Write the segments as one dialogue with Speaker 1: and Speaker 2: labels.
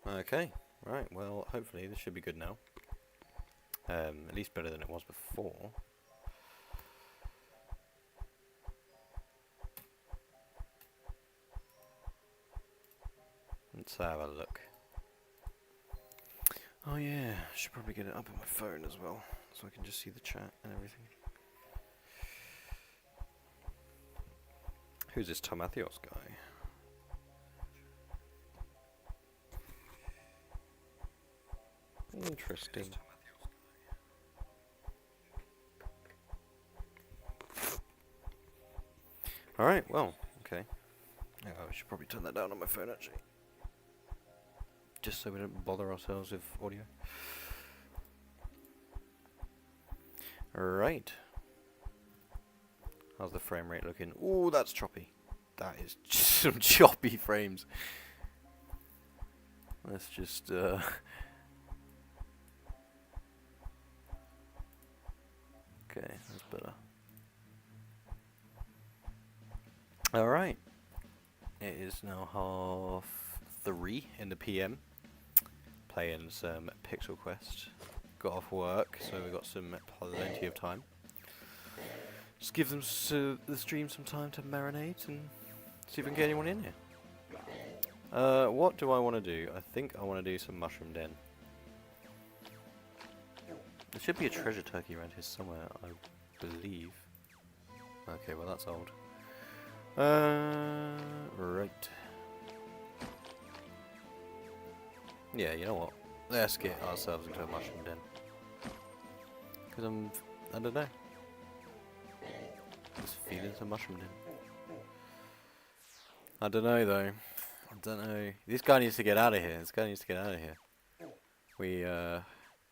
Speaker 1: Okay, right, well, hopefully this should be good now. At least better than it was before. Let's have a look. Oh yeah, I should probably get it up on my phone as well, so I can just see the chat and everything. Who's this Tomathios guy? Interesting. Alright, well, okay. Oh, I should probably turn that down on my phone actually. Just so we don't bother ourselves with audio. Right. How's the frame rate looking? Ooh, that's choppy. That is just some choppy frames. Let's just, Okay, that's better. Alright. It is now 3:30 in the PM. Playing some Pixel Quest. Got off work, so we got plenty of time. Just give them the stream some time to marinate and see if we can get anyone in here. What do I want to do? I think I want to do some Mushroom Den. There should be a treasure turkey around here somewhere, I believe. Okay, well that's old. Right. Yeah, you know what? Let's get ourselves into a Mushroom Den. Because I don't know. Just feeling some Mushroom Den. I don't know though. I don't know. This guy needs to get out of here. This guy needs to get out of here.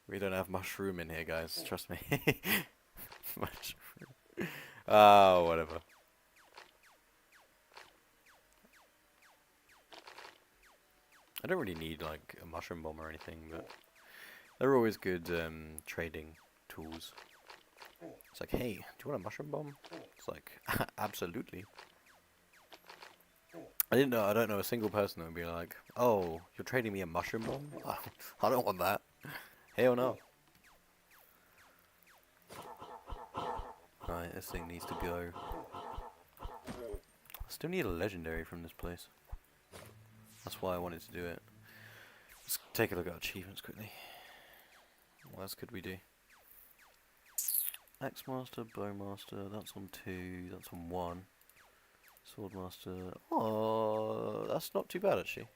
Speaker 1: We don't have mushroom in here, guys. Trust me. Mushroom. Oh, whatever. I don't really need like a mushroom bomb or anything, but they're always good trading tools. It's like, hey, do you want a mushroom bomb? It's like, absolutely. I don't know a single person that would be like, oh, you're trading me a mushroom bomb? I don't want that. Hell no. Right, this thing needs to go. I still need a legendary from this place. That's why I wanted to do it. Let's take a look at achievements quickly. What else could we do? Axe Master, Bowmaster, that's on 2, that's on 1. Swordmaster, oh, that's not too bad actually.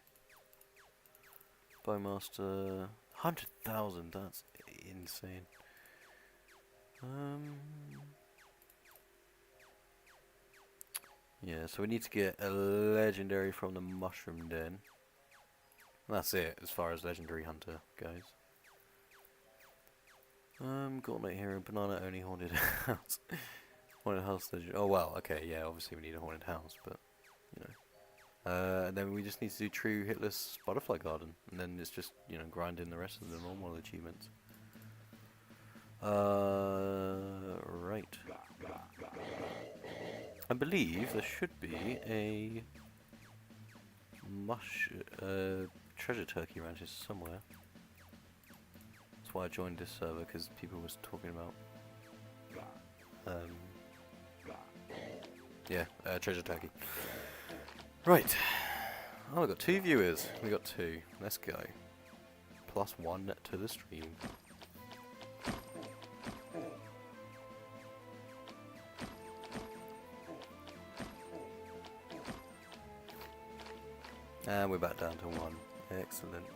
Speaker 1: Bowmaster, 100,000, that's insane. Yeah, so we need to get a legendary from the Mushroom Den. That's it, as far as Legendary Hunter goes. Gauntlet Hero, Banana Only, Haunted House. Haunted House Legend. Oh well, okay, yeah, obviously we need a Haunted House, but, you know. And then we just need to do True Hitless Butterfly Garden, and then it's just, you know, grinding the rest of the normal achievements. Right. I believe there should be a treasure turkey around here somewhere. That's why I joined this server, because people was talking about treasure turkey. Right. Oh, we got 2 viewers. We got 2. Let's go. +1 to the stream. And we're back down to 1. Excellent.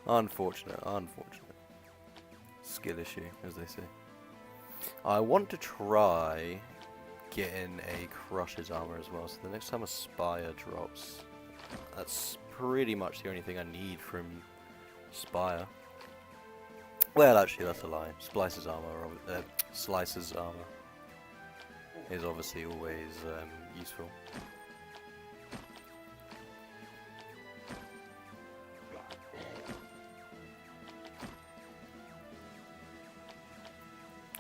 Speaker 1: Unfortunate. Skill issue, as they say. I want to try getting a Crusher's armor as well, so the next time a Spire drops, that's pretty much the only thing I need from Spire. Well, actually, that's a lie. Slicer's armor is obviously always useful.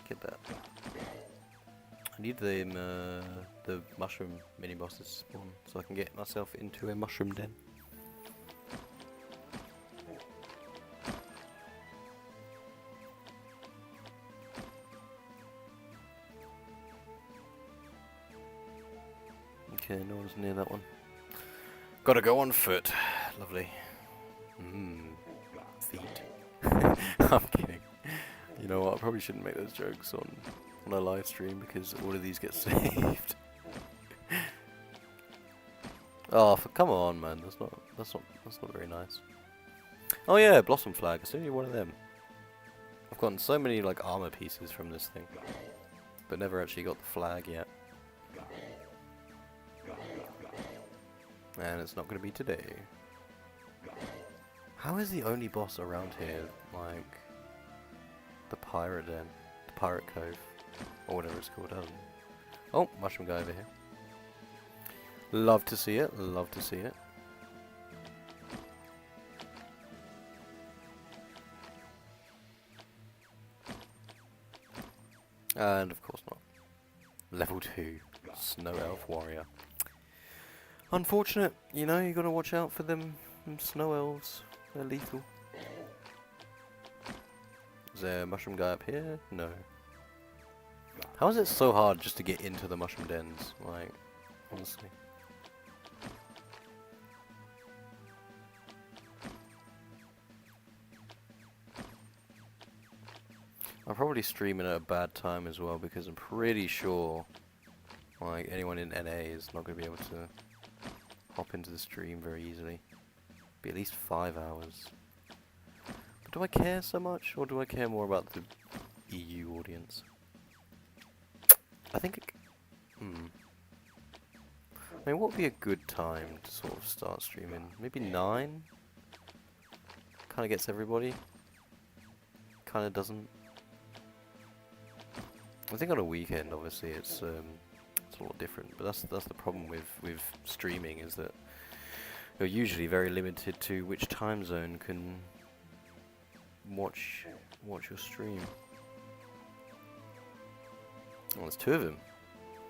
Speaker 1: Get that. I need the mushroom mini bosses to spawn so I can get myself into a mushroom den. Okay, no one's near that one. Gotta go on foot. Lovely. Feet. I'm kidding. You know what, I probably shouldn't make those jokes on a live stream because all of these get saved. Oh, come on, man. That's not very nice. Oh yeah, Blossom Flag. I still need one of them. I've gotten so many like armor pieces from this thing, but never actually got the flag yet. And it's not going to be today. How is the only boss around here like the pirate den, the pirate cove, or whatever it's called? I don't know. Oh, mushroom guy over here. Love to see it. Love to see it. And of course not. Level 2, Snow Elf Warrior. Unfortunate, you know, you gotta watch out for them snow elves. They're lethal. Is there a mushroom guy up here? No. How is it so hard just to get into the mushroom dens? Like, honestly. I'm probably streaming at a bad time as well because I'm pretty sure like anyone in NA is not going to be able to hop into the stream very easily. Be at least 5 hours. But do I care so much, or do I care more about the EU audience? I think I mean, what would be a good time to sort of start streaming? Maybe 9? Kind of gets everybody. Kind of doesn't. I think on a weekend, obviously, it's a lot different. But that's the problem with streaming, is that you're usually very limited to which time zone can watch your stream. Oh, there's 2 of them.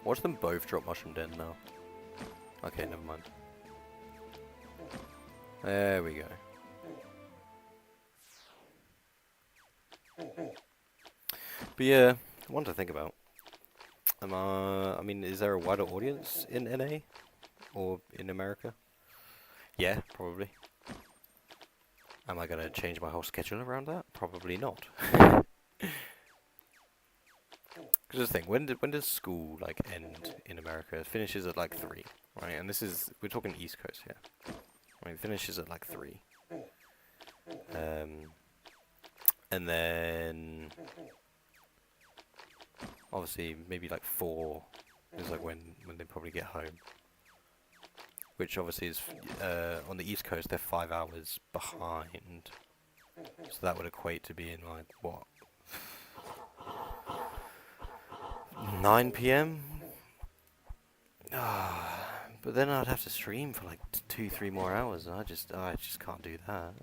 Speaker 1: Watch them both drop Mushroom Den now. Okay, never mind. There we go. But yeah, one to think about. I mean, is there a wider audience in NA? Or in America? Yeah, probably. Am I gonna change my whole schedule around that? Probably not. Because the thing, when does school like end in America? It finishes at like 3, right? And we're talking East Coast here. I mean, it finishes at like 3. And then obviously maybe like 4 is like when they probably get home. Which obviously is on the East Coast they're 5 hours behind. So that would equate to being like what? 9 PM? But then I'd have to stream for like 2-3 more hours, and I just can't do that.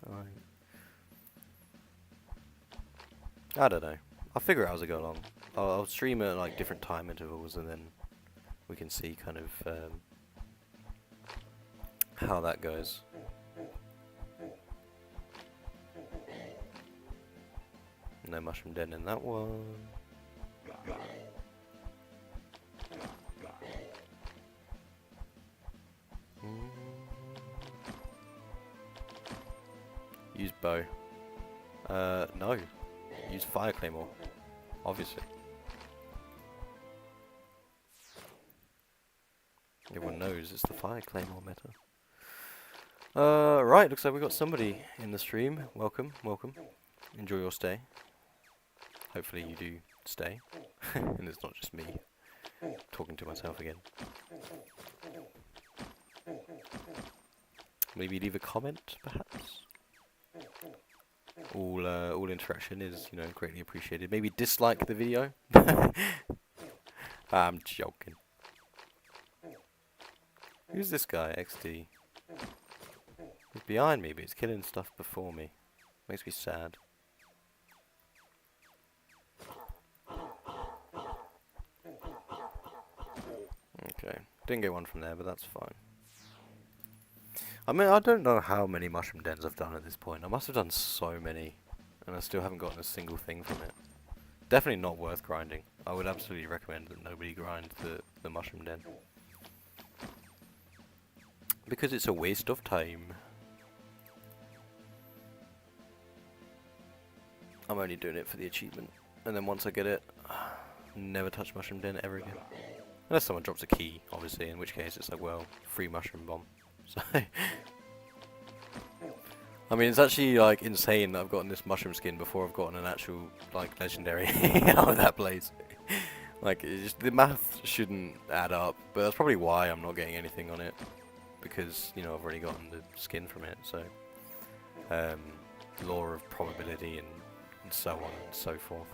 Speaker 1: I don't know. I'll figure it out as I go along. I'll stream at like different time intervals, and then we can see kind of how that goes. No mushroom den in that one. Use bow. No. Use fire claymore. Obviously. Everyone knows it's the fire claymore meta. Right, looks like we got somebody in the stream. Welcome, welcome. Enjoy your stay. Hopefully you do stay. And it's not just me talking to myself again. Maybe leave a comment, perhaps? All interaction is, you know, greatly appreciated. Maybe dislike the video. I'm joking. Who's this guy, XD? He's behind me, but he's killing stuff before me. Makes me sad. Okay, didn't get one from there, but that's fine. I mean, I don't know how many mushroom dens I've done at this point. I must have done so many, and I still haven't gotten a single thing from it. Definitely not worth grinding. I would absolutely recommend that nobody grind the mushroom den. Because it's a waste of time. I'm only doing it for the achievement. And then once I get it, never touch Mushroom Den ever again. Unless someone drops a key, obviously, in which case it's like, well, free Mushroom Bomb. So, I mean, it's actually, like, insane that I've gotten this mushroom skin before I've gotten an actual, like, legendary out of that place. Like, it's just, the math shouldn't add up, but that's probably why I'm not getting anything on it. Because, you know, I've already gotten the skin from it, so... law of probability and so on and so forth.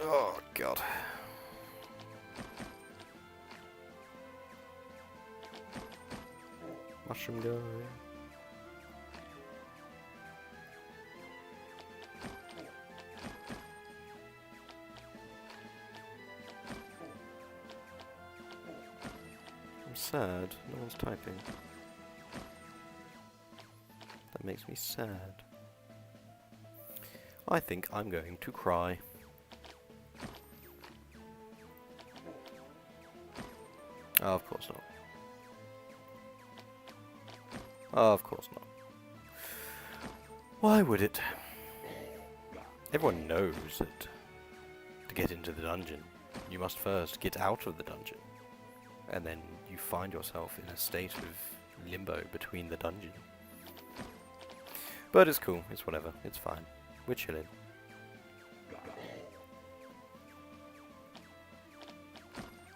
Speaker 1: Oh, God. Mushroom guy. I'm sad. No one's typing. That makes me sad. I think I'm going to cry. Oh, of course not. Oh, of course not. Why would it? Everyone knows that to get into the dungeon, you must first get out of the dungeon. And then you find yourself in a state of limbo between the dungeon. But it's cool, it's whatever, it's fine. We're chilling.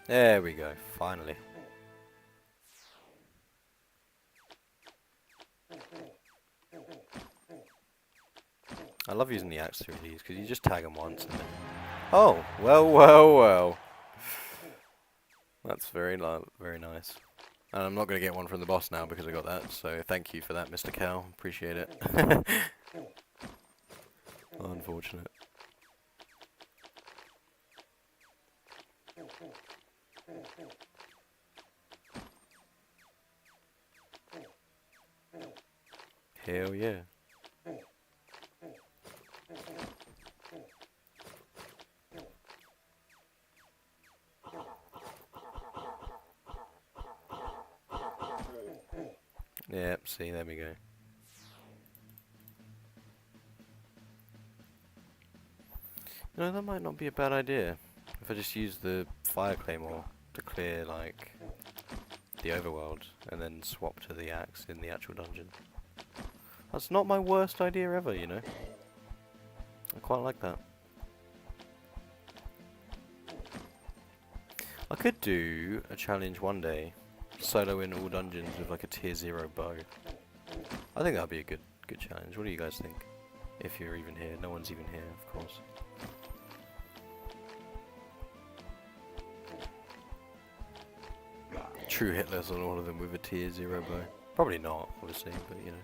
Speaker 1: There we go, finally. I love using the axe through these, because you just tag them once and then... Oh, well. That's very nice. And I'm not going to get one from the boss now because I got that, so thank you for that, Mr. Cow. Appreciate it. Unfortunate. Hell yeah. Yep, see, there we go. No, that might not be a bad idea. If I just use the fire claymore to clear, like, the overworld, and then swap to the axe in the actual dungeon. That's not my worst idea ever, you know. I quite like that. I could do a challenge one day, solo in all dungeons with like a tier 0 bow. I think that'd be a good challenge. What do you guys think? If you're even here. No one's even here, of course. True hitless on all of them with a tier 0 bow. Probably not, obviously, but you know.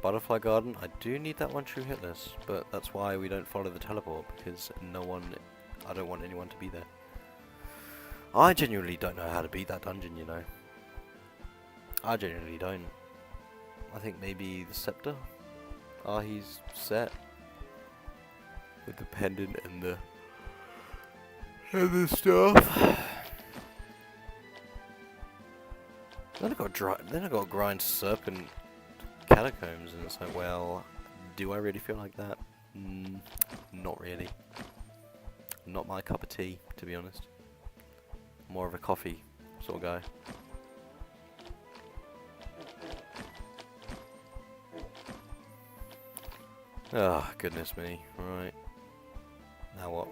Speaker 1: Butterfly Garden, I do need that one true hitless, but that's why we don't follow the teleport, because I don't want anyone to be there. I genuinely don't know how to beat that dungeon, you know. I genuinely don't. I think maybe the scepter? He's set. With the pendant and the stuff. Then I got to grind serpent catacombs, and it's like, well, do I really feel like that? Not really. Not my cup of tea, to be honest. More of a coffee sort of guy. Oh, goodness me. Right. Now what?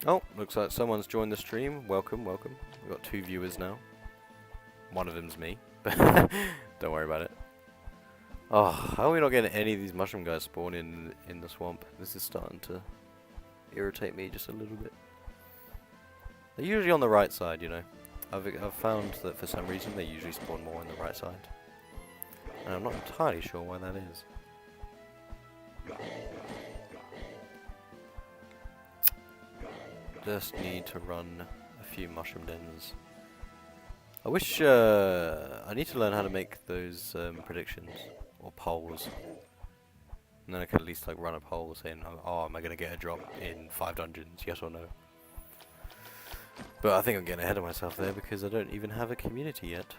Speaker 1: Oh, looks like someone's joined the stream. Welcome, welcome. We've got 2 viewers now. One of them's me. Don't worry about it. Oh, how are we not getting any of these mushroom guys spawn in the swamp? This is starting to irritate me just a little bit. They're usually on the right side, you know. I've found that for some reason they usually spawn more on the right side. And I'm not entirely sure why that is. Just need to run a few mushroom dens. I wish I need to learn how to make those predictions or polls, and then I could at least like run a poll saying, "Oh, am I gonna get a drop in 5 dungeons? Yes or no?" But I think I'm getting ahead of myself there because I don't even have a community yet.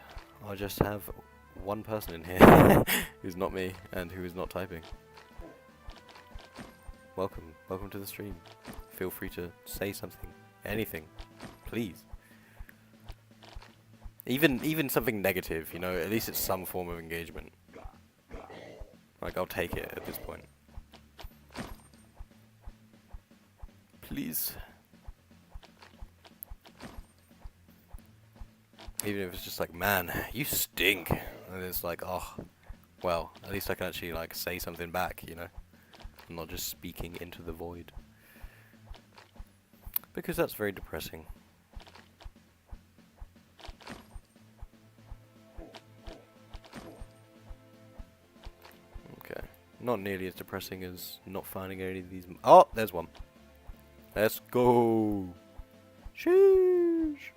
Speaker 1: I just have one person in here who's not me and who is not typing. Welcome to the stream. Feel free to say something, anything, please. Even something negative, you know, at least it's some form of engagement. Like, I'll take it at this point. Please. Even if it's just like, man, you stink. And it's like, oh, well, at least I can actually like say something back, you know? I'm not just speaking into the void. Because that's very depressing. Okay. Not nearly as depressing as not finding any of these. Oh, there's one. Let's go. Sheesh.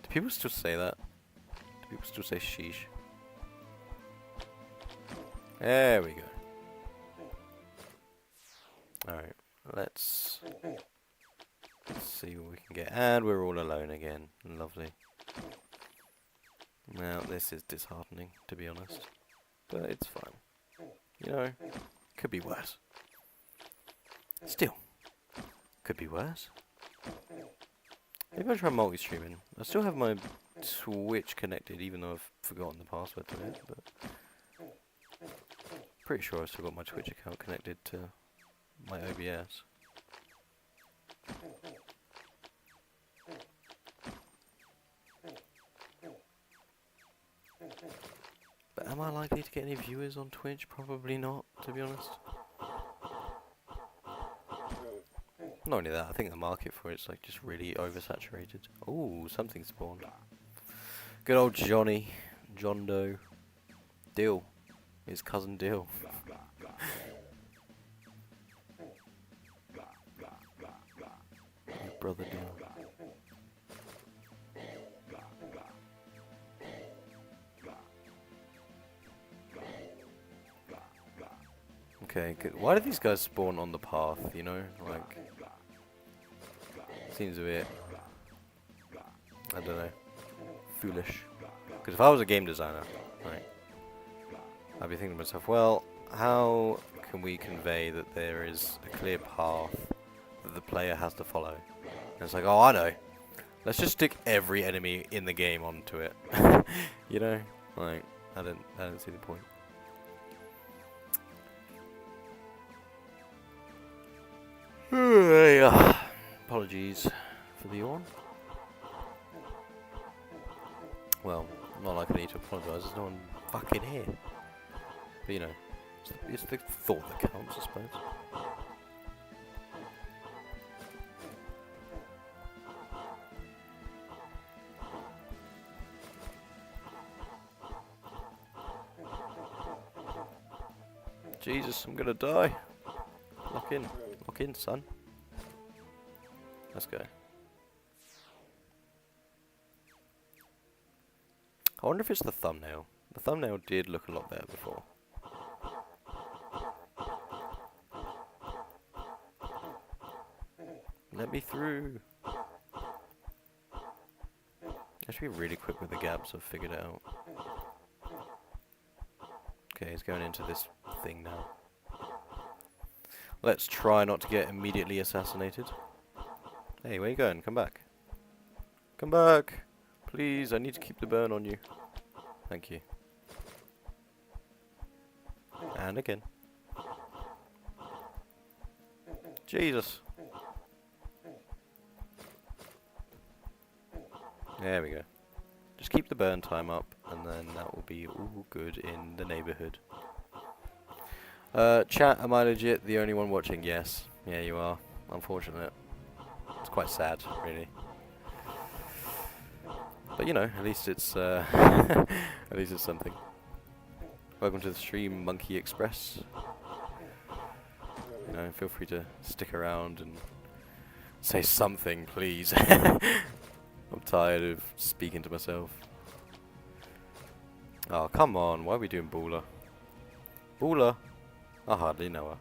Speaker 1: Do people still say that? Do people still say sheesh? There we go. Alright, let's see what we can get. And we're all alone again. Lovely. Now, this is disheartening, to be honest. But it's fine. You know, could be worse. Still, could be worse. Maybe I'll try multi-streaming. I still have my Twitch connected, even though I've forgotten the password to it. But pretty sure I've still got my Twitch account connected to my OBS. But am I likely to get any viewers on Twitch? Probably not, to be honest. Not only that, I think the market for it's like just really oversaturated. Ooh, something spawned. Good old Johnny. John Doe. Dill. His cousin Dill. His brother Dill. Okay, good. Why do these guys spawn on the path, you know? Like, seems a bit, I don't know, foolish. Because if I was a game designer, right, I'd be thinking to myself, well, how can we convey that there is a clear path that the player has to follow? And it's like, oh, I know. Let's just stick every enemy in the game onto it. You know? Like, I don't see the point. Apologies for the yawn. Well, not like I need to apologise, there's no one fucking here. But you know, it's the thought that counts, I suppose. Jesus, I'm gonna die. Lock in, son. Let's go. I wonder if it's the thumbnail. The thumbnail did look a lot better before. Let me through. I should be really quick with the gaps, I've figured it out. Okay, he's going into this thing now. Let's try not to get immediately assassinated. Hey, where you going? Come back. Come back! Please, I need to keep the burn on you. Thank you. And again. Jesus! There we go. Just keep the burn time up, and then that will be all good in the neighbourhood. Chat, am I legit the only one watching? Yes. Yeah, you are. Unfortunate. It's quite sad, really. But you know, at least it's at least it's something. Welcome to the stream, Monkey Express. You know, feel free to stick around and Say something, please. I'm tired of speaking to myself. Oh, come on. Why are we doing Bula? Bula? I hardly know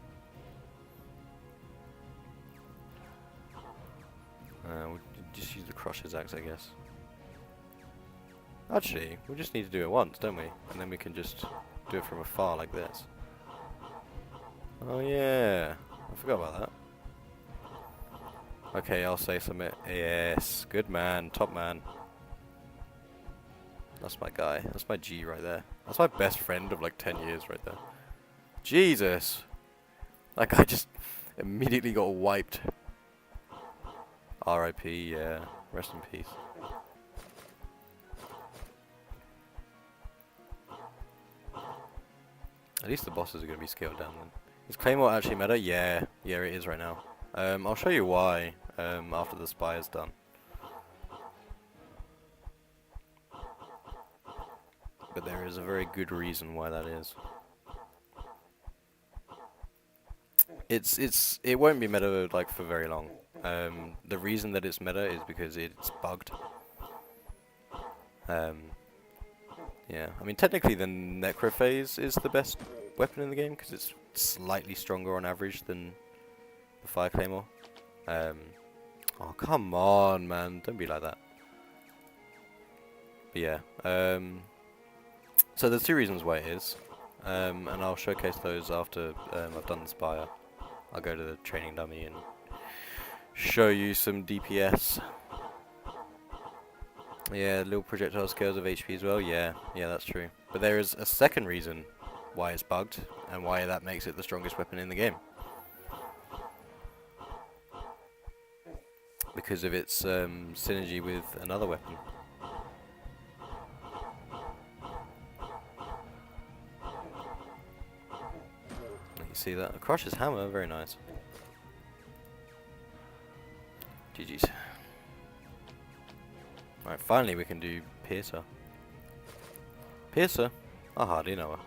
Speaker 1: her. We'll just use the Crusher's Axe, I guess. Actually, we just need to do it once, don't we? And then we can just do it from afar like this. Oh yeah, I forgot about that. Okay, I'll say something. Yes, good man, top man. That's my guy. That's my G right there. That's my best friend of like 10 years right there. Jesus! That guy just immediately got wiped. R.I.P. Yeah, rest in peace. At least the bosses are going to be scaled down then. Is Claymore actually meta? Yeah, yeah it is right now. I'll show you why after the spy is done. But there is a very good reason why that is. It won't be meta like for very long. The reason that it's meta is because it's bugged. Yeah, I mean technically the Necrophase is the best weapon in the game because it's slightly stronger on average than the Fire Claymore. Oh come on, man! Don't be like that. But yeah, so there's two reasons why it is, and I'll showcase those after I've done the Spire. I'll go to the training dummy and show you some DPS. Yeah, little projectile scales of HP as well. Yeah, that's true. But there is a second reason why it's bugged and why that makes it the strongest weapon in the game. Because of its synergy with another weapon. You see that? Crusher's hammer, very nice. GG's. Alright, finally we can do Piercer. Piercer? I hardly know her.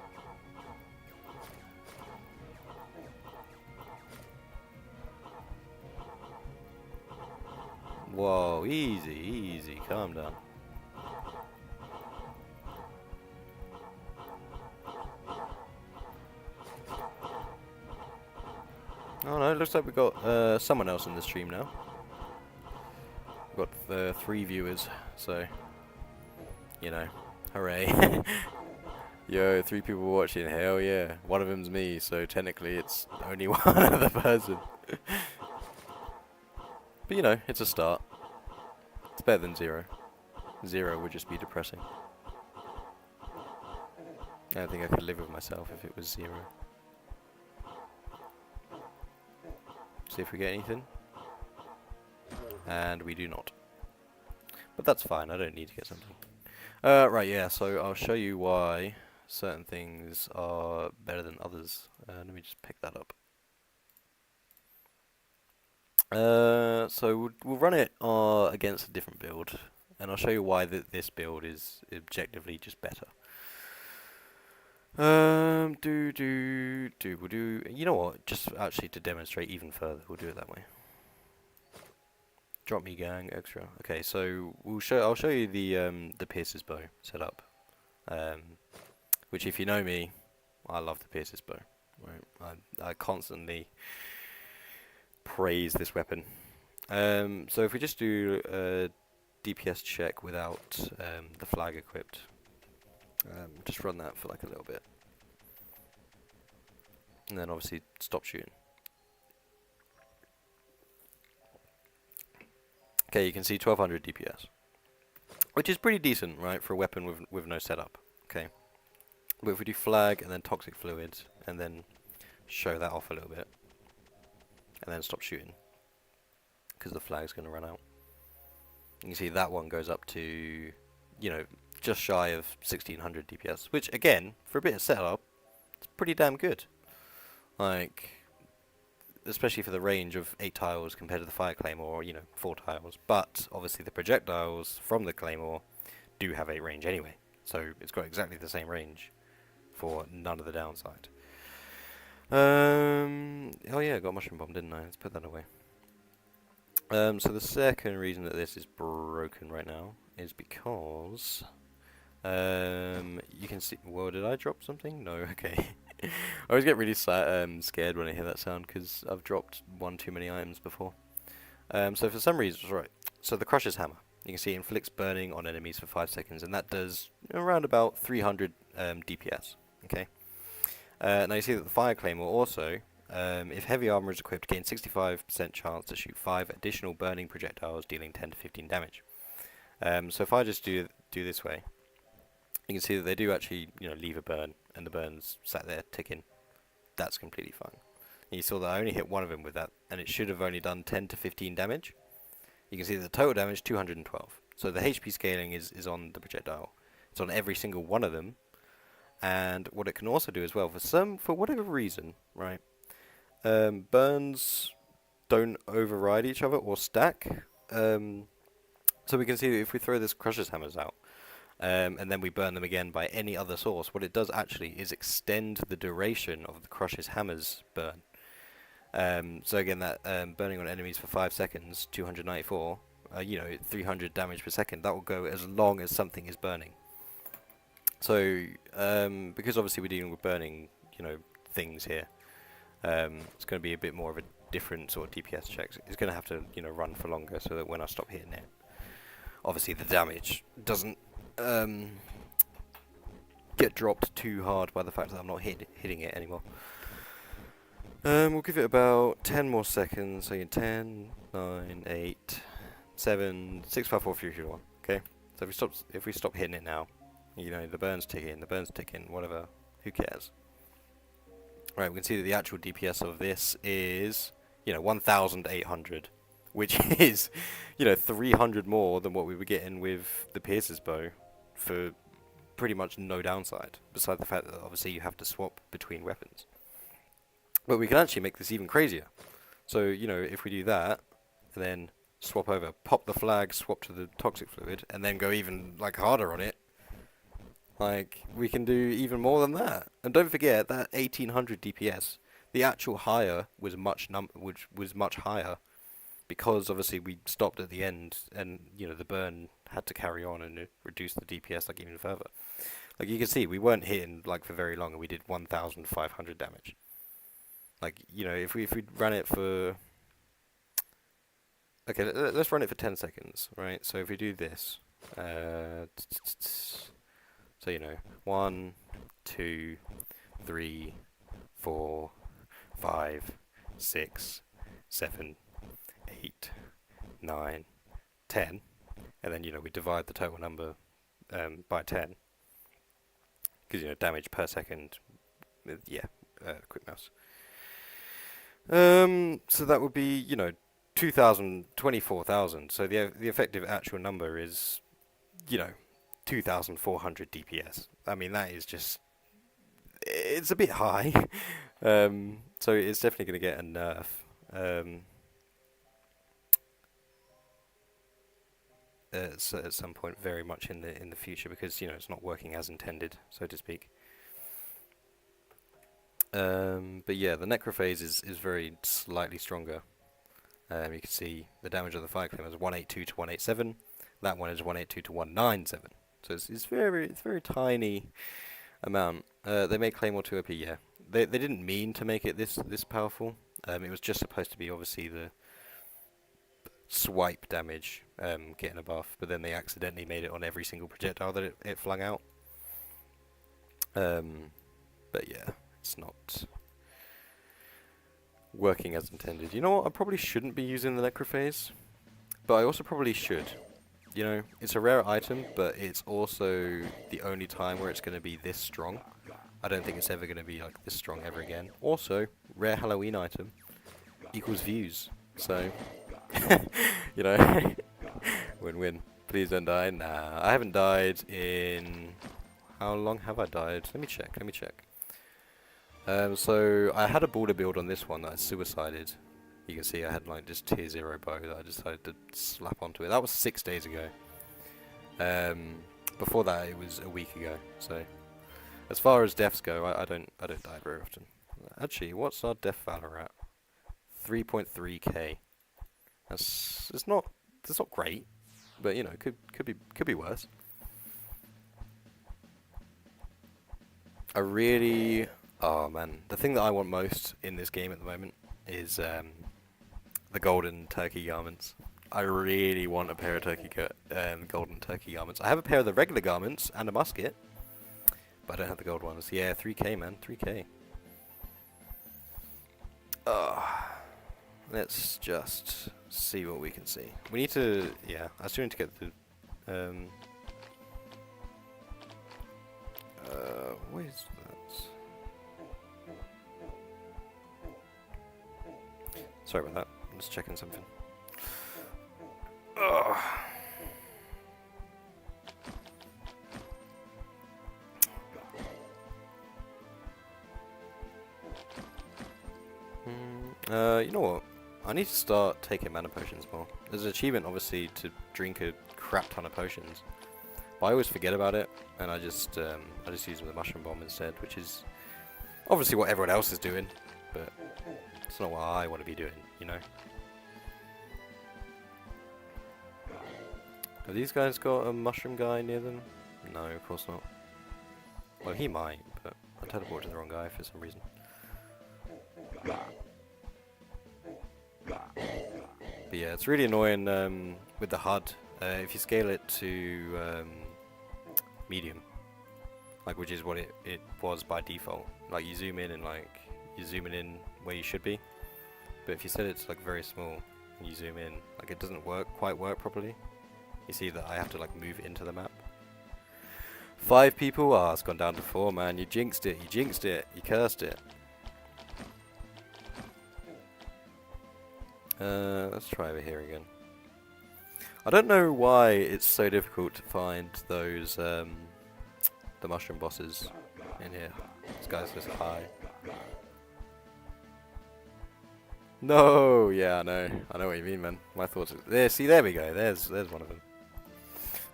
Speaker 1: Whoa, easy, calm down. Oh no, it looks like we got someone else in the stream now. We've got 3 viewers, so, you know, hooray. Yo, 3 people watching, hell yeah. One of them's me, so technically it's only one other person. But you know, it's a start. It's better than 0. 0 would just be depressing. I don't think I could live with myself if it was 0. See if we get anything. And we do not. But that's fine, I don't need to get something. Right, yeah, so I'll show you why certain things are better than others. Let me just pick that up. So we'll run it against a different build, and I'll show you why this build is objectively just better. We'll do. You know what? Just actually to demonstrate even further, we'll do it that way. Drop me, gang, extra. Okay, so I'll show you the Piercer's bow setup. Which, if you know me, I love the Piercer's bow. Right, I constantly praise this weapon. So if we just do a DPS check without the flag equipped, just run that for like a little bit, and then obviously stop shooting. Okay, you can see 1200 DPS, which is pretty decent, right, for a weapon with no setup. Okay, but if we do flag and then toxic fluids and then show that off a little bit, and then stop shooting, because the flag's going to run out. You can see that one goes up to, you know, just shy of 1600 DPS, which again, for a bit of setup, it's pretty damn good. Like, especially for the range of 8 tiles compared to the Fire Claymore, or, you know, 4 tiles. But obviously the projectiles from the Claymore do have 8 range anyway, so it's got exactly the same range for none of the downside. Oh yeah, I got Mushroom Bomb, didn't I? Let's put that away. So the second reason that this is broken right now is because you can see. Well, did I drop something? No. Okay. I always get really scared when I hear that sound because I've dropped one too many items before. So for some reason, right. So the Crusher's Hammer, you can see, inflicts burning on enemies for 5 seconds, and that does around about 300 DPS. Okay. Now you see that the Fire Claymore also, if heavy armor is equipped, gains 65% chance to shoot 5 additional burning projectiles, dealing 10 to 15 damage. So if I just do this way, you can see that they do actually, leave a burn, and the burn's sat there ticking. That's completely fine. And you saw that I only hit one of them with that, and it should have only done 10 to 15 damage. You can see that the total damage 212. So the HP scaling is on the projectile. It's on every single one of them. And what it can also do as well, for whatever reason, right? Burns don't override each other or stack. So we can see that if we throw this Crusher's Hammers out, and then we burn them again by any other source, what it does actually is extend the duration of the Crusher's Hammers burn. So again, that burning on enemies for 5 seconds, 294, 300 damage per second, that will go as long as something is burning. So, because obviously we're dealing with burning, things here, it's going to be a bit more of a different sort of DPS check. It's going to have to, run for longer so that when I stop hitting it, obviously the damage doesn't get dropped too hard by the fact that I'm not hitting it anymore. We'll give it about 10 more seconds. So 10, 9, 8, 7, 6, 5, 4, 3, 2, 1. Okay. So if we stop hitting it now, the burn's ticking, whatever. Who cares? Right. We can see that the actual DPS of this is 1,800, which is 300 more than what we were getting with the Piercer's bow for pretty much no downside, besides the fact that obviously you have to swap between weapons. But we can actually make this even crazier. So, if we do that, and then swap over, pop the flag, swap to the toxic fluid, and then go even, harder on it, we can do even more than that. And don't forget, that 1800 DPS, the actual higher was much higher, because obviously we stopped at the end, and, the burn had to carry on and reduce the DPS, even further. You can see, we weren't hitting, for very long, and we did 1,500 damage. If we ran it for... Okay, let's run it for 10 seconds, right? So if we do this... So, 1, 2, 3, 4, 5, 6, 7, 8, 9, 10. And then, we divide the total number by 10. Because, damage per second... quick mouse. So that would be, 2,000, 24,000. So the effective actual number is, 2,400 DPS. I mean, that is just, it's a bit high. So it's definitely going to get a nerf. At some point, very much in the future, because it's not working as intended, so to speak. But yeah, the Necrophase is very slightly stronger. You can see the damage of the Fire Claymore is 182 to 187. That one is 182 to 197. So it's very tiny amount. They made Claymore 2 OP, yeah. They didn't mean to make it this powerful. It was just supposed to be obviously the swipe damage getting a buff, but then they accidentally made it on every single projectile that it flung out. But yeah. It's not working as intended. You know what? I probably shouldn't be using the Necrophase, but I also probably should. It's a rare item, but it's also the only time where it's going to be this strong. I don't think it's ever going to be this strong ever again. Also, rare Halloween item equals views. So, win-win. Please don't die. Nah, I haven't died in... How long have I died? Let me check. So I had a border build on this one that I suicided. You can see I had this tier 0 bow that I decided to slap onto it. That was 6 days ago. Before that it was a week ago. So as far as deaths go, I don't die very often. Actually, what's our death valor at? 3.3k. It's not great, but you know, could be worse. Oh man, the thing that I want most in this game at the moment is the golden turkey garments. I really want a pair of golden turkey garments. I have a pair of the regular garments and a musket, but I don't have the gold ones. Yeah, 3k man, 3k. Let's just see what we can see. We need to, yeah, I still need to get the, what is that? Sorry about that, I'm just checking something. You know what? I need to start taking mana potions more. There's an achievement, obviously, to drink a crap ton of potions, but I always forget about it, and I just use the mushroom bomb instead, which is obviously what everyone else is doing, but it's not what I want to be doing, you know. Have these guys got a mushroom guy near them? No, of course not. Well, he might, but I teleported to the wrong guy for some reason. But yeah, it's really annoying with the HUD. If you scale it to medium, like which is what it was by default. Like you zoom in and like you're zooming in where you should be. But if you set it to like very small and you zoom in, like it doesn't quite work properly. You see that I have to like move into the map. 5 people? Ah, it's gone down to 4, man. You jinxed it. You cursed it. Let's try over here again. I don't know why it's so difficult to find those, the mushroom bosses in here. This guy's just high. No! Yeah, I know what you mean, man. My thoughts are... There, see, there we go. There's one of them.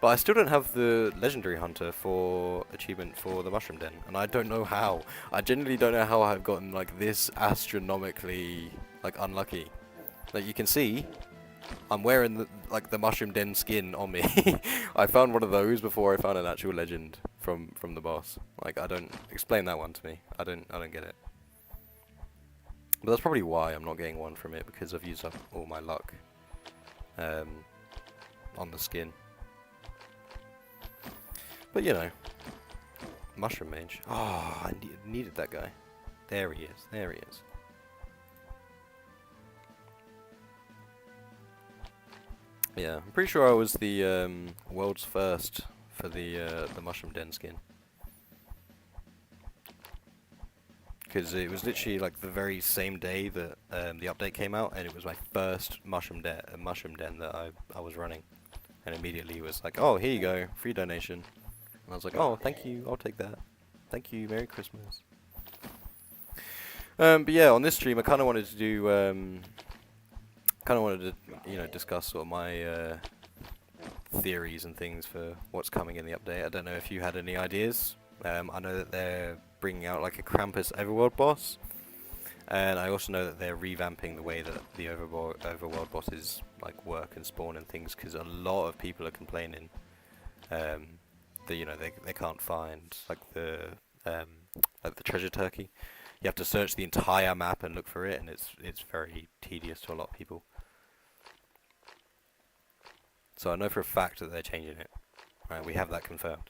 Speaker 1: But I still don't have the legendary hunter for achievement for the mushroom den, and I don't know how. I genuinely don't know how I've gotten, like, this astronomically, like, unlucky. Like you can see, I'm wearing the mushroom den skin on me. I found one of those before I found an actual legend from the boss. Like I don't explain that one to me. I don't get it. But that's probably why I'm not getting one from it, because I've used up all my luck on the skin. But you know, mushroom mage. Oh, I needed that guy. There he is. There he is. Yeah, I'm pretty sure I was the world's first for the mushroom den skin, because it was literally like the very same day that the update came out, and it was my first mushroom den that I was running, and immediately it was like, oh, here you go, free donation, and I was like, oh, thank you, I'll take that, thank you, Merry Christmas. But yeah, on this stream I kind of wanted to do you know, discuss sort of my theories and things for what's coming in the update. I don't know if you had any ideas. I know that they're bringing out like a Krampus Overworld boss, and I also know that they're revamping the way that the Overworld bosses like work and spawn and things, because a lot of people are complaining that, you know, they can't find like the treasure turkey. You have to search the entire map and look for it, and it's very tedious to a lot of people. So I know for a fact that they're changing it. Right, we have that confirmed.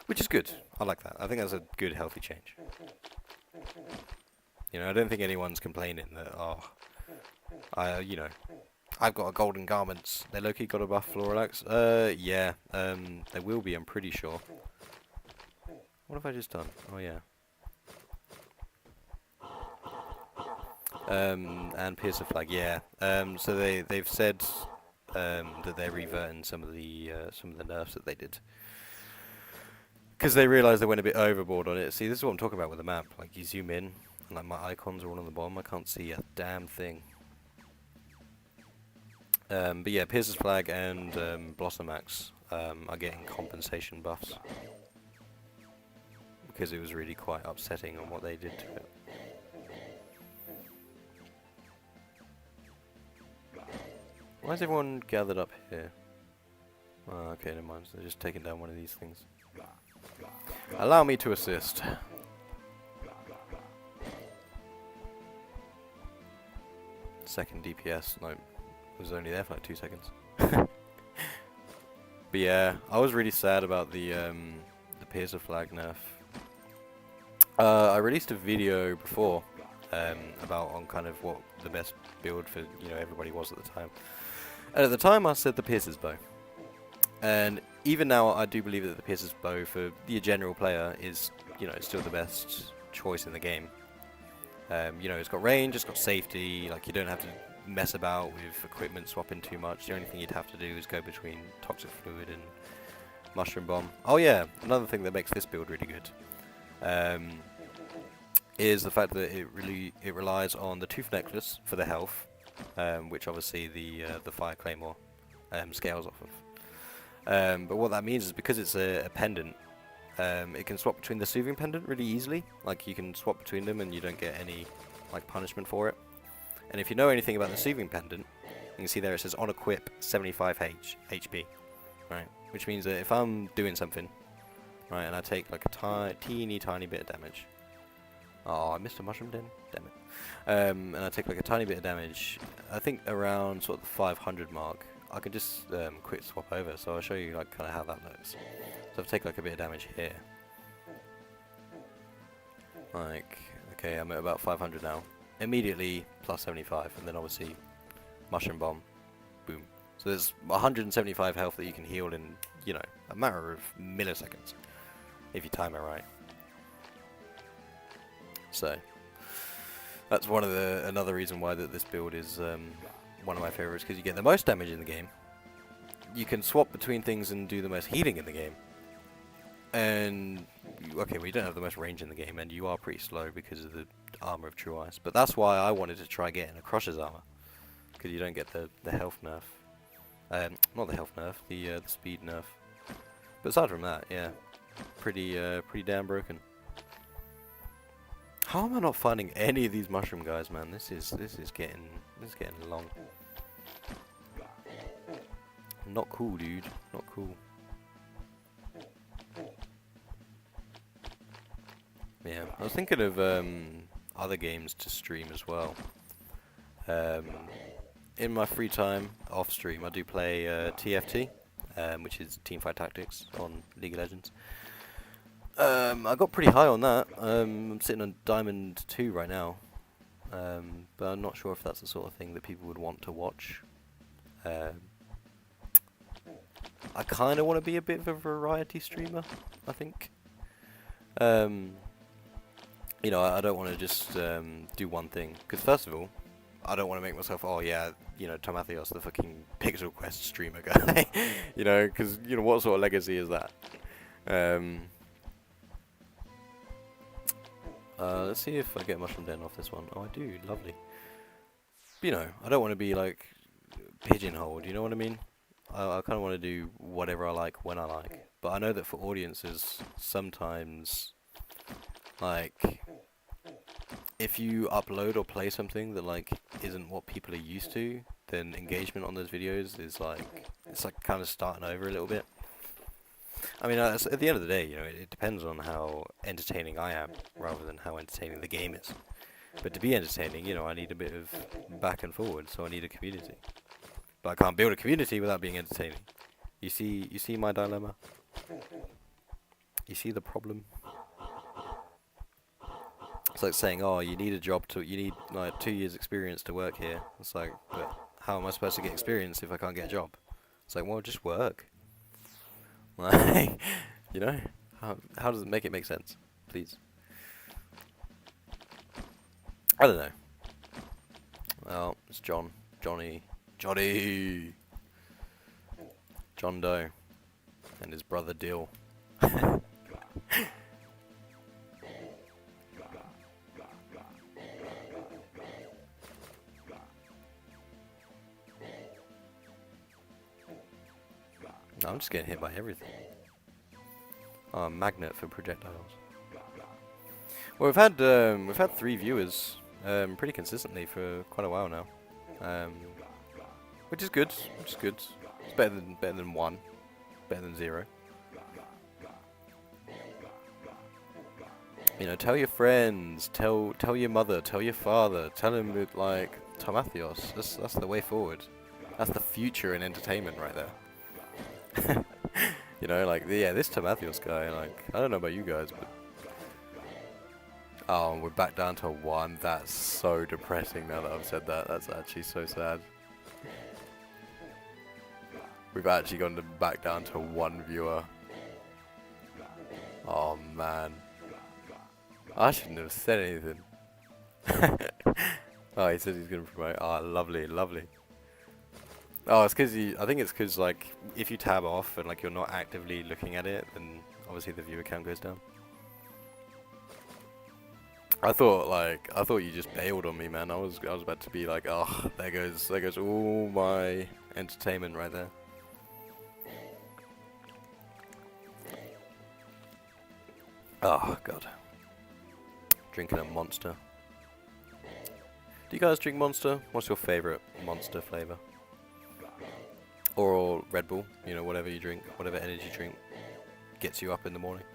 Speaker 1: Which is good. I like that. I think that's a good, healthy change. You know, I don't think anyone's complaining that, oh, you know, I've got a golden garments. They low-key got a buff Floralax. Yeah. They will be, I'm pretty sure. What have I just done? Oh, yeah. And Piercer Flag, yeah. So they've said that they're reverting some of the nerfs that they did, because they realised they went a bit overboard on it. See, this is what I'm talking about with the map. Like you zoom in, and like my icons are all on the bottom. I can't see a damn thing. But yeah, Piercer's Flag and Blossom Axe are getting compensation buffs, because it was really quite upsetting on what they did to it. Why is everyone gathered up here? Oh, okay, never mind. They're just taking down one of these things. Allow me to assist. Second DPS. No, it was only there for like 2 seconds. But yeah, I was really sad about the Piercer flag nerf. I released a video before about on kind of what the best build for everybody was at the time. And at the time, I said the Piercer's bow. And even now, I do believe that the Piercer's bow for the general player is still the best choice in the game. It's got range, it's got safety. Like you don't have to mess about with equipment swapping too much. The only thing you'd have to do is go between Toxic Fluid and Mushroom Bomb. Oh yeah, another thing that makes this build really good is the fact that it relies on the Tooth Necklace for the health, which obviously the Fire Claymore scales off of. But what that means is because it's a pendant, it can swap between the Soothing Pendant really easily. Like you can swap between them and you don't get any like punishment for it. And if you know anything about the Soothing Pendant, you can see there it says on equip 75 HP, right? Which means that if I'm doing something, right, and I take like a teeny tiny bit of damage. Oh, I missed a mushroom den, damn it. And I take like a tiny bit of damage. I think around sort of the 500 mark, I can just quick swap over. So I'll show you like kind of how that looks. So I've taken like a bit of damage here. Like, okay, I'm at about 500 now. Immediately plus 75, and then obviously Mushroom Bomb, boom. So there's 175 health that you can heal in, a matter of milliseconds, if you time it right. So that's another reason why this build is one of my favorites, because you get the most damage in the game. You can swap between things and do the most healing in the game. And okay, we don't have the most range in the game, and you are pretty slow because of the armor of True Ice. But that's why I wanted to try getting a Crusher's armor, because you don't get the health nerf. Not the health nerf, the speed nerf. But aside from that, yeah, pretty damn broken. How am I not finding any of these mushroom guys, man? This is getting long. Not cool, dude. Not cool. Yeah, I was thinking of other games to stream as well. In my free time, off stream, I do play TFT, which is Teamfight Tactics on League of Legends. I got pretty high on that. I'm sitting on Diamond 2 right now, but I'm not sure if that's the sort of thing that people would want to watch. I kind of want to be a bit of a variety streamer, I think. I don't want to just do one thing. Because first of all, I don't want to make myself, oh yeah, Tomathios, the fucking Pixel Quest streamer guy. Because, what sort of legacy is that? Let's see if I get Mushroom Den off this one. Oh, I do. Lovely. But, I don't want to be, like, pigeonholed. You know what I mean? I kind of want to do whatever I like when I like. But I know that for audiences, sometimes, like, if you upload or play something that, like, isn't what people are used to, then engagement on those videos is, like, it's, like, kind of starting over a little bit. I mean, at the end of the day, it depends on how entertaining I am, rather than how entertaining the game is. But to be entertaining, I need a bit of back and forward, so I need a community. But I can't build a community without being entertaining. You see my dilemma? You see the problem? It's like saying, oh, you need like 2 years experience to work here. It's like, but how am I supposed to get experience if I can't get a job? It's like, well, just work. Like, how does it make sense? Please. I don't know. Well, it's Johnny, John Doe, and his brother Dill. I'm just getting hit by everything. Oh, magnet for projectiles. Well, we've had 3 viewers pretty consistently for quite a while now. which is good. Which is good. It's better than 1, better than 0. You know, tell your friends, tell your mother, tell your father, tell him with like Tomathios. That's the way forward. That's the future in entertainment right there. You know, like yeah, this Tomathios guy. Like I don't know about you guys, but oh, we're back down to 1. That's so depressing now that I've said that. That's actually so sad. We've actually gone back down to 1 viewer. Oh man. I shouldn't have said anything. Oh, he said he's gonna promote. Oh, lovely, lovely. Oh, it's because I think it's because like if you tab off and like you're not actively looking at it, then obviously the viewer count goes down. I thought you just bailed on me, man. I was about to be like, oh, there goes all my entertainment right there. Oh god. Drinking a Monster. Do you guys drink Monster? What's your favourite Monster flavour? Or Red Bull, you know, whatever you drink, whatever energy drink gets you up in the morning.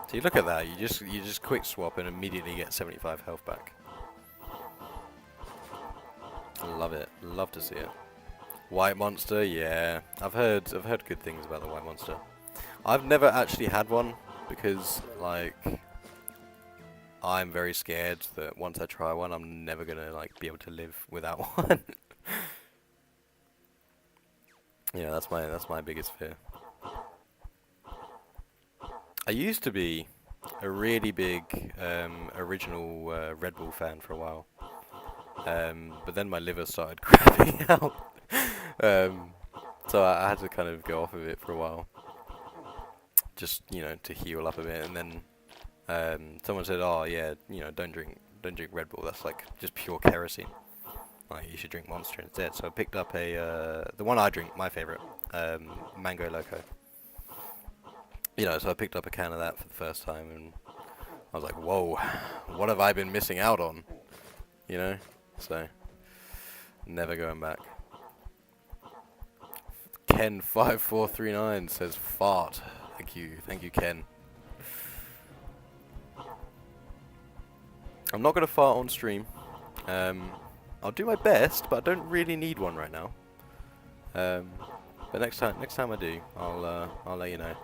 Speaker 1: So you look at that, you just quick swap and immediately get 75 health back. Love it, love to see it. White Monster, yeah. I've heard good things about the White Monster. I've never actually had one because like I'm very scared that once I try one I'm never gonna like be able to live without one. Yeah, that's my biggest fear. I used to be a really big original Red Bull fan for a while. But then my liver started crapping out. So I had to kind of go off of it for a while, just you know to heal up a bit. And then someone said, "Oh yeah, you know don't drink Red Bull. That's like just pure kerosene. Like you should drink Monster instead." So I picked up the one I drink, my favorite, Mango Loco. You know, so I picked up a can of that for the first time, and I was like, "Whoa, what have I been missing out on?" You know, so never going back. Ken5439 says fart. Thank you, Ken. I'm not gonna fart on stream. I'll do my best, but I don't really need one right now. But next time I do, I'll let you know.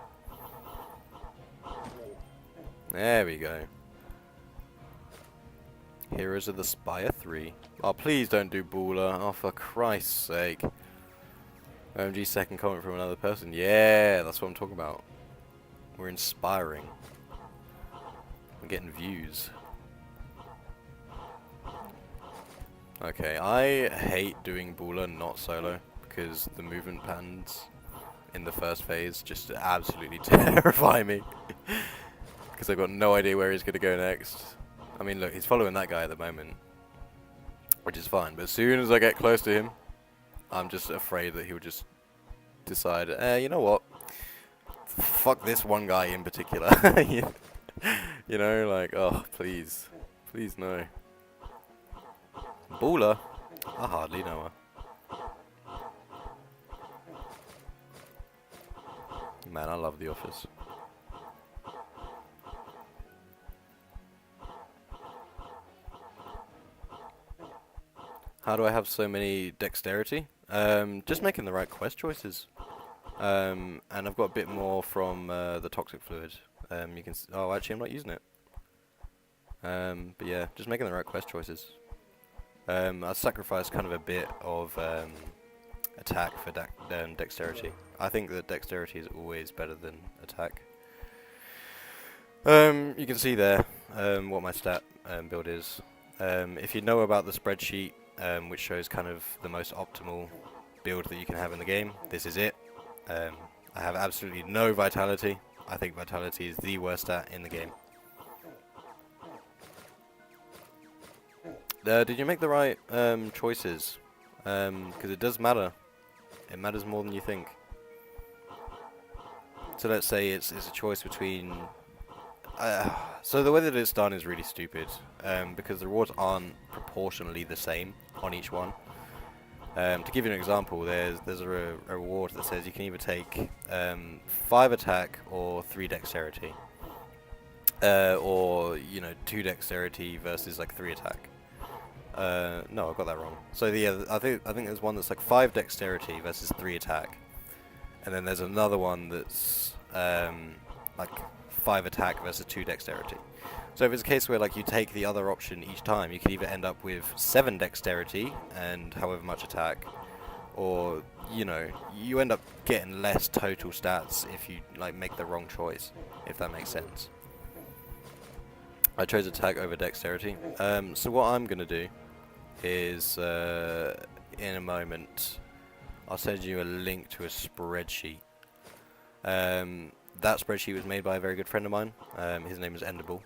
Speaker 1: There we go. Heroes of the Spire 3. Oh, please don't do Baller. Oh, for Christ's sake. OMG second comment from another person. Yeah, that's what I'm talking about. We're inspiring. We're getting views. Okay, I hate doing Baller not solo because the movement patterns in the first phase just absolutely terrify me. Because I've got no idea where he's going to go next. I mean, look, he's following that guy at the moment, which is fine. But as soon as I get close to him, I'm just afraid that he'll just decide, you know what? Fuck this one guy in particular. You know, like, oh, please. Please, no. Baller? I hardly know her. Man, I love The Office. How do I have so many dexterity? Just making the right quest choices. And I've got a bit more from the toxic fluid. You can oh, actually I'm not using it. But yeah, just making the right quest choices. I sacrificed kind of a bit of attack for dexterity. I think that dexterity is always better than attack. You can see there what my stat build is. If you know about the spreadsheet, which shows kind of the most optimal build that you can have in the game, this is it. I have absolutely no vitality. I think vitality is the worst stat in the game. Did you make the right choices? Because it does matter. It matters more than you think. So let's say it's a choice between So the way that it's done is really stupid, because the rewards aren't proportionally the same on each one. To give you an example, there's a reward that says you can either take 5 attack or 3 dexterity, or 2 dexterity versus like 3 attack. No, I got that wrong. So I think there's one that's like 5 dexterity versus 3 attack, and then there's another one that's like 5 attack versus 2 dexterity. So if it's a case where like you take the other option each time, you could either end up with 7 dexterity and however much attack, or you end up getting less total stats if you like make the wrong choice, if that makes sense. I chose attack over dexterity. So what I'm gonna do is in a moment I'll send you a link to a spreadsheet. That spreadsheet was made by a very good friend of mine. His name is Endable.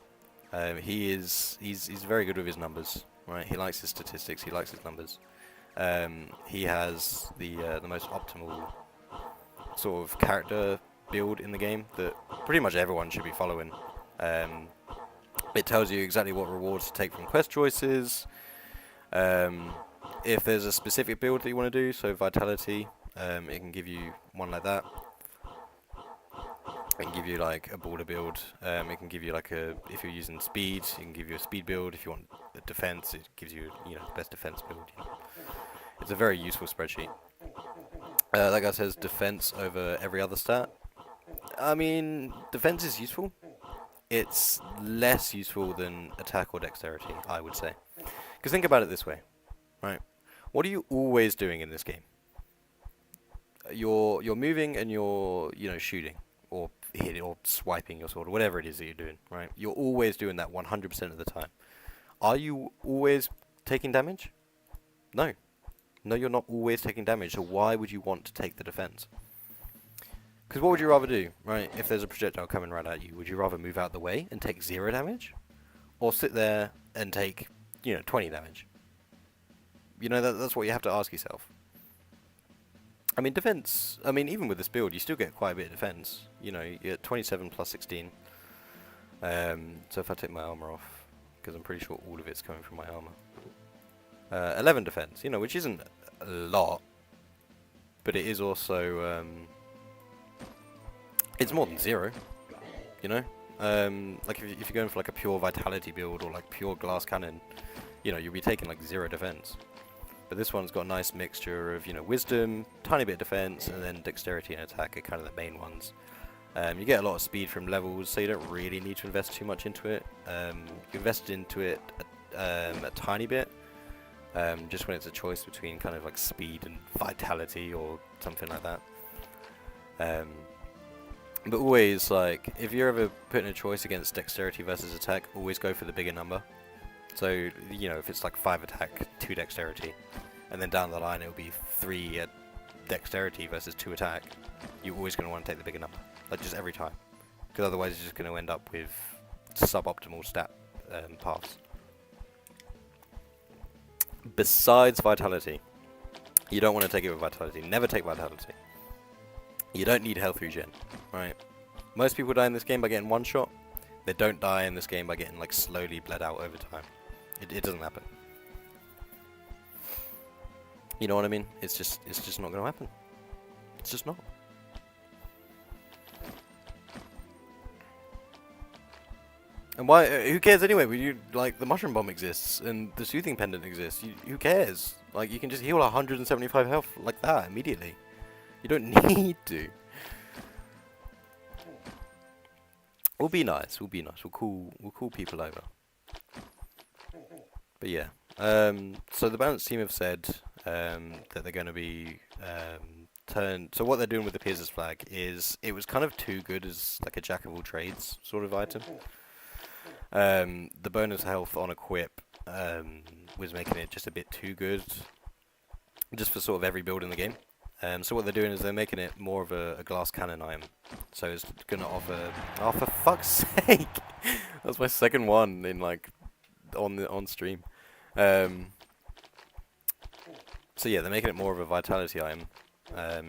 Speaker 1: He's very good with his numbers, right? He likes his statistics. He likes his numbers. He has the most optimal sort of character build in the game that pretty much everyone should be following. It tells you exactly what rewards to take from quest choices. If there's a specific build that you want to do, so vitality, it can give you one like that. It can give you like a border build. It can give you like if you're using speed, it can give you a speed build. If you want the defense, it gives you the best defense build. It's a very useful spreadsheet. That guy says defense over every other stat. I mean, defense is useful. It's less useful than attack or dexterity, I would say. Because think about it this way, right? What are you always doing in this game? You're moving and you're shooting or hitting or swiping your sword or whatever it is that you're doing, right? You're always doing that 100% of the time. Are you always taking damage? No. No, you're not always taking damage, so why would you want to take the defense? Because what would you rather do, right? If there's a projectile coming right at you, would you rather move out the way and take 0 damage? Or sit there and take, 20 damage? That's what you have to ask yourself. I mean, defense, even with this build, you still get quite a bit of defense. You get 27 plus 16. So if I take my armor off, because I'm pretty sure all of it's coming from my armor. 11 defense, which isn't a lot, but it is also, it's more than 0, like if you're going for like a pure vitality build or like pure glass cannon, you'll be taking like 0 defense. But this one's got a nice mixture of, wisdom, tiny bit of defense, and then dexterity and attack are kind of the main ones. You get a lot of speed from levels, so you don't really need to invest too much into it. You invest into it a tiny bit, just when it's a choice between kind of like speed and vitality or something like that. But always, like, if you're ever put in a choice against dexterity versus attack, always go for the bigger number. So, if it's like 5 attack, 2 dexterity, and then down the line it'll be 3 dexterity versus 2 attack, you're always going to want to take the bigger number. Like, just every time. Because otherwise you're just going to end up with suboptimal stat paths. Besides vitality, you don't want to take it with vitality. Never take vitality. You don't need health regen, right? Most people die in this game by getting one shot. They don't die in this game by getting like slowly bled out over time. It doesn't happen. You know what I mean? It's just not going to happen. It's just not. And why? Who cares anyway? The mushroom bomb exists and the soothing pendant exists. Who cares? Like, you can just heal 175 health like that immediately. You don't need to. We'll be nice. We'll be nice. We'll call people over. But yeah. So the balance team have said that they're going to be turned. So what they're doing with the Piers' flag is it was kind of too good as like a jack of all trades sort of item. The bonus health on equip was making it just a bit too good, just for sort of every build in the game. So what they're doing is they're making it more of a glass cannon item. So it's going to offer... Oh, for fuck's sake! That's my second one in, like, on stream. So yeah, they're making it more of a vitality item,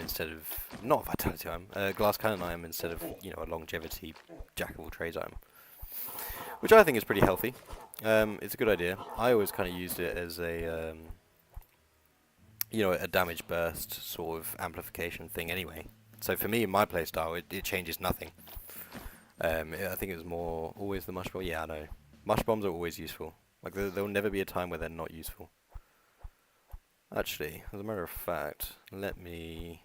Speaker 1: instead of... Not a vitality item, a glass cannon item instead of, a longevity jack of all trades item. which I think is pretty healthy. It's a good idea. I always kind of used it as a, you know, a damage burst sort of amplification thing anyway. So for me, in my playstyle, it changes nothing. I think it was more always the mush bomb. Yeah, I know. Mush bombs are always useful. Like there'll never be a time where they're not useful. Actually, as a matter of fact, let me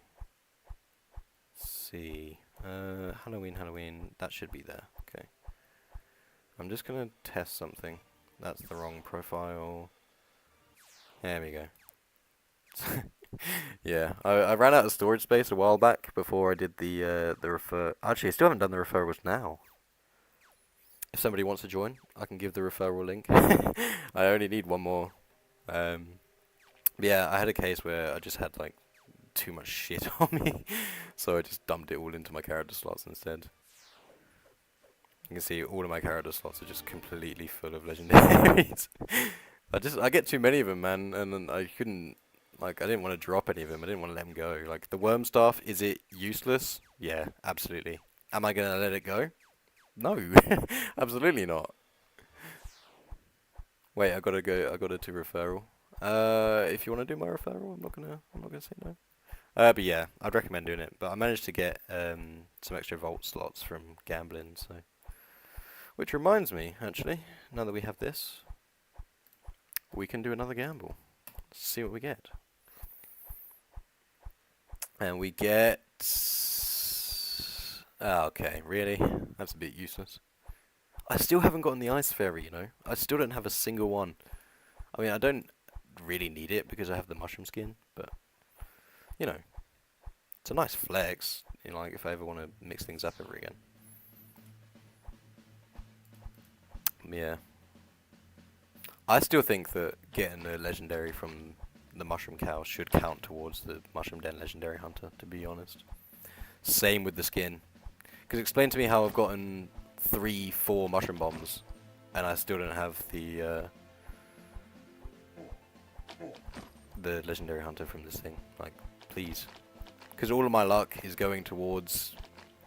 Speaker 1: see. Halloween. That should be there. Okay. I'm just gonna test something. That's the wrong profile. There we go. Yeah, I ran out of storage space a while back before I did the refer. Actually, I still haven't done the referrals now. If somebody wants to join, I can give the referral link. I only need one more. Yeah, I had a case where I just had like too much shit on me, so I just dumped it all into my character slots instead. You can see all of my character slots are just completely full of legendaries. I get too many of them, man, and then I couldn't. Like, I didn't want to drop any of them. I didn't want to let them go. Like, the worm staff, is it useless? Yeah, absolutely. Am I going to let it go? No. Absolutely not. Wait, I gotta go. I gotta do referral. If you want to do my referral, I'm not gonna say no. But yeah, I'd recommend doing it. But I managed to get some extra vault slots from gambling, so. Which reminds me, actually, now that we have this, we can do another gamble. Let's see what we get. And we get... Oh, okay, really? That's a bit useless. I still haven't gotten the Ice Fairy, you know? I still don't have a single one. I mean, I don't really need it because I have the mushroom skin, but, you know, it's a nice flex, you know, like if I ever want to mix things up ever again. Yeah. I still think that getting a legendary from the Mushroom Cow should count towards the Mushroom Den Legendary Hunter, to be honest. Same with the skin. Because explain to me how I've gotten 3-4 Mushroom Bombs, and I still don't have the Legendary Hunter from this thing. Like, please. Because all of my luck is going towards,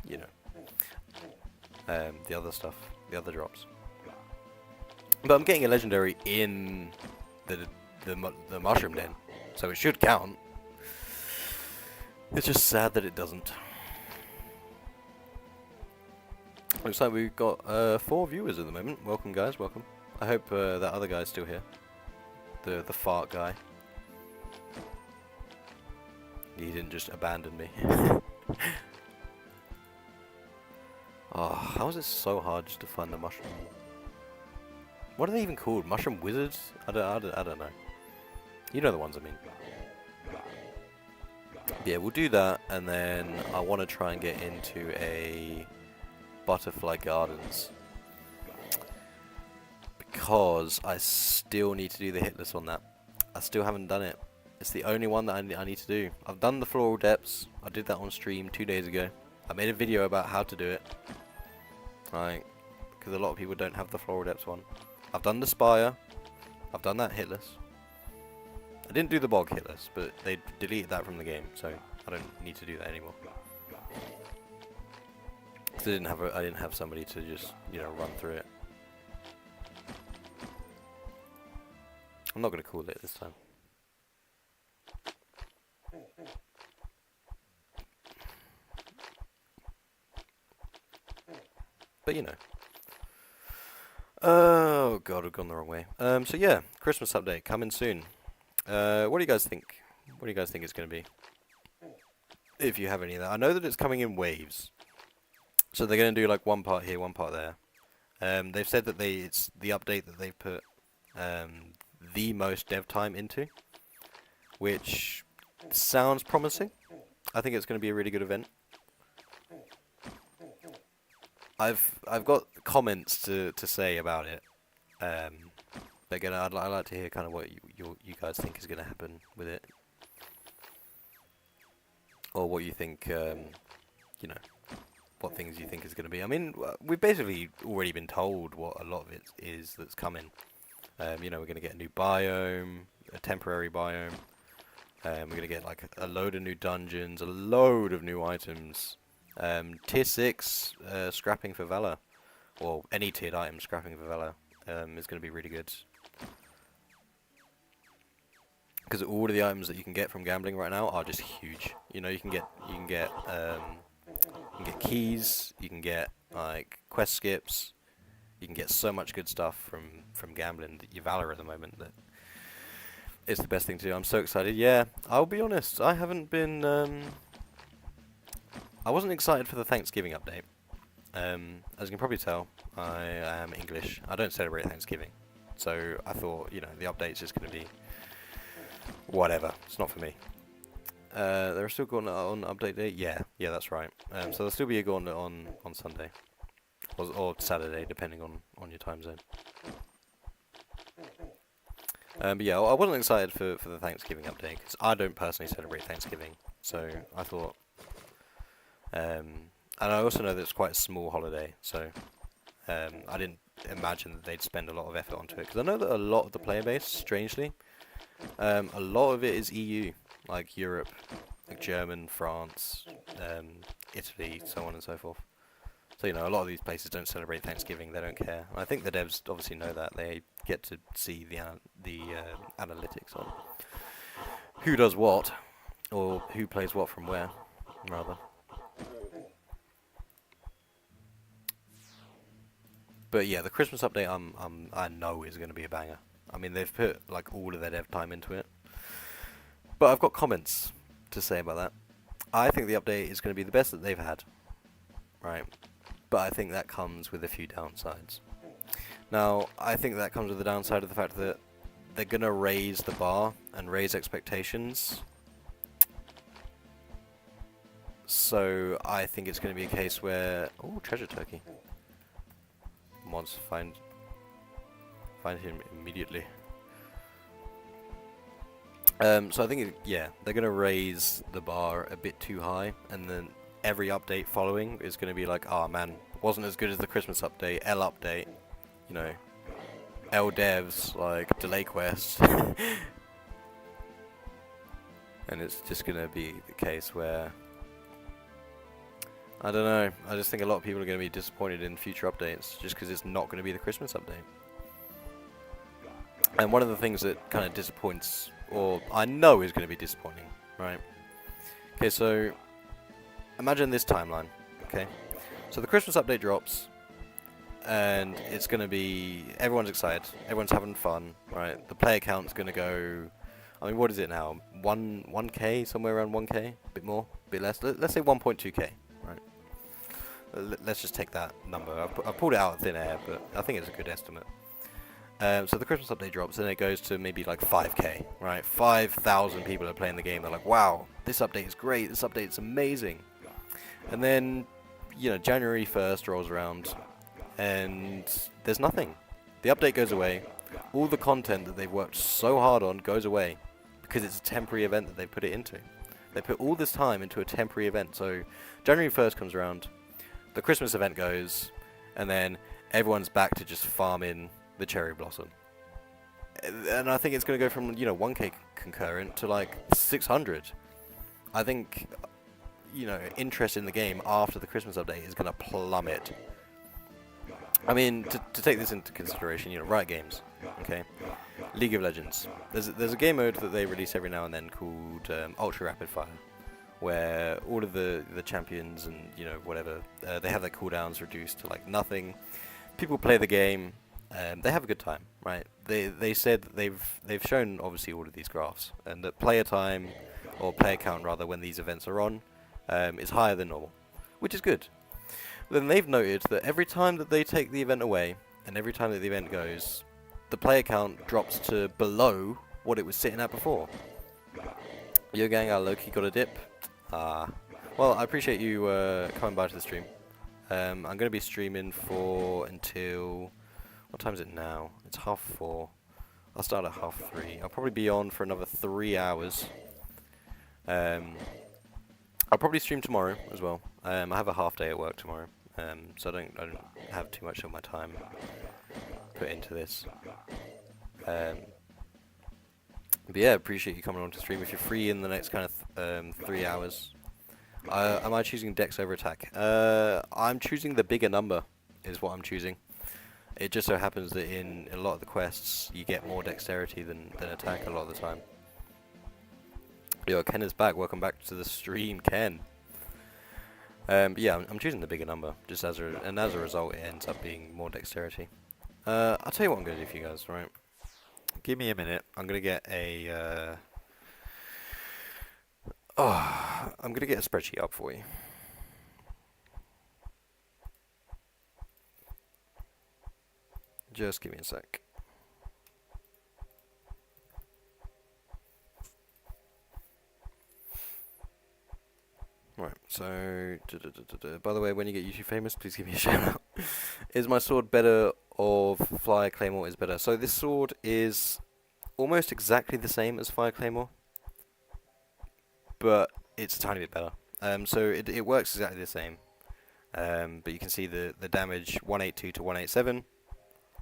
Speaker 1: you know, the other stuff, the other drops. But I'm getting a legendary in the Mushroom Den, so it should count. It's just sad that it doesn't. Looks like we've got 4 viewers at the moment. Welcome, guys. Welcome. I hope that other guy's still here. The fart guy. He didn't just abandon me. Oh, how is it so hard just to find the mushroom? What are they even called? Mushroom wizards? I don't know. You know the ones I mean. Yeah, we'll do that, and then I want to try and get into a Butterfly Gardens. Because I still need to do the hit list on that. I still haven't done it. It's the only one that I need to do. I've done the Floral Depths. I did that on stream 2 days ago. I made a video about how to do it. Right, because a lot of people don't have the Floral Depths one. I've done the Spire. I've done that hit list. I didn't do the Bog hit list, but they deleted that from the game, so I don't need to do that anymore. Because I didn't have somebody to just, you know, run through it. I'm not going to call it this time. But you know. Oh god, I've gone the wrong way. So yeah, Christmas update coming soon. What do you guys think? What do you guys think it's going to be? If you have any of that. I know that it's coming in waves. So they're going to do like one part here, one part there. They've said that it's the update that they've put the most dev time into, which sounds promising. I think it's going to be a really good event. I've got comments to say about it. But again, I'd like to hear kind of what you guys think is going to happen with it, or what you think. You know, what things you think is going to be. I mean, we've basically already been told what a lot of it is that's coming. You know, we're going to get a new biome, a temporary biome. We're going to get like a load of new dungeons, a load of new items. Tier 6 scrapping for Valor. or any tiered item, scrapping Vivella is going to be really good. Because all of the items that you can get from gambling right now are just huge. You know, you can get keys, you can get like quest skips, you can get so much good stuff from gambling. Your Valor at the moment that it's the best thing to do. I'm so excited. Yeah, I'll be honest. I haven't been. I wasn't excited for the Thanksgiving update. As you can probably tell, I am English. I don't celebrate Thanksgiving, so I thought, you know, the update's just going to be whatever. It's not for me. They're still going on update day. Yeah, that's right. So there'll still be a Gauntlet on Sunday or Saturday, depending on your time zone. But yeah, I wasn't excited for the Thanksgiving update because I don't personally celebrate Thanksgiving. So I thought, and I also know that it's quite a small holiday, so I didn't imagine that they'd spend a lot of effort onto it. Because I know that a lot of the player base, strangely, a lot of it is EU, like Europe, like German, France, Italy, so on and so forth. So, you know, a lot of these places don't celebrate Thanksgiving. They don't care. I think the devs obviously know that. They get to see the analytics on who does what, or who plays what from where, rather. But yeah, the Christmas update I know is going to be a banger. I mean, they've put like all of their dev time into it. But I've got comments to say about that. I think the update is going to be the best that they've had. Right. But I think that comes with a few downsides. Now, I think that comes with the downside of the fact that they're going to raise the bar and raise expectations. So I think it's going to be a case where... Oh, treasure turkey. Mods, find him immediately. So I think, they're going to raise the bar a bit too high, and then every update following is going to be like, oh man, wasn't as good as the Christmas update, L update, you know, L devs, like, delay quest. And it's just going to be the case where, I don't know, I just think a lot of people are going to be disappointed in future updates, just because it's not going to be the Christmas update. And one of the things that kind of disappoints, or I know is going to be disappointing, right? Okay, so imagine this timeline, okay? So the Christmas update drops, and it's going to be, everyone's excited, everyone's having fun, right? The player count's going to go, I mean, what is it now? 1k, somewhere around 1k, a bit more, a bit less. Let's say 1.2k, right? Let's just take that number. I've pulled it out of thin air, but I think it's a good estimate. So the Christmas update drops, and it goes to maybe like 5k, right? 5,000 people are playing the game. They're like, wow, this update is great, this update is amazing. And then, you know, January 1st rolls around, and there's nothing. The update goes away. All the content that they've worked so hard on goes away, because it's a temporary event that they put it into. They put all this time into a temporary event. So January 1st comes around, the Christmas event goes, and then everyone's back to just farming the cherry blossom. And I think it's going to go from, you know, 1k concurrent to like 600. I think, you know, interest in the game after the Christmas update is going to plummet. I mean, to take this into consideration, you know, Riot Games, okay? League of Legends. There's a game mode that they release every now and then called Ultra Rapid Fire, where all of the champions and, you know, whatever, they have their cooldowns reduced to like nothing. People play the game. They have a good time, right? They said that they've shown obviously all of these graphs, and that player time, or player count rather, when these events are on, is higher than normal, which is good. But then they've noted that every time that they take the event away, and every time that the event goes, the player count drops to below what it was sitting at before. Yo gang, Loki got a dip. Well, I appreciate you coming by to the stream. I'm going to be streaming for until... What time is it now? It's 4:30. I'll start at 3:30. I'll probably be on for another 3 hours. I'll probably stream tomorrow as well. I have a half day at work tomorrow, so I don't have too much of my time put into this. But yeah, appreciate you coming on to stream. If you're free in the next kind of 3 hours, am I choosing Dex over attack? I'm choosing the bigger number is what I'm choosing. It just so happens that in a lot of the quests, you get more dexterity than attack a lot of the time. Yo, Ken is back. Welcome back to the stream, Ken. But yeah, I'm choosing the bigger number, just as a result, it ends up being more dexterity. I'll tell you what I'm gonna do for you guys, right? Give me a minute. I'm gonna get a I'm gonna get a spreadsheet up for you. Just give me a sec. Right, so, by the way, when you get YouTube famous, please give me a shout out. Is my sword better or Fire Claymore is better? So this sword is almost exactly the same as Fire Claymore, but it's a tiny bit better. So it works exactly the same, but you can see the damage 182 to 187,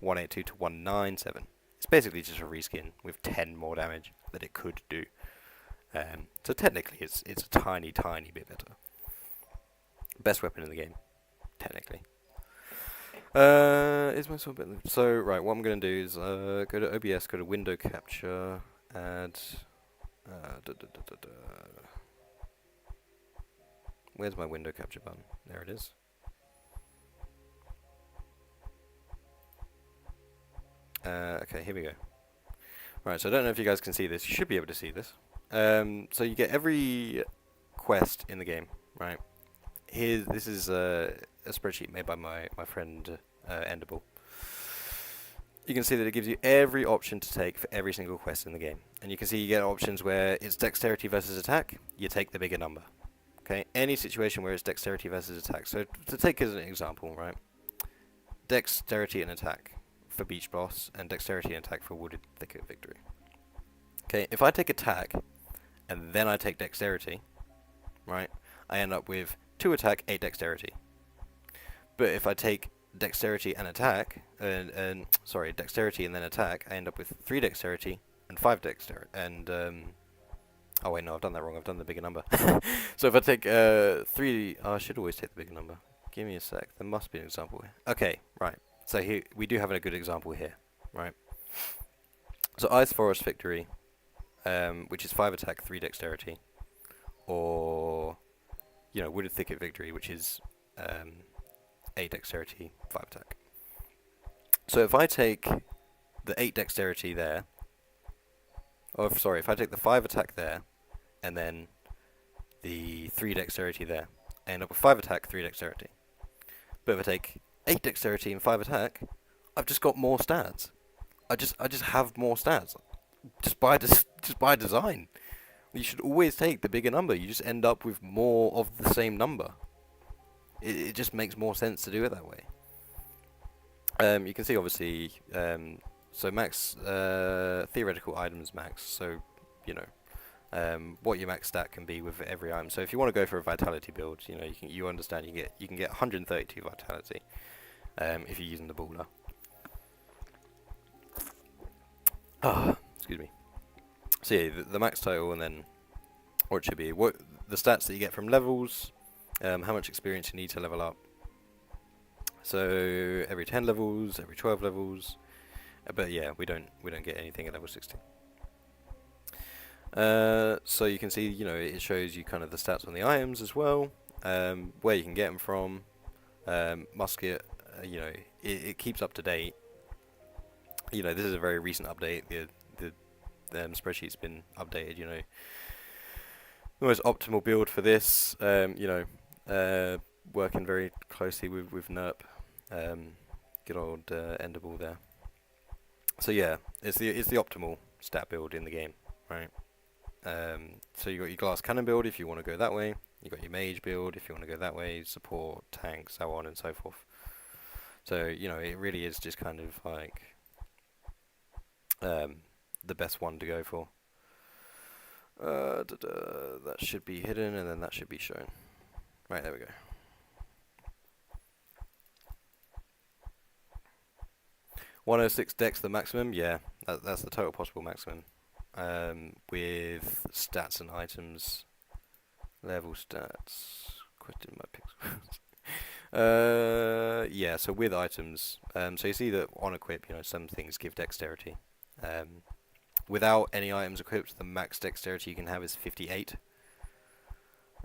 Speaker 1: 182 to 197. It's basically just a reskin with 10 more damage that it could do. So technically, it's a tiny bit better. Best weapon in the game, technically. Is my sword better? So right, what I'm gonna do is go to OBS, go to Window Capture, add. Where's my Window Capture button? There it is. Okay, here we go. Right, so I don't know if you guys can see this. You should be able to see this. So you get every quest in the game, right? This is a spreadsheet made by my friend Enderbull. You can see that it gives you every option to take for every single quest in the game. And you can see you get options where it's dexterity versus attack, you take the bigger number. Okay, any situation where it's dexterity versus attack. So to take as an example, right? Dexterity and attack for Beach Boss, and dexterity and attack for Wooded Thicket Victory. Okay, if I take attack, and then I take dexterity, right, I end up with 2 attack, 8 dexterity. But if I take dexterity and attack, dexterity and then attack, I end up with 3 dexterity and 5 dexterity, and, oh wait, no, I've done that wrong, I've done the bigger number. So if I take, 3, I should always take the bigger number. Give me a sec, there must be an example here. Okay, right, so here, we do have a good example here, right. So Ice Forest Victory, which is 5 attack, 3 dexterity, or, you know, Wooded Thicket Victory, which is 8 dexterity, 5 attack. So if I take the 8 dexterity there, if I take the 5 attack there, and then the 3 dexterity there, I end up with 5 attack, 3 dexterity. But if I take 8 dexterity and 5 attack, I've just got more stats. I just have more stats. Just by design. You should always take the bigger number. You just end up with more of the same number. It just makes more sense to do it that way. You can see obviously, so max theoretical items max. So you know what your max stat can be with every item. So if you want to go for a vitality build, you know you understand you can get 132 vitality if you're using the baller. Excuse me. So yeah, the max total, and then what it should be, what the stats that you get from levels, how much experience you need to level up. So every 10 levels, every 12 levels, but yeah, we don't get anything at level 60. So you can see, you know, it shows you kind of the stats on the items as well, where you can get them from. Musket, you know, it keeps up to date. You know, this is a very recent update. The spreadsheet's been updated. You know, the most optimal build for this. You know, working very closely with NERP. Good old Enderbull there. So yeah, it's the optimal stat build in the game, right? So you got your glass cannon build if you want to go that way. You got your mage build if you want to go that way. Support, tank, so on and so forth. So you know, it really is just kind of like the best one to go for. That should be hidden, and then that should be shown. Right, there we go. .106 dex the maximum, yeah, that's the total possible maximum. With stats and items, level stats, question my pixels. Yeah, so with items, so you see that on equip, some things give dexterity. Without any items equipped, the max dexterity you can have is 58.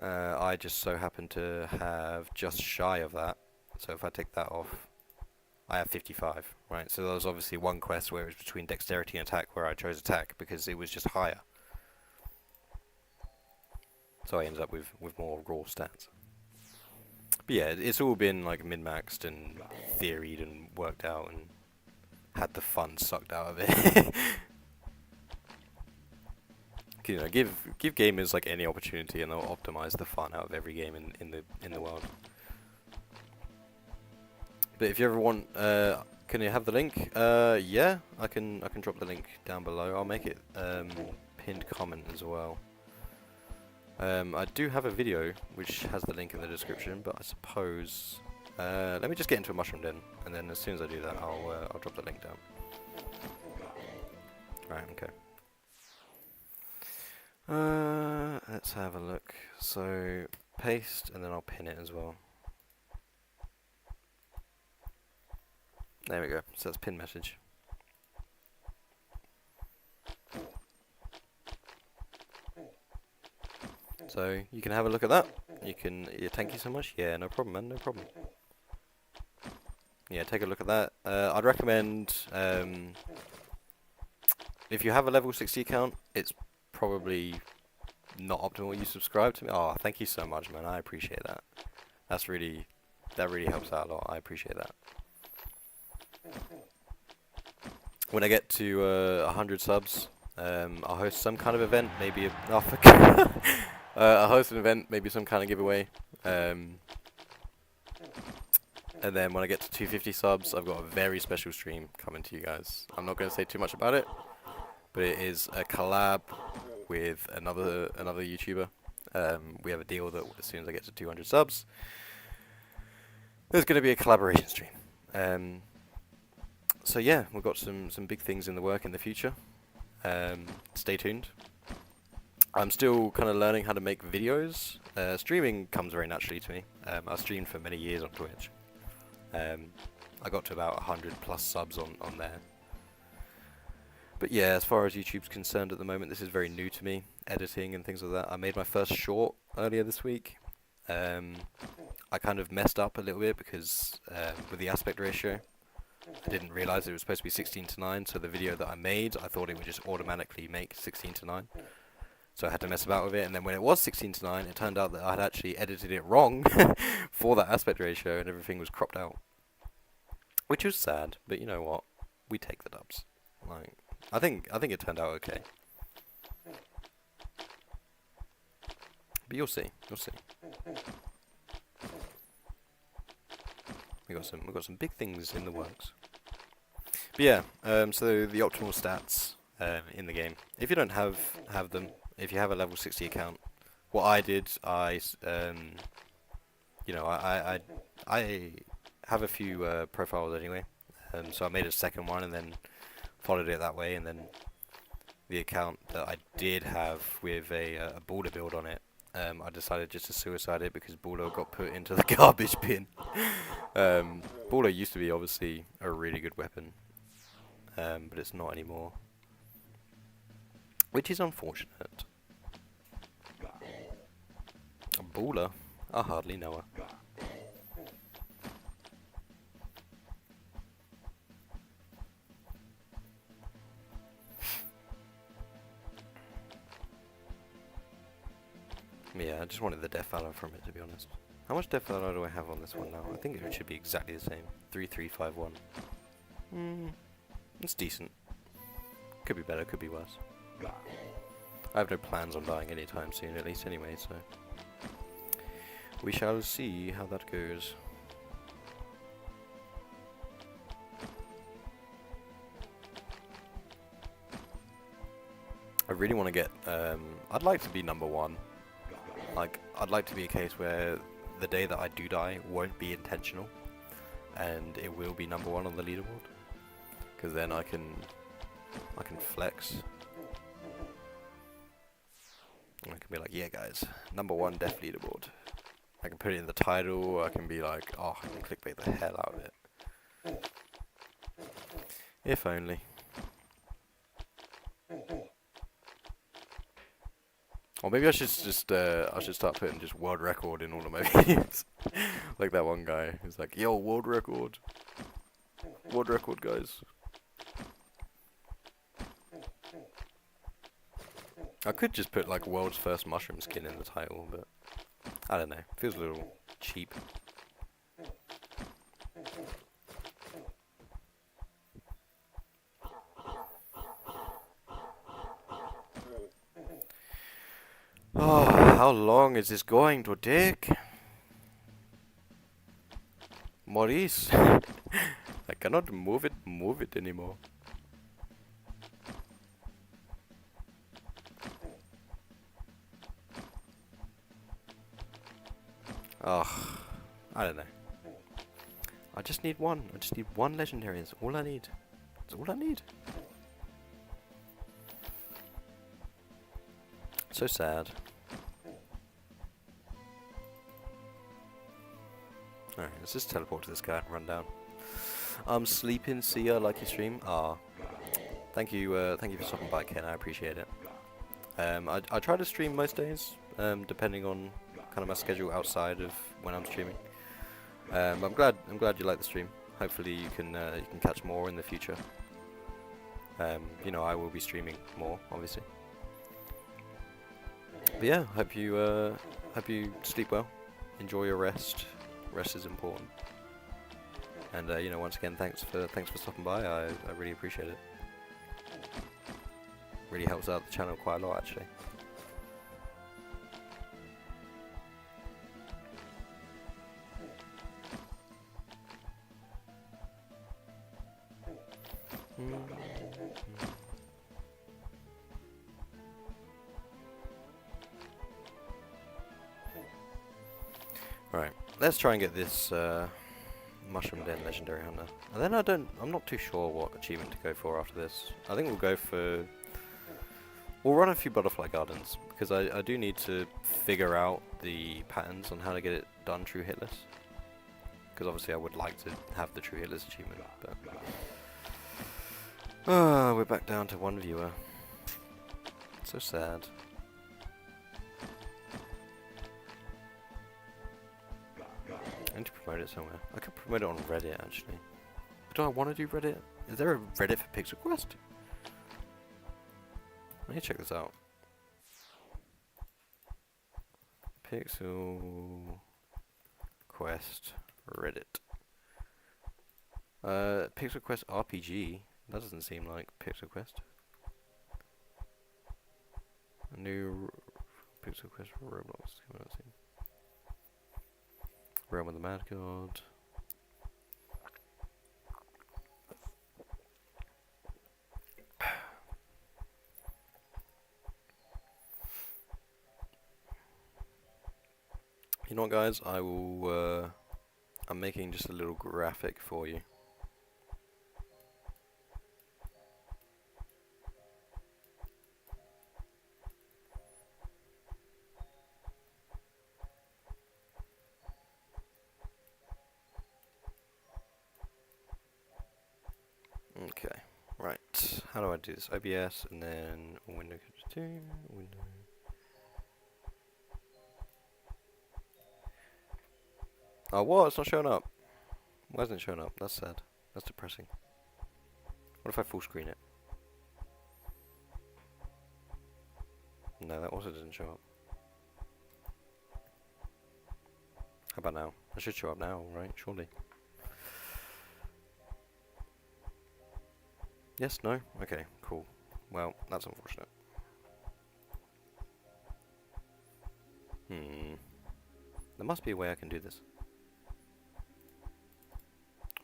Speaker 1: I just so happen to have just shy of that, so if I take that off, I have 55, right? So there was obviously one quest where it was between dexterity and attack, where I chose attack because it was just higher. So I ended up with more raw stats. But yeah, it's all been like min-maxed and theoried and worked out and had the fun sucked out of it. Give gamers like any opportunity and they'll optimize the fun out of every game in the world. But if you ever want, can you have the link? Yeah, I can drop the link down below. I'll make it pinned comment as well. I do have a video which has the link in the description, but I suppose let me just get into a mushroom den, and then as soon as I do that, I'll drop the link down. Right, okay. Let's have a look. So paste, and then I'll pin it as well. There we go. So that's pin message. So you can have a look at that. You can. Yeah, thank you so much. Yeah, no problem, man. No problem. Yeah, take a look at that. I'd recommend if you have a level 60 account, it's probably not optimal you subscribe to me. Oh, thank you so much, man. I appreciate that. That really helps out a lot. I appreciate that. When I get to 100 subs, I'll host some kind of event, maybe I'll host an event, maybe some kind of giveaway. And then when I get to 250 subs, I've got a very special stream coming to you guys. I'm not going to say too much about it, but it is a collab with another YouTuber. We have a deal that as soon as I get to 200 subs, there's going to be a collaboration stream. So yeah, we've got some big things in the work in the future. Stay tuned. I'm still kind of learning how to make videos. Streaming comes very naturally to me. I streamed for many years on Twitch. I got to about 100 plus subs on there. But yeah, as far as YouTube's concerned at the moment, this is very new to me, editing and things like that. I made my first short earlier this week. I kind of messed up a little bit because with the aspect ratio, I didn't realize it was supposed to be 16:9, so the video that I made, I thought it would just automatically make 16:9. So I had to mess about with it, and then when it was 16:9, it turned out that I had actually edited it wrong for that aspect ratio, and everything was cropped out. Which was sad, but you know what? We take the dubs. Like, I think it turned out okay. But you'll see. We've got some big things in the works. But yeah, so the optimal stats in the game. If you don't have them, if you have a level 60 account, what I did, I have a few profiles anyway. So I made a second one and then followed it that way, and then the account that I did have with a Baller build on it, I decided just to suicide it because Baller got put into the garbage bin. Baller used to be obviously a really good weapon, but it's not anymore, which is unfortunate. Baller? I hardly know her. Yeah, I just wanted the death valor from it, to be honest. How much death valor do I have on this one now? I think it should be exactly the same. 3351. It's decent. Could be better, could be worse. I have no plans on dying anytime soon, at least anyway, so we shall see how that goes. I really want to get, I'd like to be number 1. Like, I'd like to be a case where the day that I do die won't be intentional, and it will be number 1 on the leaderboard. Because then I can flex. I can be like, yeah guys, number 1 death leaderboard. I can put it in the title, or I can be like, oh, I can clickbait the hell out of it. If only. Or maybe I should just I should start putting just world record in all of my videos. Like that one guy who's like, yo, world record. World record, guys. I could just put like world's first mushroom skin in the title, but I don't know. Feels a little cheap. Oh, how long is this going to take? Maurice, I cannot move it anymore. Ugh, I don't know. I just need one. I just need one legendary. That's all I need. That's all I need. So sad. Alright, let's just teleport to this guy and run down. I'm sleeping. See ya. Like your stream. Ah, thank you for stopping by, Ken. I appreciate it. I try to stream most days, depending on kind of my schedule outside of when I'm streaming. I'm glad you like the stream. Hopefully you can catch more in the future. You know, I will be streaming more, obviously. But yeah, hope you sleep well. Enjoy your rest. Rest is important. And you know, once again, thanks for stopping by. I really appreciate it. Really helps out the channel quite a lot, actually. Right, let's try and get this Mushroom Den Legendary Hunter. And then I'm not too sure what achievement to go for after this. I think we'll run a few Butterfly Gardens, because I do need to figure out the patterns on how to get it done true hitless. Because obviously I would like to have the true hitless achievement, but... we're back down to one viewer. So sad. I need to promote it somewhere. I could promote it on Reddit, actually. Do I want to do Reddit? Is there a Reddit for Pixel Quest? Let me check this out. Pixel Quest Reddit. Pixel Quest RPG. That doesn't seem like Pixel Quest. A new Pixel Quest for Roblox. Realm of the Mad God. You know what, guys? I will. I'm making just a little graphic for you. Okay, right. How do I do this? OBS and then window. Window. Oh, what? It's not showing up. Why isn't it showing up? That's sad. That's depressing. What if I full screen it? No, that also doesn't show up. How about now? It should show up now, right? Surely. Yes, no? Okay, cool. Well, that's unfortunate. There must be a way I can do this.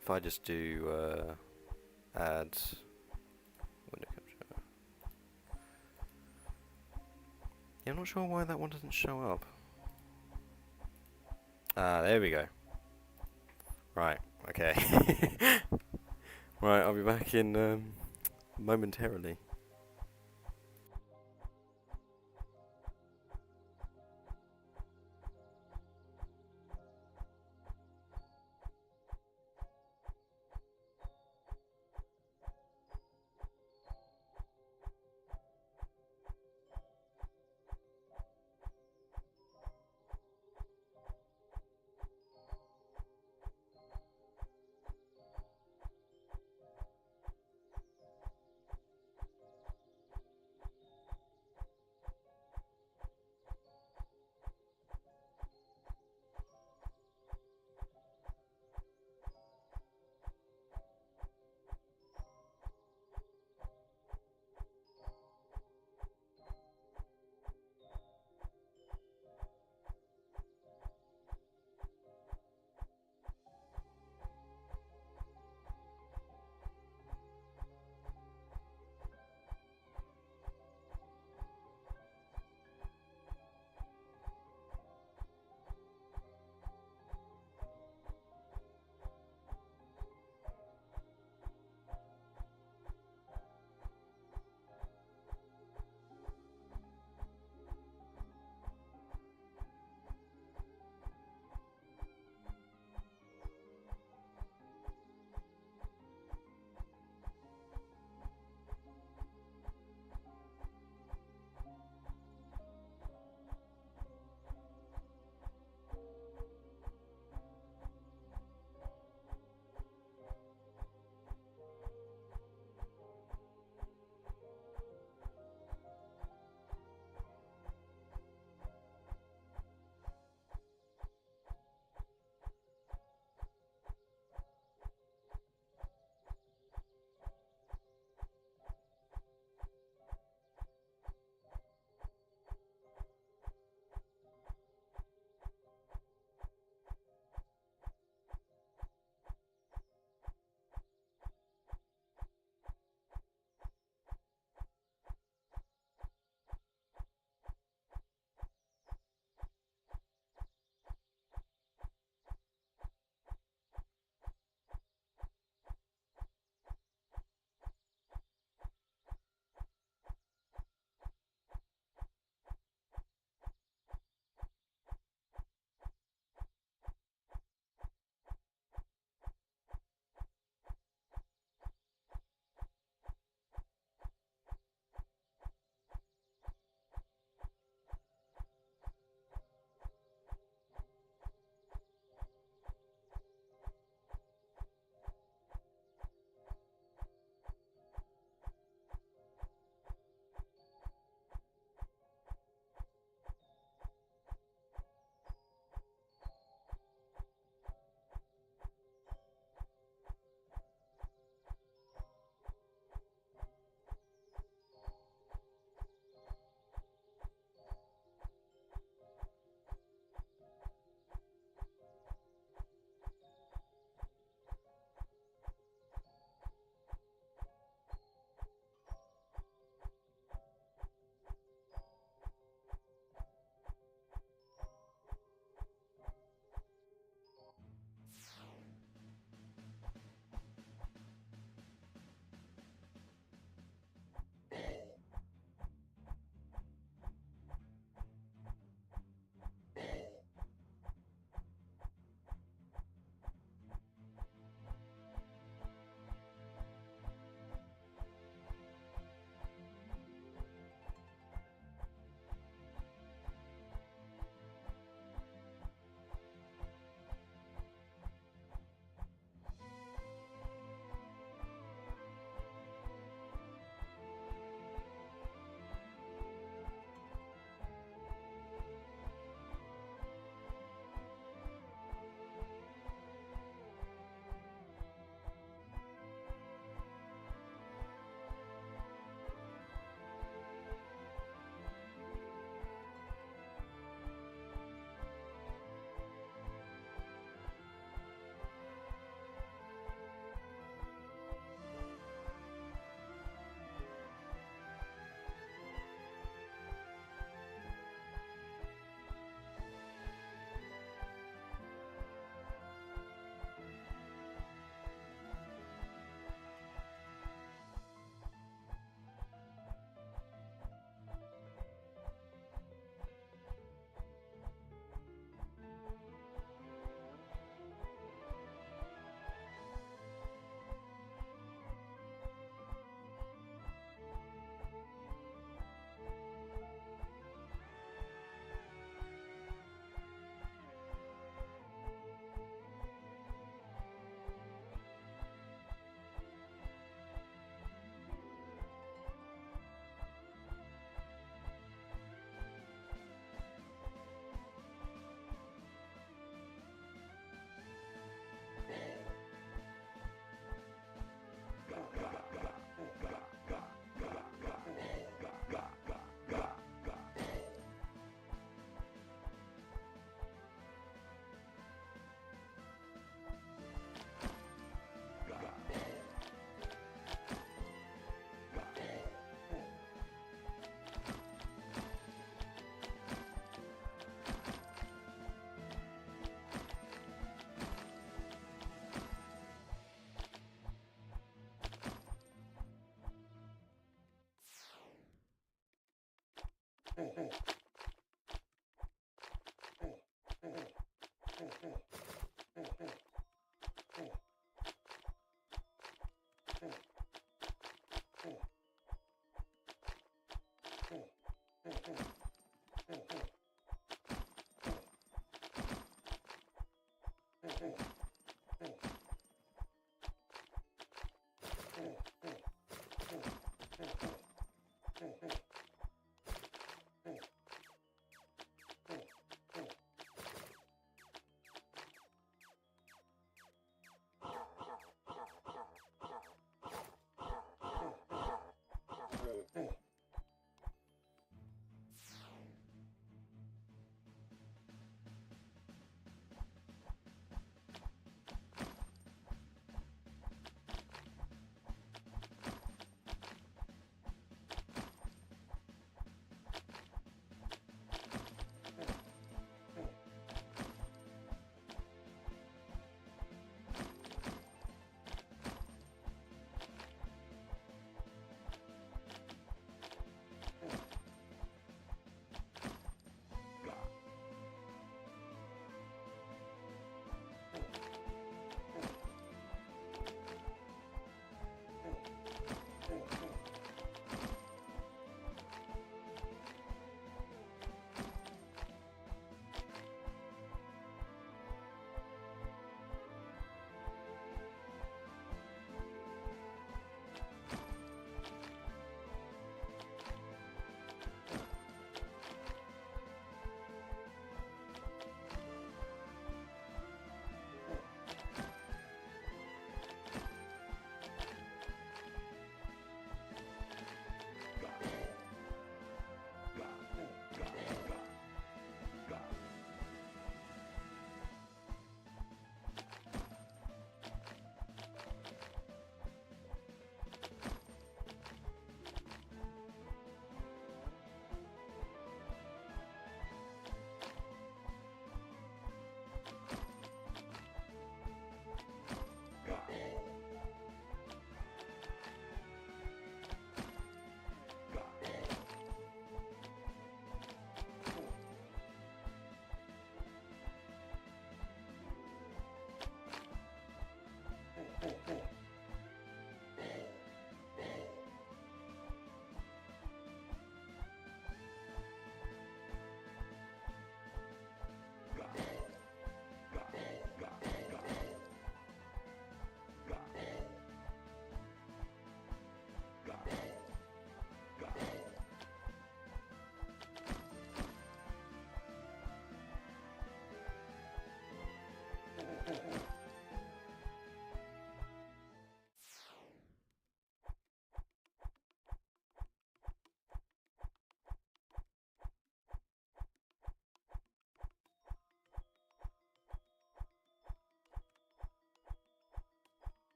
Speaker 1: If I just do add window capture. Yeah, I'm not sure why that one doesn't show up. Ah, there we go. Right, okay. Right, I'll be back in momentarily.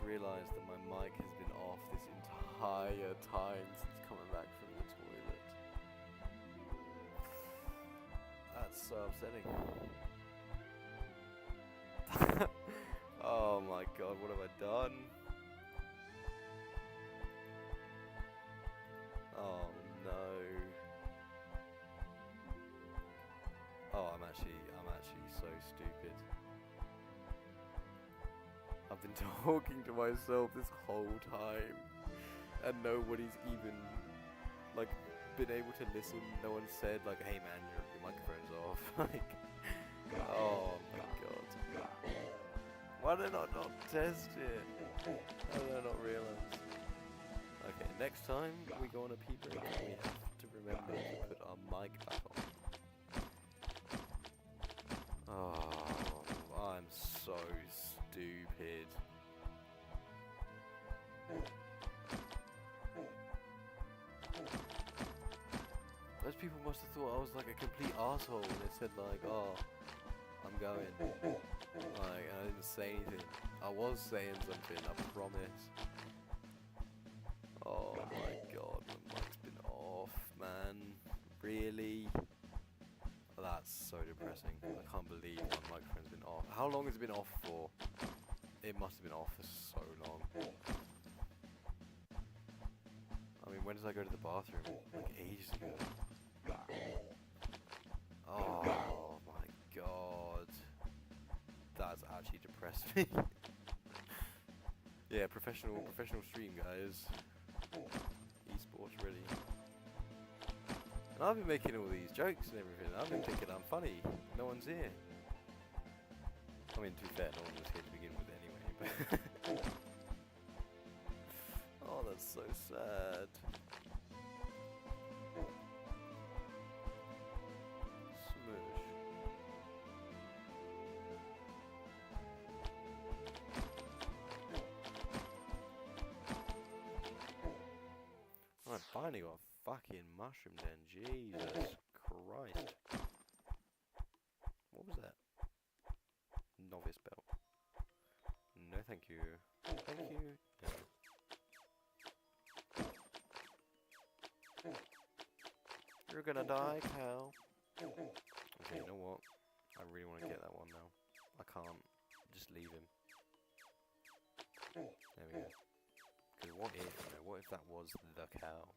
Speaker 1: realised that my mic has been off this entire time since coming back from the toilet. That's so upsetting. Oh my god, what have I done? Oh no. Oh, I'm actually so stupid. I've been talking to myself this whole time, and nobody's even, like, been able to listen. No one said, like, hey man, your microphone's off. Like, oh my god. Why did I not test it? How did I not realise? Okay, next time we go on a pee break, we have to remember to put our mic back on. Oh, I'm so stupid. Those people must have thought I was like a complete asshole when they said like, oh, I'm going. Like, and I didn't say anything. I was saying something, I promise. Oh my god, my mic's been off, man. Really? Oh, that's so depressing. I can't believe my microphone's been off. How long has it been off for? It must have been off for so long. I mean, when did I go to the bathroom? Like ages ago. Oh my god. That's actually depressed me. Yeah, professional stream, guys. Esports ready. And I've been making all these jokes and everything. I've been thinking I'm funny. No one's here. I mean, to be fair, no one was here to begin with anyway. But oh, that's so sad. Smoosh. Oh, I finally got a fucking mushroom then. Jesus Christ. What was that? Novice belt. No, thank you. Thank you. No. You're gonna die, Cal. Okay, you know what? I really want to get that one now. I can't just leave him. There we go. Because what if that was the cow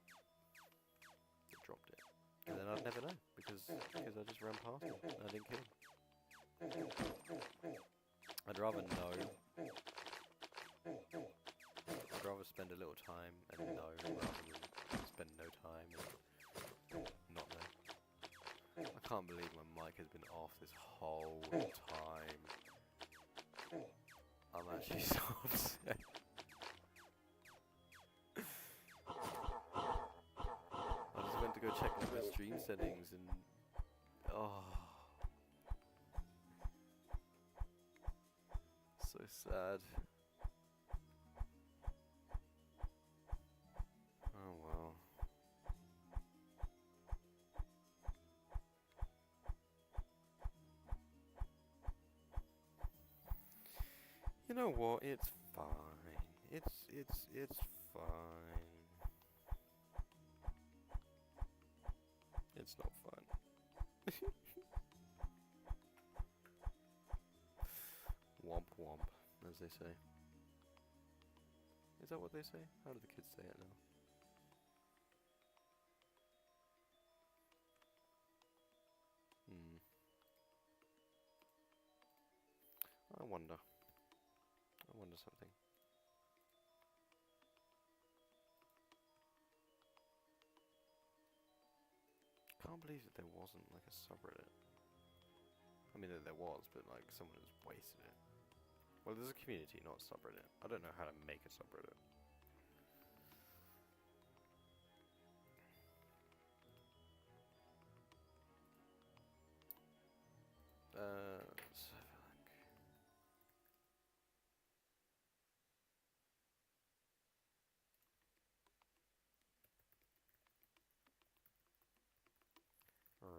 Speaker 1: that dropped it? And then I'd never know, because I just ran past him and I didn't kill him. I'd rather know. I'd rather spend a little time and know rather than spend no time and not know. I can't believe my mic has been off this whole time. I'm actually so upset. I just went to go check my stream settings and oh, so sad. Oh well. You know what? It's fine. It's fine. It's not fun. Womp womp, as they say. Is that what they say? How do the kids say it now? I wonder something. Can't believe that there wasn't like a subreddit. I mean, there was, but like someone has wasted it. Well, there's a community, not a subreddit. I don't know how to make a subreddit. Let's have a look.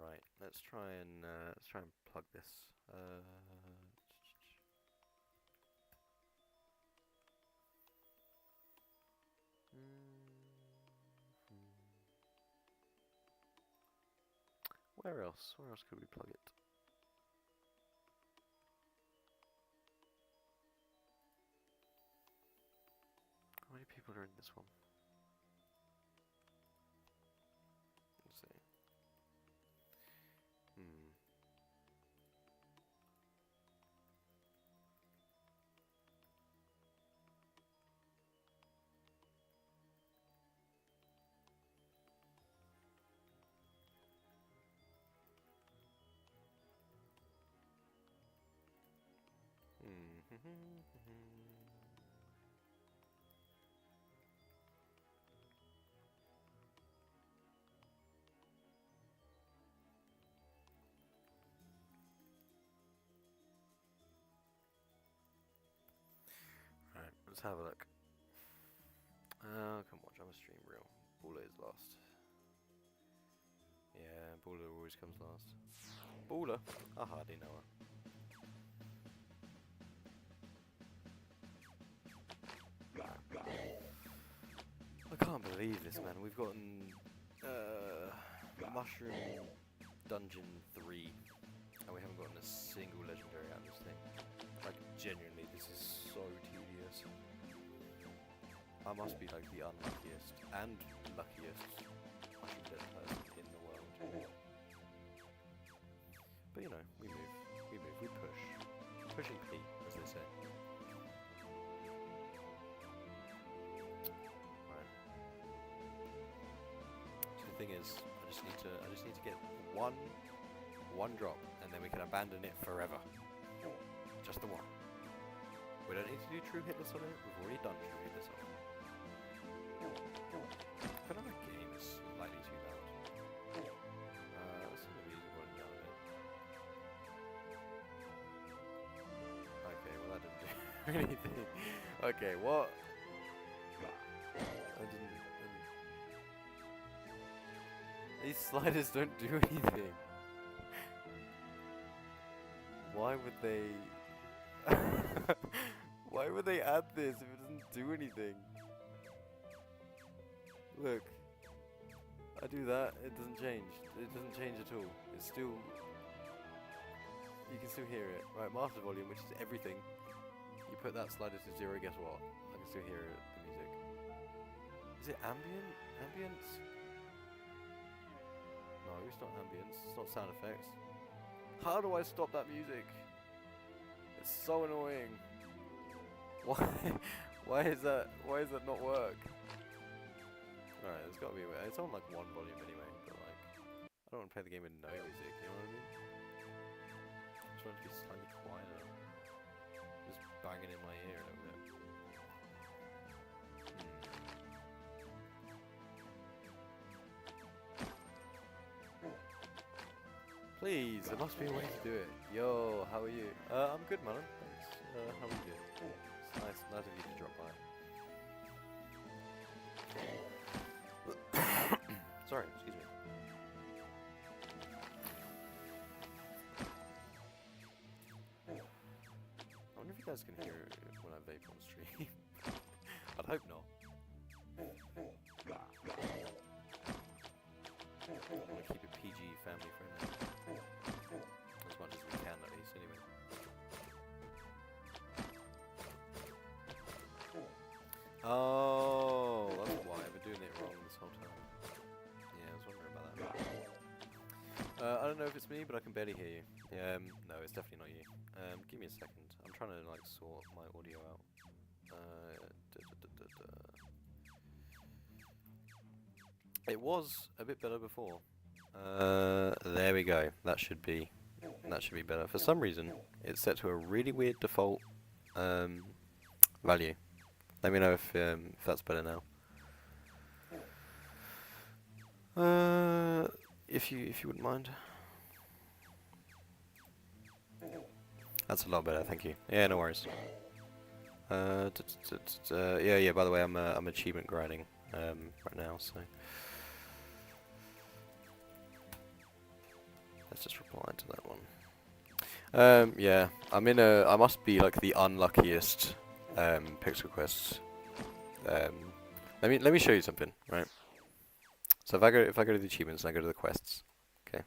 Speaker 1: Right, let's try and plug this. Where else? Where else could we plug it? How many people are in this one? Let's see. Right, let's have a look. Come watch, I'm a stream reel. Baller is last. Yeah, Baller always comes last. Baller? I hardly know her. I can't believe this, man. We've gotten Mushroom Dungeon 3 and we haven't gotten a single legendary out of this thing. Like, genuinely, this is so tedious. I must be like the unluckiest and luckiest Mushroom Dead person in the world. But you know, we push. Pushing P, as they say. The thing is, I just need to get one drop, and then we can abandon it forever. Just the one. We don't need to do true hitless on it. We've already done true hitless on it. I feel like my game is slightly too loud. Let's see the music volume down a bit. Okay, well that didn't do anything. Okay, what? I didn't. These sliders don't do anything. Why would they... Why would they add this if it doesn't do anything? Look. I do that, it doesn't change. It doesn't change at all. It's still... You can still hear it. Right, master volume, which is everything. You put that slider to 0, guess what? I can still hear it, the music. Is it ambient? Ambience? No, it's not ambience, it's not sound effects. How do I stop that music? It's so annoying. Why is that not work? Alright, there's gotta be a way. It's on like one volume anyway, but like I don't want to play the game with no music, you know what I mean? I just want it to be slightly quieter. Just banging in my ear a little bit. Please, there must be a way to do it. Yo, how are you? I'm good, man. Thanks. How are you doing? It's nice of you to drop by. Sorry, excuse me. I wonder if you guys can hear it when I vape on stream. I'd hope not. I want to keep it PG, family friendly. As much as we can, at least, anyway. Oh, that's why I've been doing it wrong this whole time. Yeah, I was wondering about that. I don't know if it's me, but I can barely hear you. No, it's definitely not you. Give me a second. I'm trying to, like, sort my audio out. It was a bit better before. There we go. That should be better. For some reason, it's set to a really weird default value. Let me know if that's better now. If you wouldn't mind. That's a lot better, thank you. Yeah, no worries. Yeah. By the way, I'm achievement grinding right now, so. Let's just reply to that one. Yeah, I must be like the unluckiest Pixel Quest. Let me show you something, right? So if I go to the achievements and I go to the quests, okay.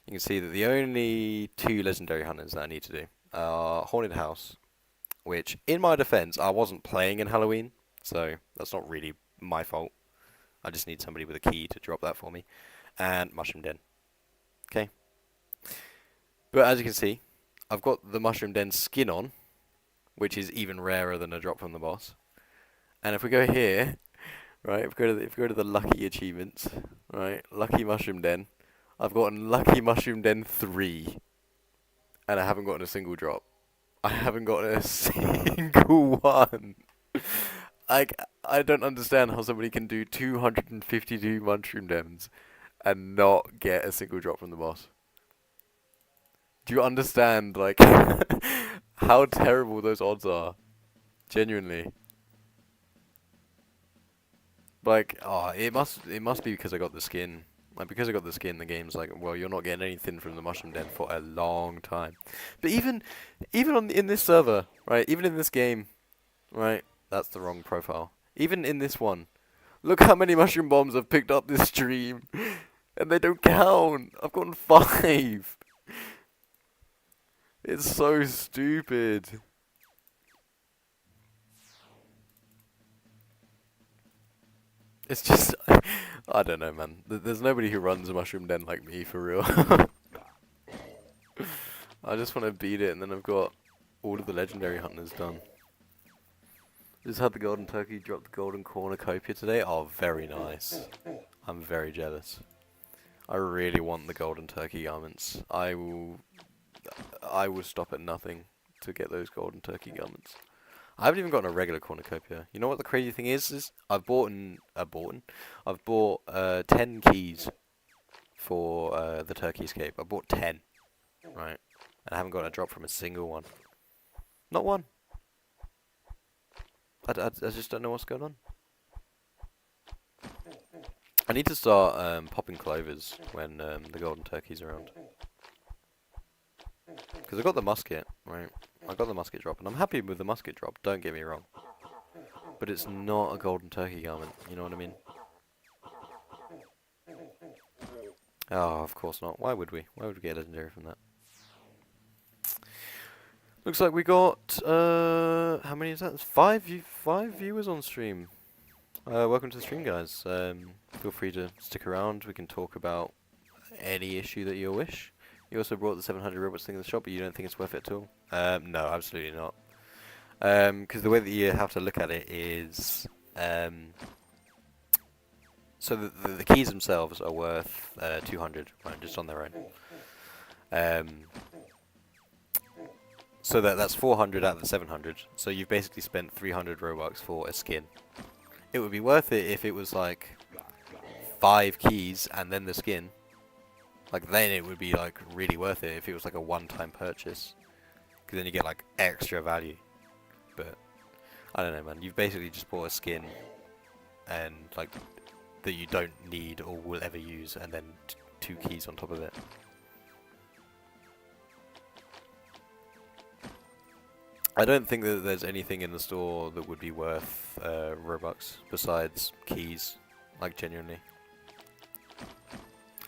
Speaker 1: you can see that the only 2 legendary hunters that I need to do are Haunted House, which, in my defense, I wasn't playing in Halloween, so that's not really my fault. I just need somebody with a key to drop that for me. And Mushroom Den. Okay. But as you can see, I've got the Mushroom Den skin on, which is even rarer than a drop from the boss. And if we go here, right, if we go to the lucky achievements, right, Lucky Mushroom Den, I've gotten Lucky Mushroom Den 3, and I haven't gotten a single drop. I haven't gotten a single one. Like, I don't understand how somebody can do 252 Mushroom Dens and not get a single drop from the boss. Do you understand, like, how terrible those odds are? Genuinely. Like, oh, it must be because I got the skin. Like, because I got the skin, the game's like, well, you're not getting anything from the Mushroom Den for a long time. But even in this server, right, even in this game, right, that's the wrong profile. Even in this one, look how many mushroom bombs I've picked up this stream, and they don't count. I've gotten 5. It's so stupid. It's just, I don't know, man. There's nobody who runs a mushroom den like me, for real. I just want to beat it, and then I've got all of the legendary hunters done. Just had the golden turkey drop the golden cornucopia today. Oh, very nice. I'm very jealous. I really want the golden turkey garments. I will stop at nothing to get those golden turkey garments. I haven't even gotten a regular cornucopia. You know what the crazy thing is I've bought 10 keys for the turkey escape. I bought 10, right? And I haven't gotten a drop from a single one. Not one. I just don't know what's going on. I need to start popping clovers when the golden turkey's around. Because I got the musket, right? I got the musket drop, and I'm happy with the musket drop, don't get me wrong. But it's not a golden turkey garment, you know what I mean? Oh, of course not. Why would we? Why would we get legendary from that? Looks like we got, how many is that? There's 5 viewers on stream. Welcome to the stream, guys. Feel free to stick around. We can talk about any issue that you wish. You also brought the 700 robots thing in the shop, but you don't think it's worth it at all? No, absolutely not. Because the way that you have to look at it is, so the keys themselves are worth 200, right, just on their own. So that's 400 out of the 700. So you've basically spent 300 Robux for a skin. It would be worth it if it was like 5 keys and then the skin. Like, then it would be like really worth it if it was like a one-time purchase. Because then you get like extra value. But I don't know, man. You've basically just bought a skin and like that you don't need or will ever use, and then 2 keys on top of it. I don't think that there's anything in the store that would be worth Robux besides keys, like genuinely.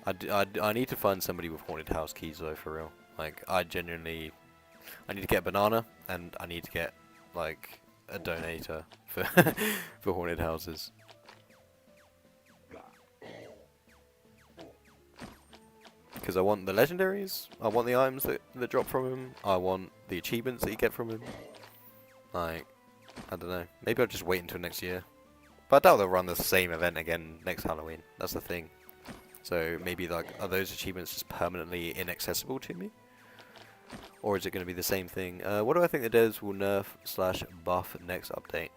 Speaker 1: I need to find somebody with Haunted House keys though, for real. Like, I need to get a banana, and I need to get like a donator for for Haunted Houses. Because I want the legendaries, I want the items that drop from him, I want the achievements that you get from him. Like, I don't know. Maybe I'll just wait until next year. But I doubt they'll run the same event again next Halloween. That's the thing. So maybe like, are those achievements just permanently inaccessible to me? Or is it going to be the same thing? What do I think the devs will nerf/buff next update?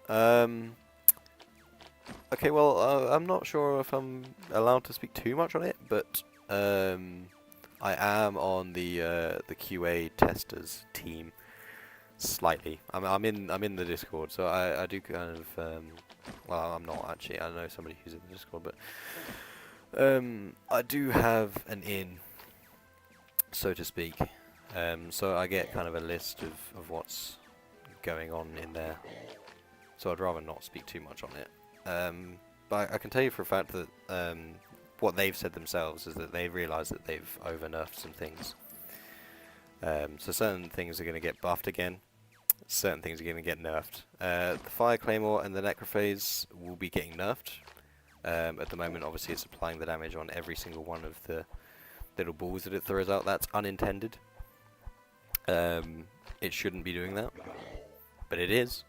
Speaker 1: Okay, well, I'm not sure if I'm allowed to speak too much on it, but I am on the QA testers team slightly. I'm in the Discord, so I do kind of well, I'm not actually. I know somebody who's in the Discord, but I do have an in, so to speak. So I get kind of a list of what's going on in there. So I'd rather not speak too much on it. But I can tell you for a fact that what they've said themselves is that they've realised that they've over-nerfed some things. So certain things are going to get buffed again. Certain things are going to get nerfed. The Fire Claymore and the Necrophase will be getting nerfed. At the moment, obviously, it's applying the damage on every single one of the little balls that it throws out. That's unintended. It shouldn't be doing that, but it is.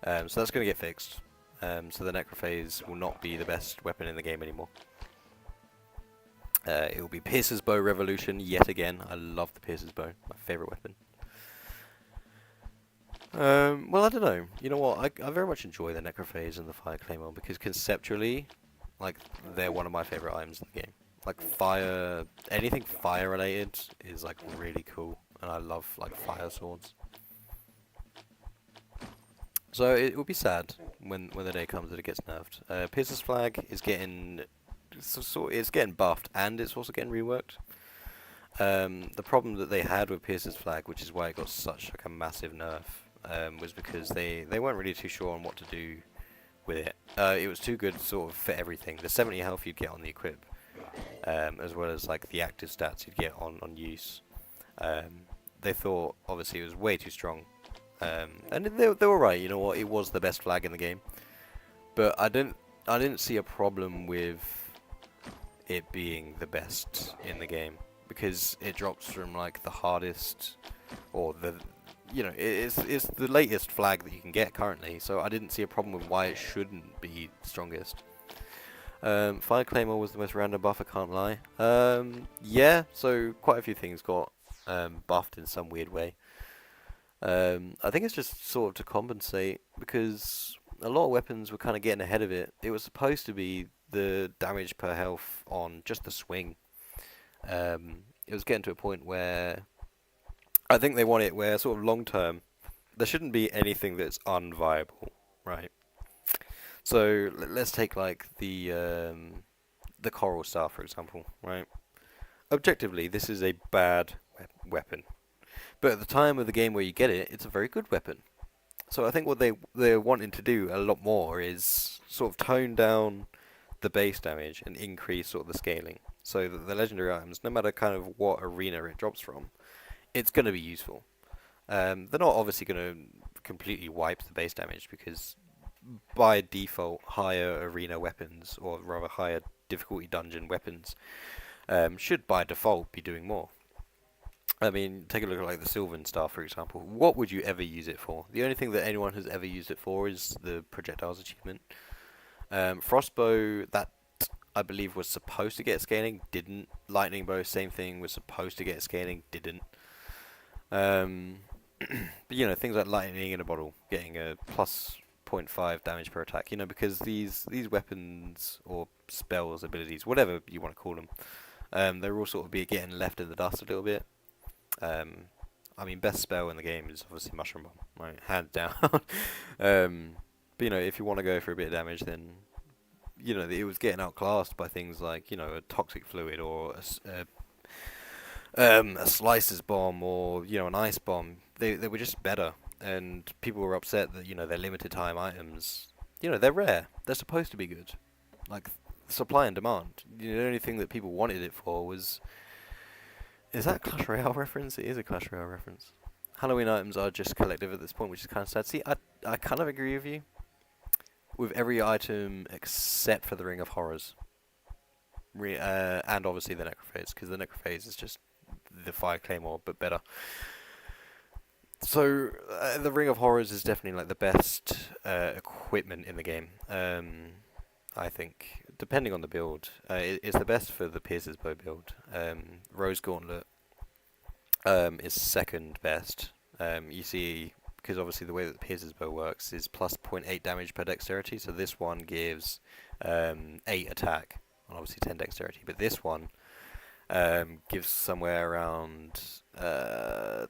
Speaker 1: So that's going to get fixed. So the Necrophase will not be the best weapon in the game anymore. It will be Piercer's Bow Revolution yet again. I love the Piercer's Bow, my favourite weapon. Well, I don't know. You know what? I very much enjoy the Necrophase and the Fire Claymore because conceptually, like, they're one of my favourite items in the game. Like, fire, anything fire related is like really cool, and I love like fire swords. So it will be sad when the day comes that it gets nerfed. Piercer's Flag is getting it's getting buffed and it's also getting reworked. The problem that they had with Piercer's Flag, which is why it got such like a massive nerf, was because they weren't really too sure on what to do with it. It was too good sort of for everything. The 70 health you'd get on the equip, as well as like the active stats you'd get on use. They thought obviously it was way too strong. And they were right, you know what, it was the best flag in the game. But I didn't see a problem with it being the best in the game, because it drops from like the hardest, or the, you know, it's the latest flag that you can get currently, so I didn't see a problem with why it shouldn't be strongest. Fire Claymore was the most random buff, I can't lie. Yeah, so quite a few things got buffed in some weird way. I think it's just sort of to compensate, because a lot of weapons were kind of getting ahead of it. It was supposed to be the damage per health on just the swing. It was getting to a point where I think they want it where sort of long term there shouldn't be anything that's unviable, right? So let's take like the Coral Star for example, right? Objectively, this is a bad weapon. But at the time of the game where you get it, it's a very good weapon. So I think what they're wanting to do a lot more is sort of tone down the base damage and increase sort of the scaling. So that the legendary items, no matter kind of what arena it drops from, it's going to be useful. They're not obviously going to completely wipe the base damage, because by default higher arena weapons, or rather higher difficulty dungeon weapons, should by default be doing more. I mean, take a look at like the Sylvan Star, for example. What would you ever use it for? The only thing that anyone has ever used it for is the projectiles achievement. Frostbow, that I believe was supposed to get scaling, didn't. Lightning Bow, same thing, was supposed to get scaling, didn't. But you know, things like lightning in a bottle, getting a plus 0.5 damage per attack. You know, because these weapons or spells, abilities, whatever you want to call them, they're all sort of getting left in the dust a little bit. I mean, best spell in the game is obviously Mushroom Bomb, right? Hands down. But you know, if you want to go for a bit of damage, then you know it was getting outclassed by things like, you know, a toxic fluid, or a slicer's bomb, or you know, an ice bomb. They were just better, and people were upset that, you know, they're limited time items. You know, they're rare. They're supposed to be good. Like supply and demand. You know, the only thing that people wanted it for was. Is that a Clash Royale reference? It is a Clash Royale reference. Halloween items are just collective at this point, which is kind of sad. See, I kind of agree with you. With every item except for the Ring of Horrors. And obviously the Necrophase, because the Necrophase is just the Fire Claymore, but better. So, the Ring of Horrors is definitely like the best equipment in the game. I think, depending on the build, it's the best for the Piercer's Bow build. Rose Gauntlet is second best. You see, because obviously the way that the Piercer's Bow works is plus 0.8 damage per dexterity, so this one gives 8 attack, and obviously 10 dexterity, but this one gives somewhere around, I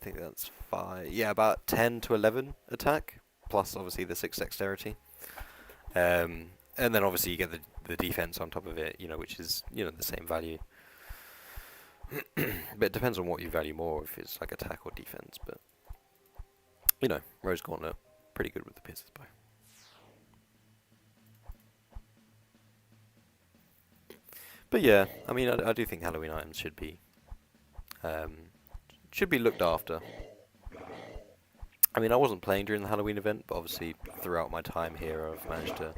Speaker 1: think that's 5, yeah, about 10 to 11 attack, plus obviously the 6 dexterity. And then obviously you get the defense on top of it, you know, which is, you know, the same value. But it depends on what you value more, if it's like attack or defense. But you know, Rose Gauntlet, pretty good with the Piercer's Bow. But yeah, I mean, I do think Halloween items um, should be looked after. I mean, I wasn't playing during the Halloween event, but obviously throughout my time here, I've managed to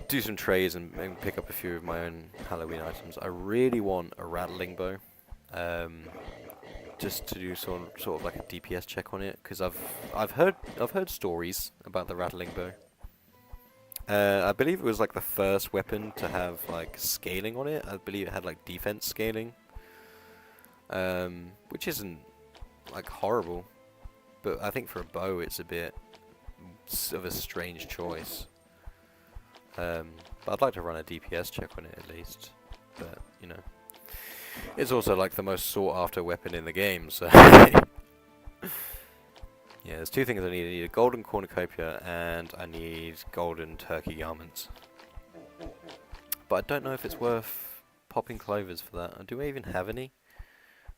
Speaker 1: do some trades and pick up a few of my own Halloween items. I really want a rattling bow, um, just to do sort of like a DPS check on it, because I've heard stories about the rattling bow. I believe it was like the first weapon to have like scaling on it. I believe it had like defense scaling, which isn't like horrible, but I think for a bow it's a bit of a strange choice. But I'd like to run a DPS check on it at least. But you know, it's also like the most sought after weapon in the game, so yeah, there's two things I need. I need a golden cornucopia and I need golden turkey garments. But I don't know if it's worth popping clovers for that. Do I even have any?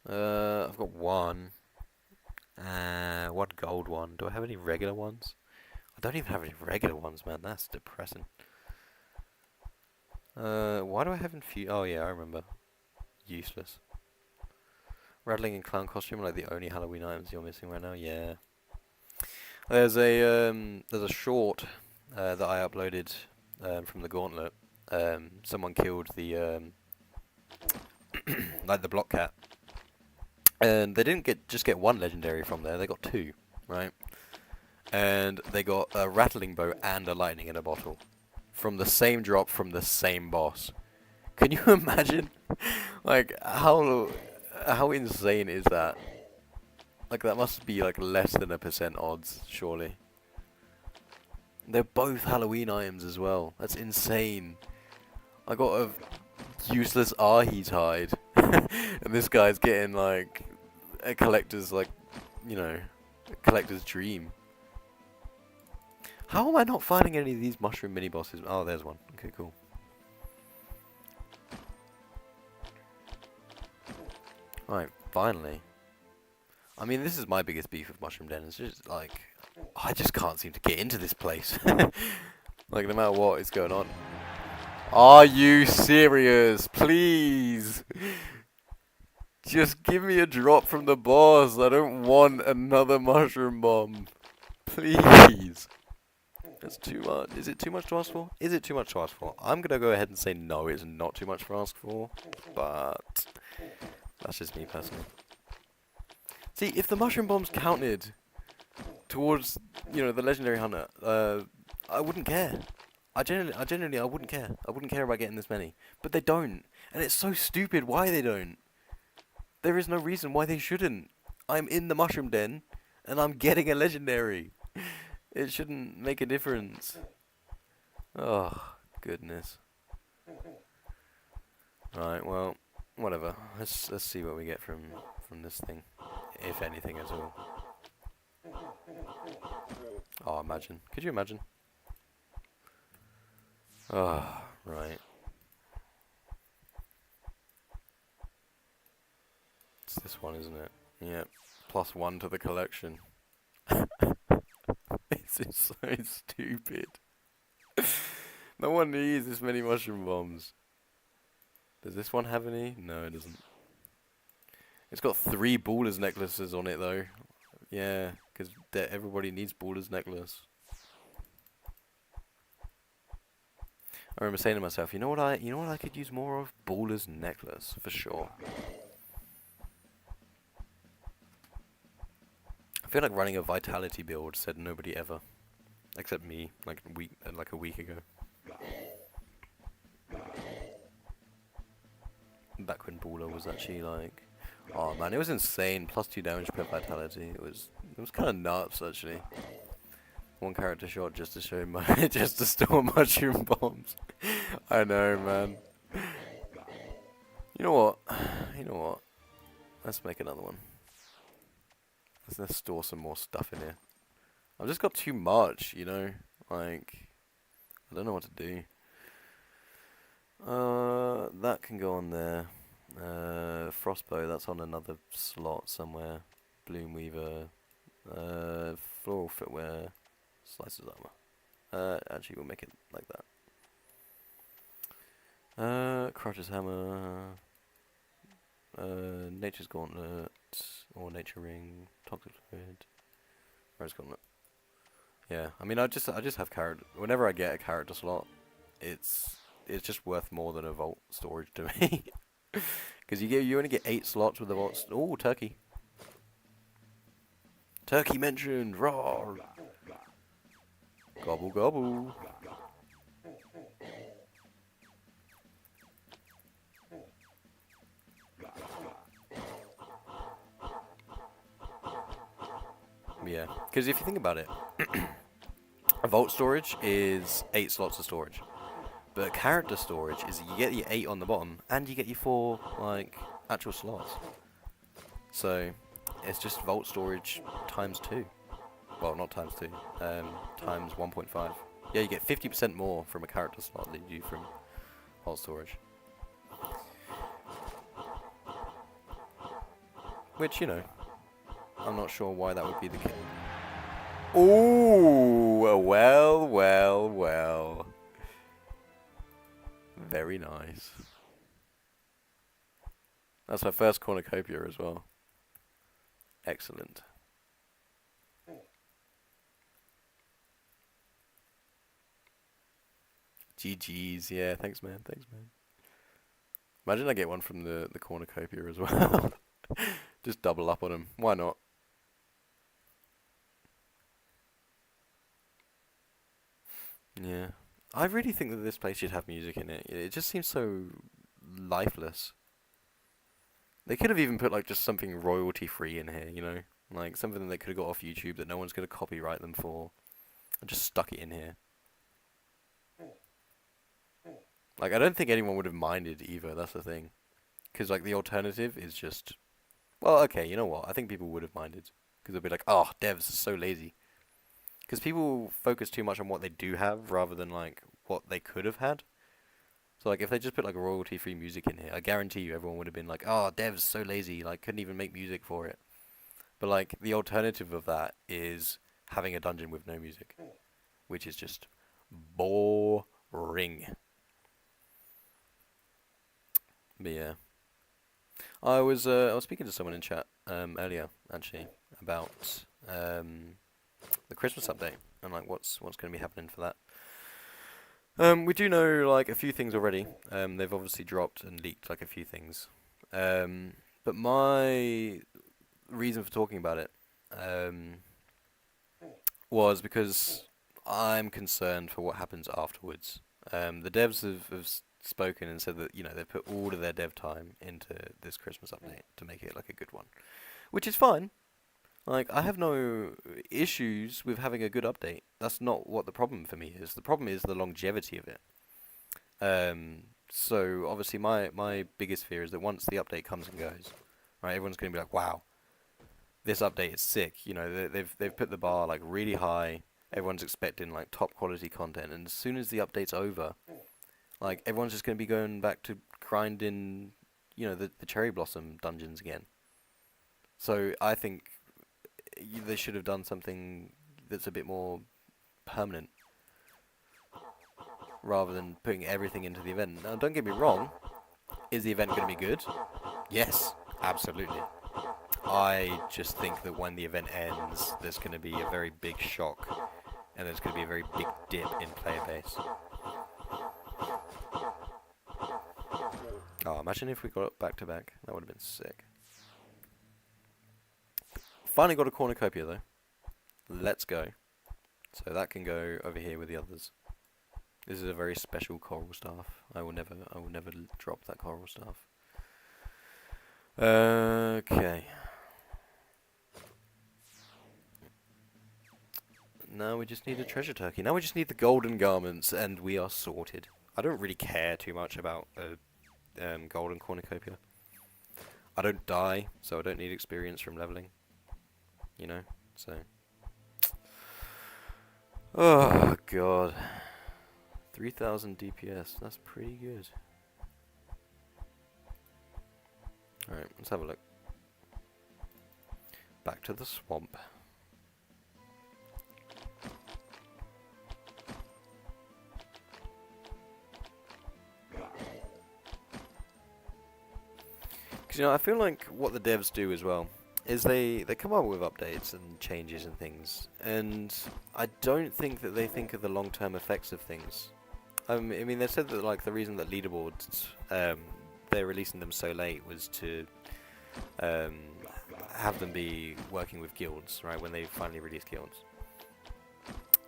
Speaker 1: I've got one. One gold one. Do I have any regular ones? I don't even have any regular ones, man. That's depressing. Why do I have infuse? Oh yeah, I remember. Useless. Rattling and clown costume are like the only Halloween items you're missing right now. Yeah. There's a short that I uploaded from the Gauntlet. Someone killed the like the block cat, and they didn't just get one legendary from there. They got two, right? And they got a rattling bow and a lightning in a bottle from the same drop from the same boss. Can you imagine? Like how insane is that? Like that must be like less than 1% odds, surely. They're both Halloween items as well. That's insane. I got a useless Ahi's hide, and this guy's getting like a collector's a collector's dream. How am I not finding any of these mushroom mini bosses? Oh, there's one. Okay, cool. Right, finally. I mean, this is my biggest beef with Mushroom Den. It's just like I just can't seem to get into this place. Like no matter what is going on. Are you serious? Please. Just give me a drop from the boss. I don't want another mushroom bomb. Please. That's too much. Is it too much to ask for? Is it too much to ask for? I'm gonna go ahead and say no, it's not too much to ask for. But that's just me personally. See, if the mushroom bombs counted towards, the legendary hunter, I wouldn't care. I genuinely wouldn't care. I wouldn't care about getting this many. But they don't. And it's so stupid why they don't. There is no reason why they shouldn't. I'm in the mushroom den, and I'm getting a legendary. It shouldn't make a difference. Oh, goodness. Right, well, whatever. Let's see what we get from this thing, if anything at all. Oh, imagine. Could you imagine? Oh, right. It's this one, isn't it? Yep. +1 to the collection. This is so stupid. No one needs this many mushroom bombs. Does this one have any? No, it doesn't. It's got 3 Baller's necklaces on it, though. Yeah, because everybody needs Baller's necklace. I remember saying to myself, you know what I could use more of? Baller's necklace, for sure. I feel like running a vitality build said nobody ever, except me, like a week ago. Back when Baller was actually like, oh man, it was insane. +2 damage per vitality. It was kind of nuts actually. One character shot just to show just to store mushroom bombs. I know, man. You know what? Let's make another one. Let's store some more stuff in here. I've just got too much, like I don't know what to do. That can go on there. Frostbow, that's on another slot somewhere. Bloom Weaver. Floral footwear. Slices armor. Actually, we'll make it like that. Crutch's Hammer. Nature's Gauntlet. Or Nature Ring. Toxic Fluid. Rose Gauntlet. Yeah, I mean, I just have character. Whenever I get a character slot, it's just worth more than a vault storage to me. Because you only get 8 slots with the vault. Oh, turkey. Turkey mentioned. Raw. Gobble gobble. Yeah, because if you think about it, a vault storage is 8 slots of storage, but character storage is you get your 8 on the bottom and you get your 4 like actual slots. So it's just vault storage times 2. Well, not times 2, times 1.5. Yeah, you get 50% more from a character slot than you do from vault storage. Which, you know, I'm not sure why that would be the case. Ooh, well, well, well. Very nice. That's my first cornucopia as well. Excellent. GG's, yeah, thanks man, thanks man. Imagine I get one from the cornucopia as well. Just double up on them, why not? Yeah. I really think that this place should have music in it. It just seems so lifeless. They could have even put like just something royalty free in here, you know? Like something that they could have got off YouTube that no one's going to copyright them for. And just stuck it in here. Like, I don't think anyone would have minded either, that's the thing. Because, like, the alternative is just... Well, okay, you know what? I think people would have minded. Because they'll be like, oh, devs are so lazy. Because people focus too much on what they do have rather than, like, what they could have had. So, like, if they just put, like, royalty-free music in here, I guarantee you everyone would have been like, oh, devs so lazy, like, couldn't even make music for it. But, like, the alternative of that is having a dungeon with no music. Which is just boring. But yeah, I was speaking to someone in chat earlier actually about the Christmas update and like what's going to be happening for that. We do know like a few things already. They've obviously dropped and leaked like a few things. But my reason for talking about it was because I'm concerned for what happens afterwards. The devs have spoken and said that, you know, they've put all of their dev time into this Christmas update to make it like a good one. Which is fine. Like, I have no issues with having a good update. That's not what the problem for me is. The problem is the longevity of it. So, obviously, my biggest fear is that once the update comes and goes, right, everyone's going to be like, wow, this update is sick. You know, they've put the bar, like, really high. Everyone's expecting, like, top quality content. And as soon as the update's over... Like, everyone's just going to be going back to grinding, you know, the Cherry Blossom dungeons again. So, I think they should have done something that's a bit more permanent. Rather than putting everything into the event. Now, don't get me wrong. Is the event going to be good? Yes, absolutely. I just think that when the event ends, there's going to be a very big shock. And there's going to be a very big dip in player base. Oh, imagine if we got it back to back. That would have been sick. Finally got a cornucopia though. Let's go. So that can go over here with the others. This is a very special coral staff. I will never drop that coral staff. Okay. Now we just need a treasure turkey. Now we just need the golden garments and we are sorted. I don't really care too much about golden cornucopia. I don't die, so I don't need experience from leveling. You know, so... Oh, God. 3000 DPS, that's pretty good. Alright, let's have a look. Back to the swamp. Do you know, I feel like what the devs do as well is they come up with updates and changes and things, and I don't think that they think of the long-term effects of things. I mean, they said that like the reason that leaderboards they're releasing them so late was to have them be working with guilds, right? When they finally release guilds,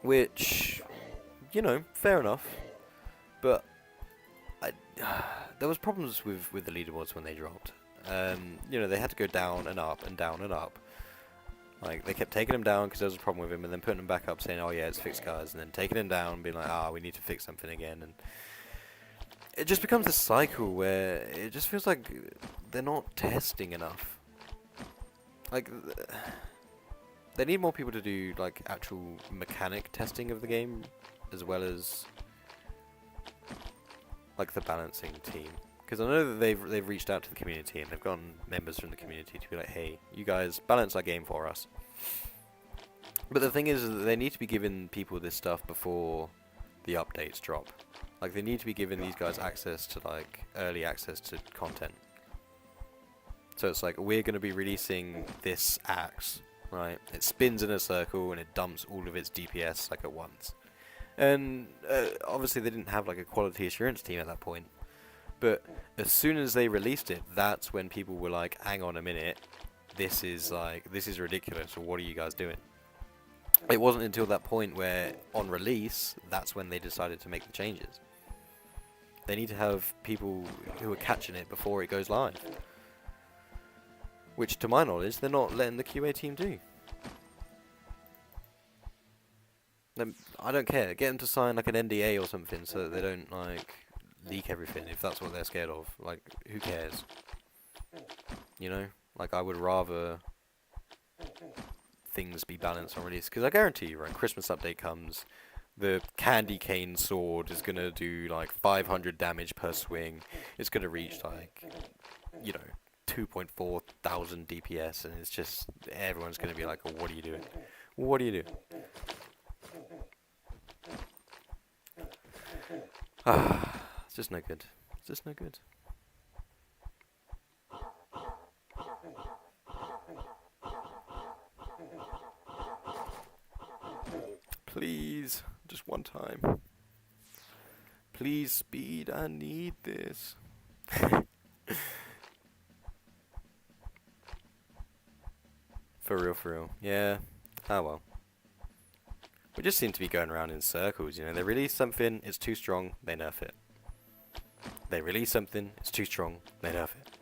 Speaker 1: which, you know, fair enough, but there was problems with the leaderboards when they dropped. You know, they had to go down and up and down and up. Like, they kept taking him down because there was a problem with him, and then putting him back up saying, oh yeah, it's fixed, guys, and then taking him down and being like, we need to fix something again, and it just becomes a cycle where it just feels like they're not testing enough. Like, they need more people to do, like, actual mechanic testing of the game, as well as, like, the balancing team. Because I know that they've reached out to the community and they've gotten members from the community to be like, hey, you guys balance our game for us. But the thing is that they need to be giving people this stuff before the updates drop. Like, they need to be giving these guys access to, like, early access to content. So it's like, we're going to be releasing this axe, right? It spins in a circle and it dumps all of its DPS, like, at once. And obviously they didn't have, like, a quality assurance team at that point. But as soon as they released it, that's when people were like, hang on a minute, this is ridiculous, or what are you guys doing? It wasn't until that point where, on release, that's when they decided to make the changes. They need to have people who are catching it before it goes live. Which, to my knowledge, they're not letting the QA team do. I don't care. Get them to sign like an NDA or something so that they don't, like, leak everything, if that's what they're scared of. Like, who cares? You know? Like, I would rather things be balanced on release, because I guarantee you, when Christmas update comes, the candy cane sword is gonna do like 500 damage per swing. It's gonna reach like, you know, 2.4 thousand DPS, and it's just, everyone's gonna be like, oh, what are you doing? What are you doing? It's just no good. It's just no good. Please, just one time. Please, speed, I need this. For real. Yeah. Ah well. We just seem to be going around in circles, you know. They release something, it's too strong, they nerf it. They release something, it's too strong, they nerf it.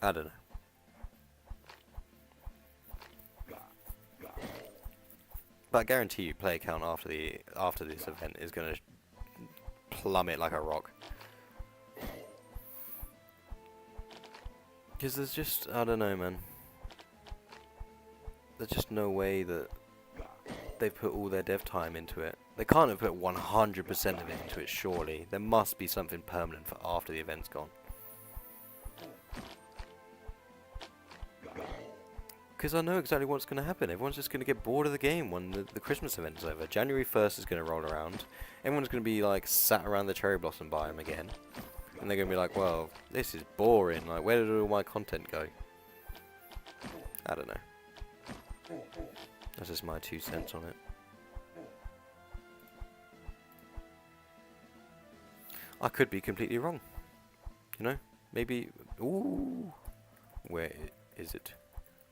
Speaker 1: I don't know. But I guarantee you, player count after this event is gonna plummet like a rock. Because there's just, I don't know, man. There's just no way that they've put all their dev time into it. They can't have put 100% of it into it, surely. There must be something permanent for after the event's gone. Because I know exactly what's going to happen. Everyone's just going to get bored of the game when the Christmas event's over. January 1st is going to roll around. Everyone's going to be like sat around the cherry blossom biome again. And they're going to be like, well, this is boring. Like, where did all my content go? I don't know. That's just my 2 cents on it. I could be completely wrong. You know? Maybe... Ooh! Where is it?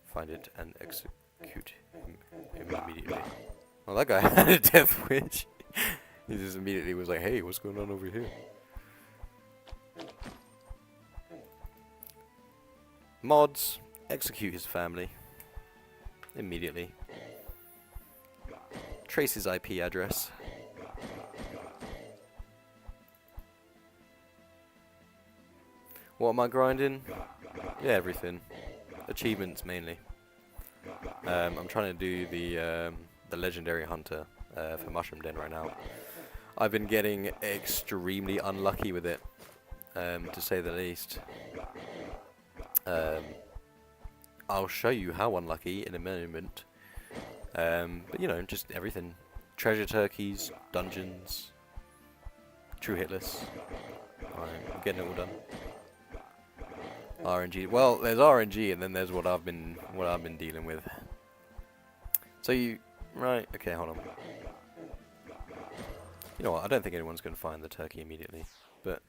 Speaker 1: Find it and execute him immediately. Well, that guy had a death wish. He just immediately was like, hey, what's going on over here? Mods, execute his family. Immediately. Trace his IP address. What am I grinding? Yeah, everything. Achievements mainly. I'm trying to do the legendary hunter for Mushroom Den right now. I've been getting extremely unlucky with it, to say the least. I'll show you how unlucky in a moment. But you know, just everything. Treasure turkeys, dungeons, true hitless. I'm getting it all done. RNG. Well, there's RNG, and then there's what I've been dealing with. So right? Okay, hold on. You know what? I don't think anyone's going to find the turkey immediately. But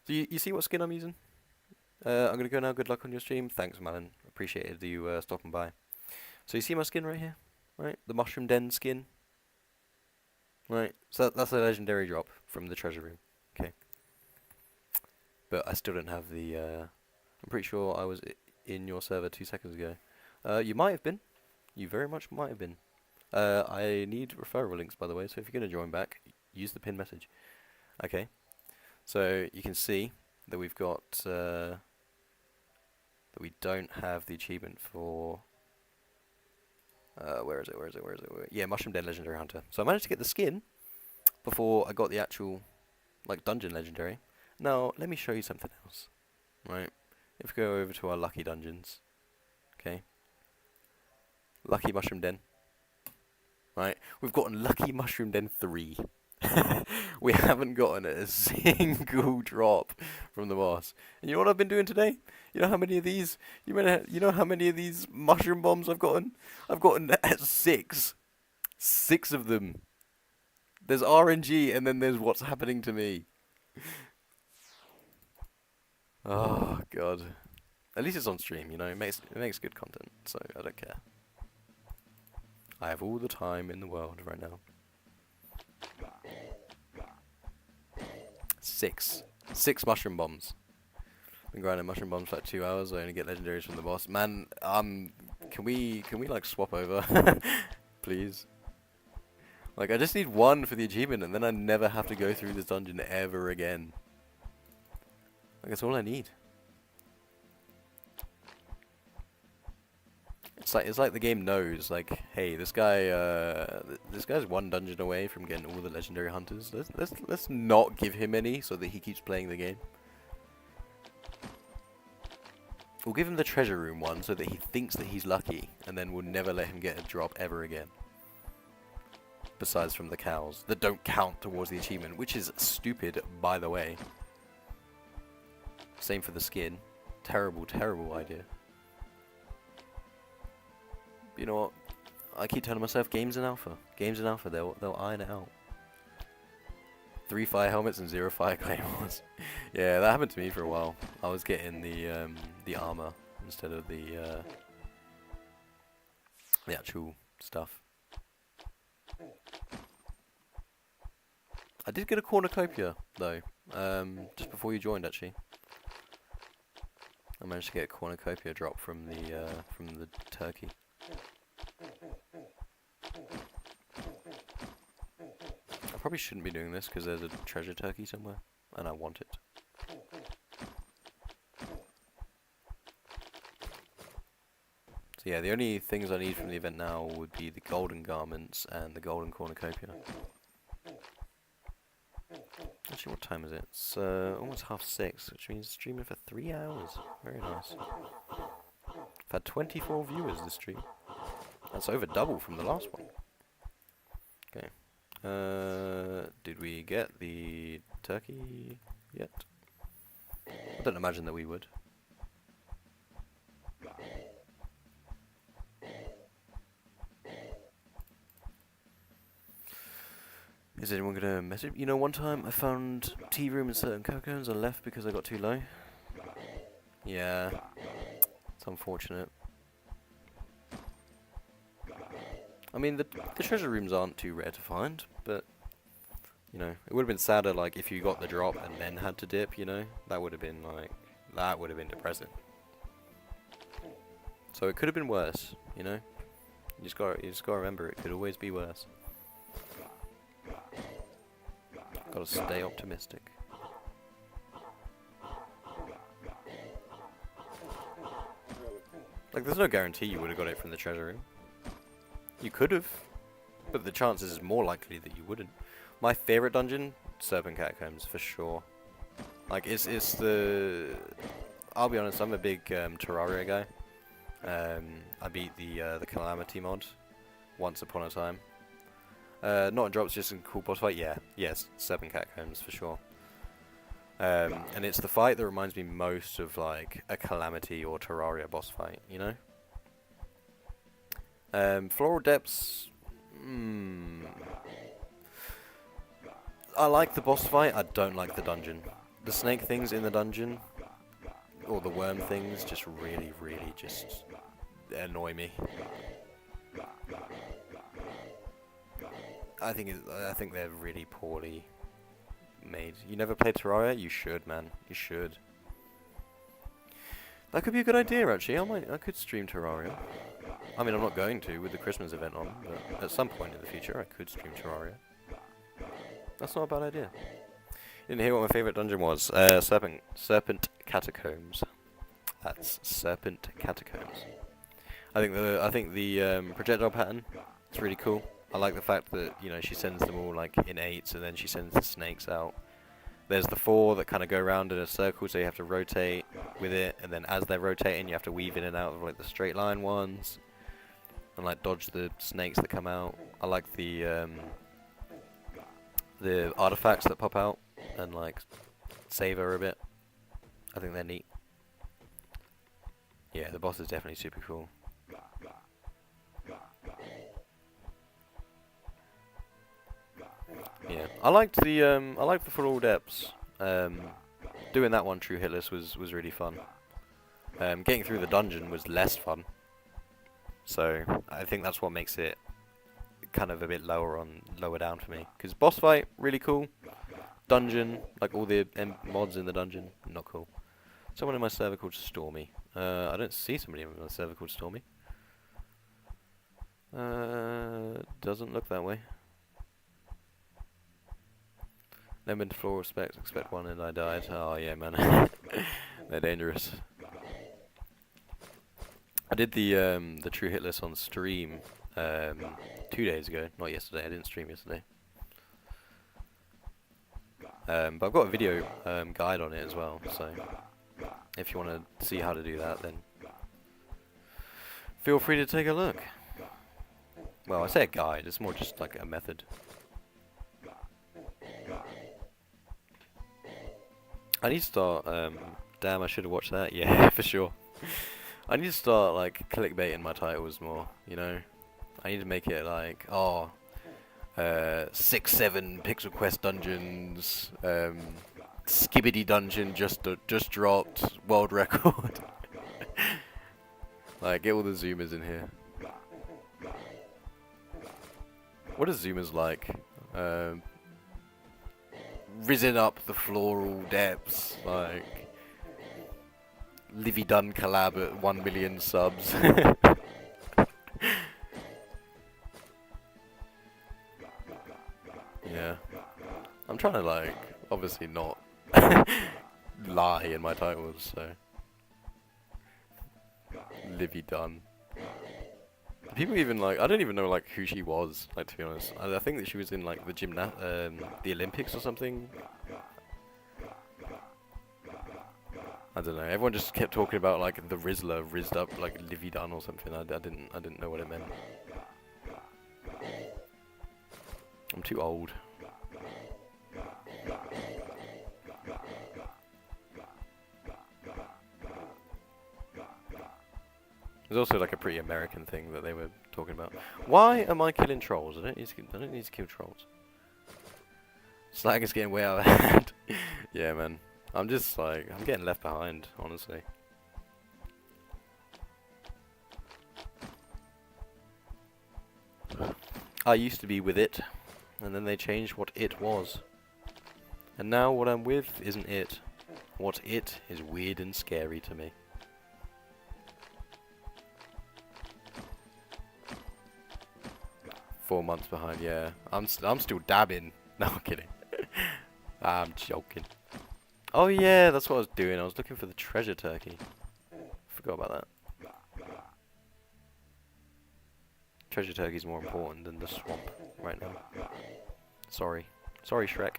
Speaker 1: do you see what skin I'm using? I'm gonna go now. Good luck on your stream. Thanks, Malin. Appreciated you stopping by. So you see my skin right here, right? The mushroom den skin. Right. So that's a legendary drop from the treasure room. Okay. But I still don't have the. I'm pretty sure I was in your server 2 seconds ago. You might have been. You very much might have been. I need referral links, by the way. So if you're gonna join back, use the pin message. Okay. So you can see that we've got that we don't have the achievement for. Where is it? Yeah, Mushroom Den Legendary Hunter. So I managed to get the skin before I got the actual dungeon legendary. Now let me show you something else. Right. If we go over to our lucky dungeons, okay. Lucky Mushroom Den. Right. We've gotten Lucky Mushroom Den 3. We haven't gotten a single drop from the boss. And you know what I've been doing today? You know how many of these? You know how many of these mushroom bombs I've gotten? I've gotten 6. 6 of them. There's RNG, and then there's what's happening to me. Oh god. At least it's on stream, you know. It makes good content, so I don't care. I have all the time in the world right now. 6 mushroom bombs. Been grinding mushroom bombs for like 2 hours. I only get legendaries from the boss. Man, can we swap over, please? I just need 1 for the achievement, and then I never have to go through this dungeon ever again. That's all I need. It's like the game knows, hey, this guy's 1 dungeon away from getting all the legendary hunters. Let's not give him any so that he keeps playing the game. We'll give him the treasure room one so that he thinks that he's lucky, and then we'll never let him get a drop ever again. Besides from the cows that don't count towards the achievement, which is stupid, by the way. Same for the skin. Terrible, terrible idea. You know what? I keep telling myself, games in alpha. Games in alpha, they'll iron it out. 3 fire helmets and 0 fire claymores. Yeah, that happened to me for a while. I was getting the armor instead of the actual stuff. I did get a cornucopia though, just before you joined actually. I managed to get a cornucopia drop from the turkey. I probably shouldn't be doing this because there's a treasure turkey somewhere, and I want it. So yeah, the only things I need from the event now would be the golden garments and the golden cornucopia. Actually, what time is it? It's almost 6:30, which means streaming for 3 hours. Very nice. I've had 24 viewers this stream. That's over double from the last one. Okay. Did we get the turkey yet? I don't imagine that we would. Is anyone gonna message? You know, one time I found tea room in certain catacombs and left because I got too low. Yeah, it's unfortunate. I mean, the treasure rooms aren't too rare to find, but you know, it would have been sadder if you got the drop and then had to dip. You know, that would have been depressing. So it could have been worse. You know, you just gotta remember it could always be worse. Gotta stay optimistic. There's no guarantee you would have got it from the treasure room. You could have, but the chances is more likely that you wouldn't. My favorite dungeon, Serpent Catacombs, for sure. It's the... I'll be honest, I'm a big Terraria guy. I beat the Calamity mod once upon a time. Not in drops, just in cool boss fight. Yeah, yes, Serpent Catacombs for sure. And it's the fight that reminds me most of like a Calamity or Terraria boss fight, you know? Floral Depths... I like the boss fight, I don't like the dungeon. The snake things in the dungeon, or the worm things, just really, really just annoy me. I think they're really poorly made. You never played Terraria? You should, man. You should. That could be a good idea, actually. I could stream Terraria. I mean, I'm not going to with the Christmas event on, but at some point in the future, I could stream Terraria. That's not a bad idea. You didn't hear what my favourite dungeon was? Serpent Catacombs. That's Serpent Catacombs. I think the projectile pattern is really cool. I like the fact that, you know, she sends them all like in 8s and then she sends the snakes out. There's the 4 that kind of go around in a circle, so you have to rotate with it, and then as they're rotating you have to weave in and out of like the straight line ones and like dodge the snakes that come out. I like the artifacts that pop out and like save her a bit. I think they're neat. Yeah, the boss is definitely super cool. Yeah, I liked the Floral Depths. Doing that one true hitless was really fun. Getting through the dungeon was less fun. So I think that's what makes it kind of a bit lower down for me. Because boss fight really cool. Dungeon, like all the mods in the dungeon, not cool. Someone in my server called Stormy. I don't see somebody in my server called Stormy. Doesn't look that way. Never been to floral specs, expect one and I died. Oh yeah, man. They're dangerous. I did the true hitless on stream 2 days ago, not yesterday. I didn't stream yesterday. But I've got a video guide on it as well, so if you want to see how to do that, then feel free to take a look. Well, I say a guide, it's more just like a method. I need to start, damn, I should have watched that, yeah, for sure. I need to start, like, clickbaiting my titles more, you know? I need to make it like, 6-7 Pixel Quest dungeons, Skibidi dungeon just dropped, world record. Like, get all the zoomers in here. What are zoomers like? Risen up the floral depths, like Livy Dunn collab at 1 million subs. Yeah, I'm trying to like obviously not lie in my titles, so Livy Dunn. People even like, I don't even know like who she was, like, to be honest. I think that she was in like the Olympics or something. I don't know. Everyone just kept talking about like the Rizzler rizzed up like Livy Dunn or something. I didn't know what it meant. I'm too old. There's also like a pretty American thing that they were talking about. Why am I killing trolls? I don't need to kill trolls. Slag is getting way out of hand. Yeah, man. I'm just like, I'm getting left behind, honestly. I used to be with it, and then they changed what it was. And now what I'm with isn't it. What it is weird and scary to me. Four months behind, yeah. I'm still dabbing. No, I'm kidding. I'm joking. Oh yeah, that's what I was doing. I was looking for the treasure turkey. Forgot about that. Treasure turkey's more important than the swamp right now. Sorry. Sorry, Shrek.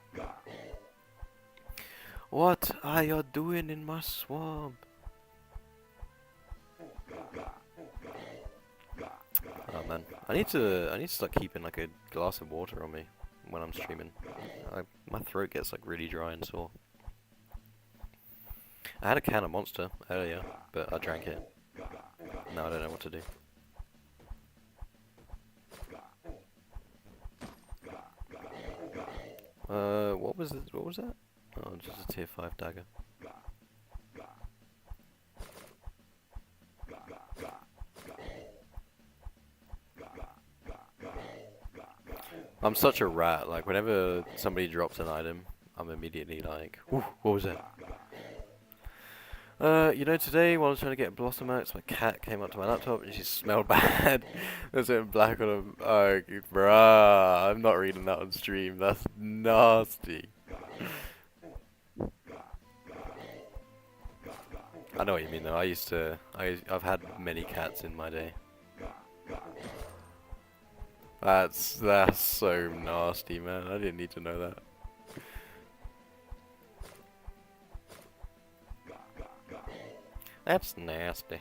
Speaker 1: What are you doing in my swamp? Oh man, I need to start keeping like a glass of water on me when I'm streaming. My throat gets like really dry and sore. I had a can of Monster earlier, but I drank it. Now I don't know what to do. What was it? What was that? Oh, just a tier 5 dagger. I'm such a rat, like whenever somebody drops an item, I'm immediately like, ooh, what was that? You know, today while I was trying to get Blossom Axe, my cat came up to my laptop and she smelled bad. There's something black on him. Oh, bruh, I'm not reading that on stream. That's nasty. I know what you mean though. I've had many cats in my day. That's so nasty, man. I didn't need to know that. That's nasty.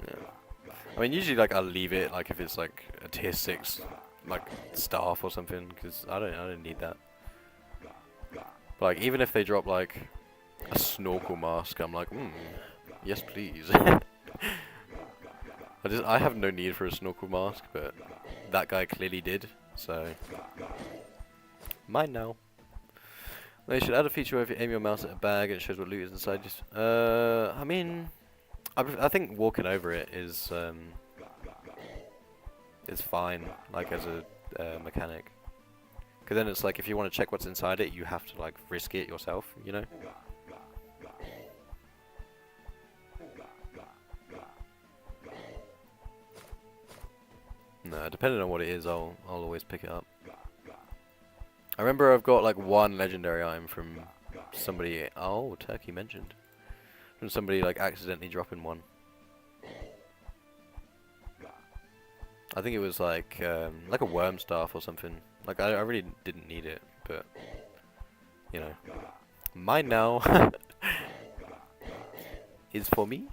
Speaker 1: Yeah. I mean, usually like I'll leave it like if it's like a tier 6 like staff or something, because I don't need that. But like even if they drop like a snorkel mask, I'm like, yes please. I have no need for a snorkel mask, but that guy clearly did, so mine now. They should add a feature where if you aim your mouse at a bag and it shows what loot is inside. Just, I mean, I think walking over it is fine, like as a mechanic. Because then it's like if you want to check what's inside it, you have to like risk it yourself, you know? No, depending on what it is, I'll always pick it up. I remember I've got like one legendary item from somebody. Oh, Turkey mentioned. From somebody like accidentally dropping one. I think it was like a worm staff or something. Like I really didn't need it, but you know, mine now is for me.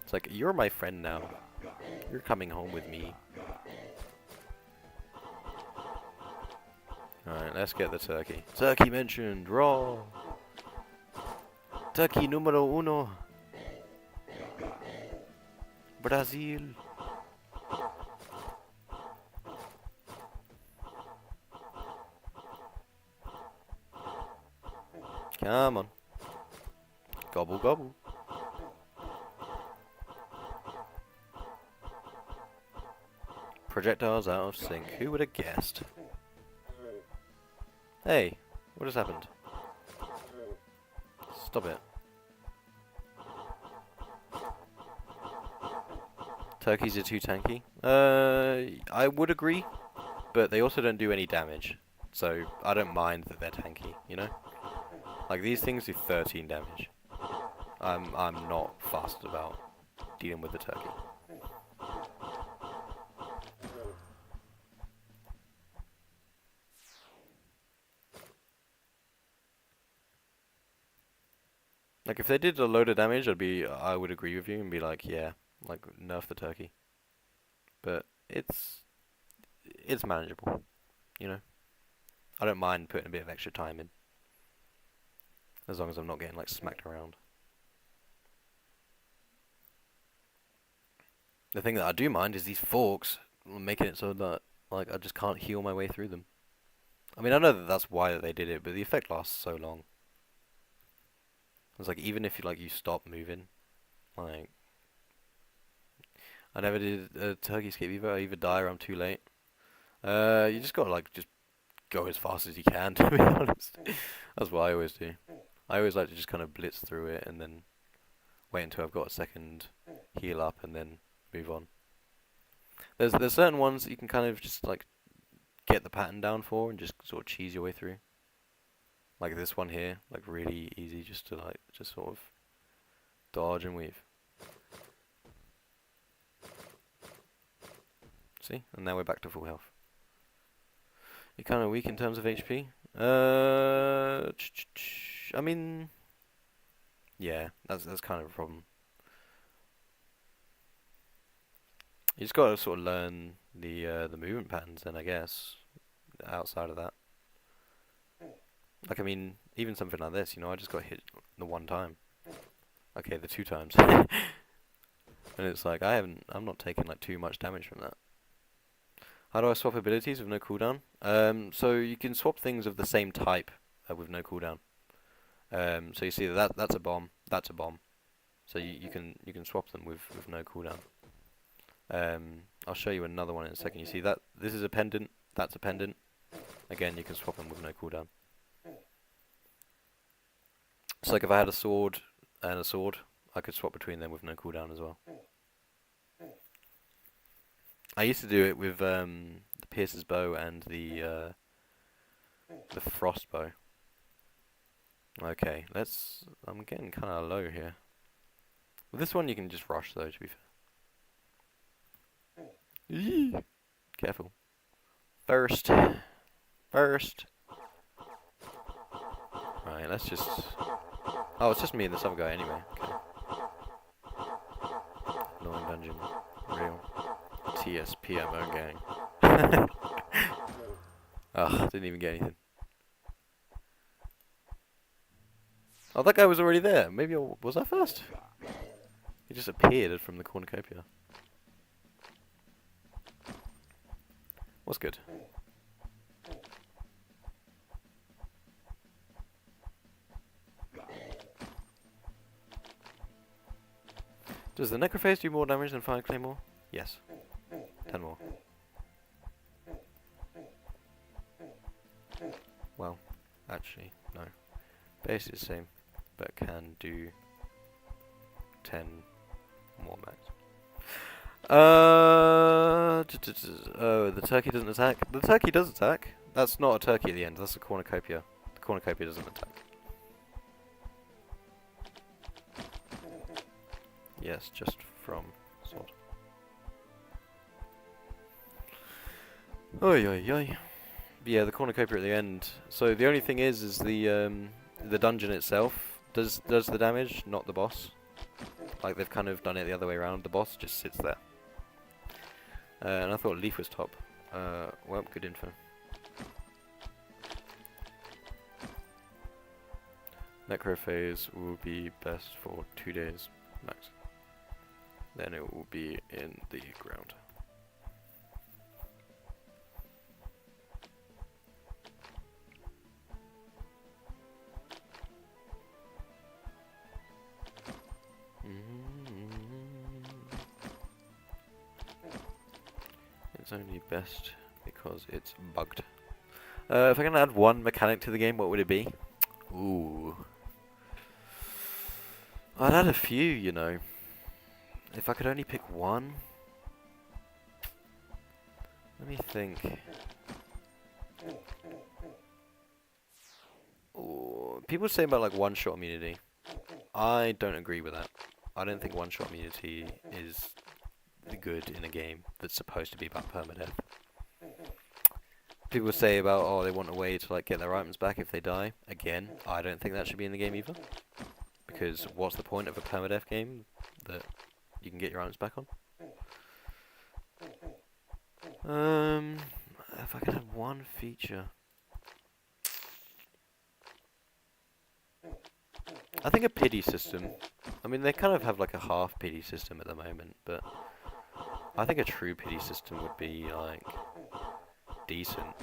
Speaker 1: It's like you're my friend now. You're coming home with me. Alright, let's get the turkey. Turkey mentioned, raw. Turkey numero uno. Brazil. Come on. Gobble gobble. Projectiles out of sync. Who would have guessed? Hey, what has happened? Stop it. Turkeys are too tanky. I would agree, but they also don't do any damage, so I don't mind that they're tanky, you know? Like these things do 13 damage. I'm not fussed about dealing with the turkey. Like if they did a load of damage, I would agree with you and be like, yeah, like nerf the turkey. But it's manageable, you know. I don't mind putting a bit of extra time in, as long as I'm not getting like smacked around. The thing that I do mind is these forks making it so that like I just can't heal my way through them. I mean, I know that that's why they did it, but the effect lasts so long. It's like even if you stop moving, like I never did a turkey escape either. I either die or I'm too late. You just gotta like just go as fast as you can, to be honest. That's what I always do. I always like to just kind of blitz through it and then wait until I've got a second heal up and then move on. There's certain ones that you can kind of just like get the pattern down for and just sort of cheese your way through. Like this one here, like really easy just to like just sort of dodge and weave. See? And now we're back to full health. You're kind of weak in terms of HP. I mean, yeah, that's kind of a problem. You just gotta sort of learn the movement patterns then, I guess. Outside of that. Like, I mean, even something like this, you know, I just got hit the one time. Okay, the 2 times. And it's like, I'm not taking, like, too much damage from that. How do I swap abilities with no cooldown? So you can swap things of the same type with no cooldown. So you see that's a bomb, that's a bomb. So you can swap them with no cooldown. I'll show you another one in a second. You see that this is a pendant, that's a pendant. Again, you can swap them with no cooldown. So like if I had a sword and a sword, I could swap between them with no cooldown as well. I used to do it with the Pierce's bow and the frost bow. Okay, I'm getting kind of low here. With this one, you can just rush though. To be fair. Eee! Careful. First. Right, let's just. Oh, it's just me and this other guy anyway. Okay. Annoying dungeon. Real. TSPMO gang. Ugh, didn't even get anything. Oh, that guy was already there. Maybe was I first? He just appeared from the cornucopia. What's good? Does the Necrophase do more damage than Fire Claymore? Yes. 10 more. Well, actually, no. Basically the same, but can do 10 more max. Oh, the turkey doesn't attack. The turkey does attack. That's not a turkey at the end, that's a cornucopia. The cornucopia doesn't attack. Yes, just from sword. Oi oi oi. Yeah, the cornucopia at the end. So the only thing is the dungeon itself does the damage, not the boss. Like they've kind of done it the other way around. The boss just sits there. And I thought Leaf was top. Well, good info. Necrophase will be best for 2 days max. Then it will be in the ground. It's only best because it's bugged. If I can add one mechanic to the game, what would it be? Ooh. I'd add a few, you know. If I could only pick one. Let me think. Ooh. People say about like one-shot immunity. I don't agree with that. I don't think one-shot immunity is good in a game that's supposed to be about permadeath. People say about, oh, they want a way to like get their items back if they die. Again, I don't think that should be in the game either. Because what's the point of a permadeath game that you can get your items back on? If I could have one feature. I think a pity system. I mean, they kind of have like a half pity system at the moment, but I think a true pity system would be like decent.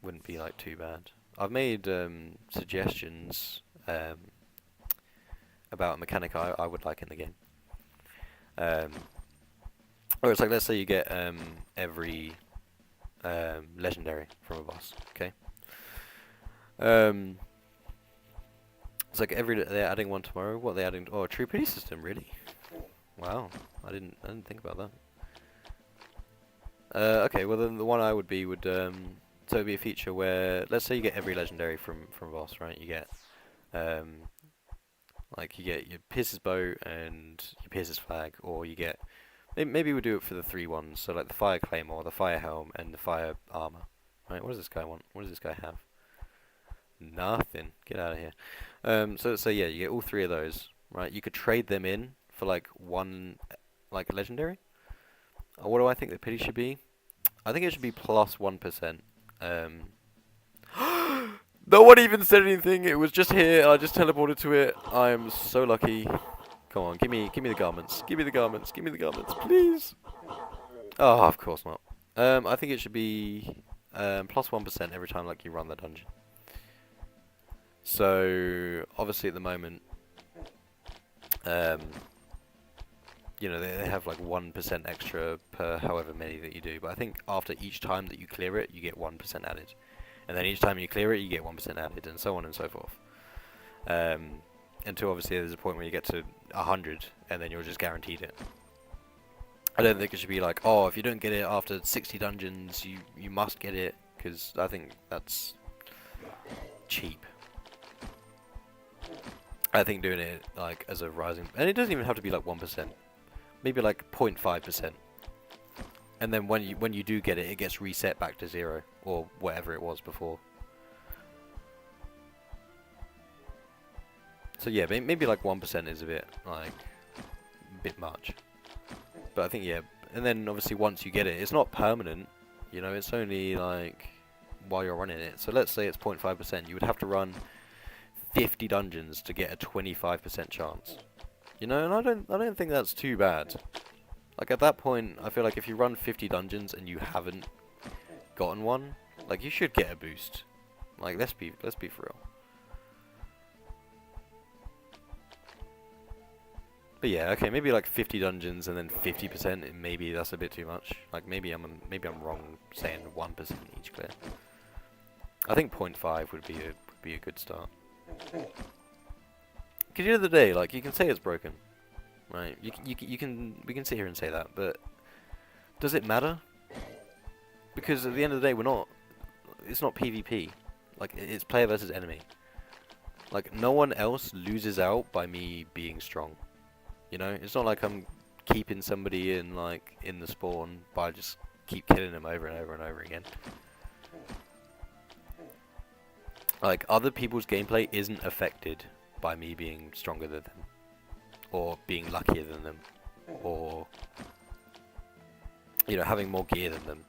Speaker 1: Wouldn't be like too bad. I've made suggestions about a mechanic I would like in the game. Or it's like, let's say you get every legendary from a boss, okay? It's like they're adding one tomorrow. What are they adding? Oh, a true pity system, really? Wow, I didn't think about that. Okay, well then the one I would be would so it'd be a feature where, let's say you get every legendary from a boss, right? You get like you get your Pierce's bow and your Pierce's flag, or you get maybe we'll do it for the 3 ones. So like the fire claymore, the fire helm, and the fire armor. Right? What does this guy want? What does this guy have? Nothing. Get out of here. So yeah, you get all 3 of those, right? You could trade them in for like one, like legendary, What do I think the pity should be? I think it should be plus 1%. Um, no one even said anything. It was just here. I just teleported to it. I'm so lucky. Come on, give me the garments. Give me the garments. Give me the garments, please. Oh, of course not. I think it should be plus 1% every time like you run the dungeon. So obviously at the moment, um, you know they have like 1% extra per however many that you do. But I think after each time that you clear it, you get 1% added, and then each time you clear it, you get 1% added, and so on and so forth. Until obviously there's a point where you get to 100, and then you're just guaranteed it. I don't think it should be like, oh, if you don't get it after 60 dungeons, you must get it, because I think that's cheap. I think doing it like as a rising, and it doesn't even have to be like 1%, maybe like 0.5%, and then when you do get it, it gets reset back to 0 or whatever it was before. So yeah, maybe like 1% is a bit much. But I think, yeah, and then obviously once you get it, it's not permanent, you know, it's only like while you're running it. So let's say it's 0.5%, you would have to run 50 dungeons to get a 25% chance. You know, and I don't think that's too bad. Like at that point, I feel like if you run 50 dungeons and you haven't gotten one, like you should get a boost. Like let's be for real. But yeah, okay, maybe like 50 dungeons and then 50%. Maybe that's a bit too much. Like maybe I'm wrong saying 1% each clear. I think 0.5 would be a good start. Because at the end of the day, like you can say it's broken, right? We can sit here and say that, but does it matter? Because at the end of the day, it's not PvP. Like it's player versus enemy. Like no one else loses out by me being strong. You know, it's not like I'm keeping somebody in the spawn by just keep killing them over and over and over again. Like other people's gameplay isn't affected by me being stronger than them, or being luckier than them, or you know having more gear than them.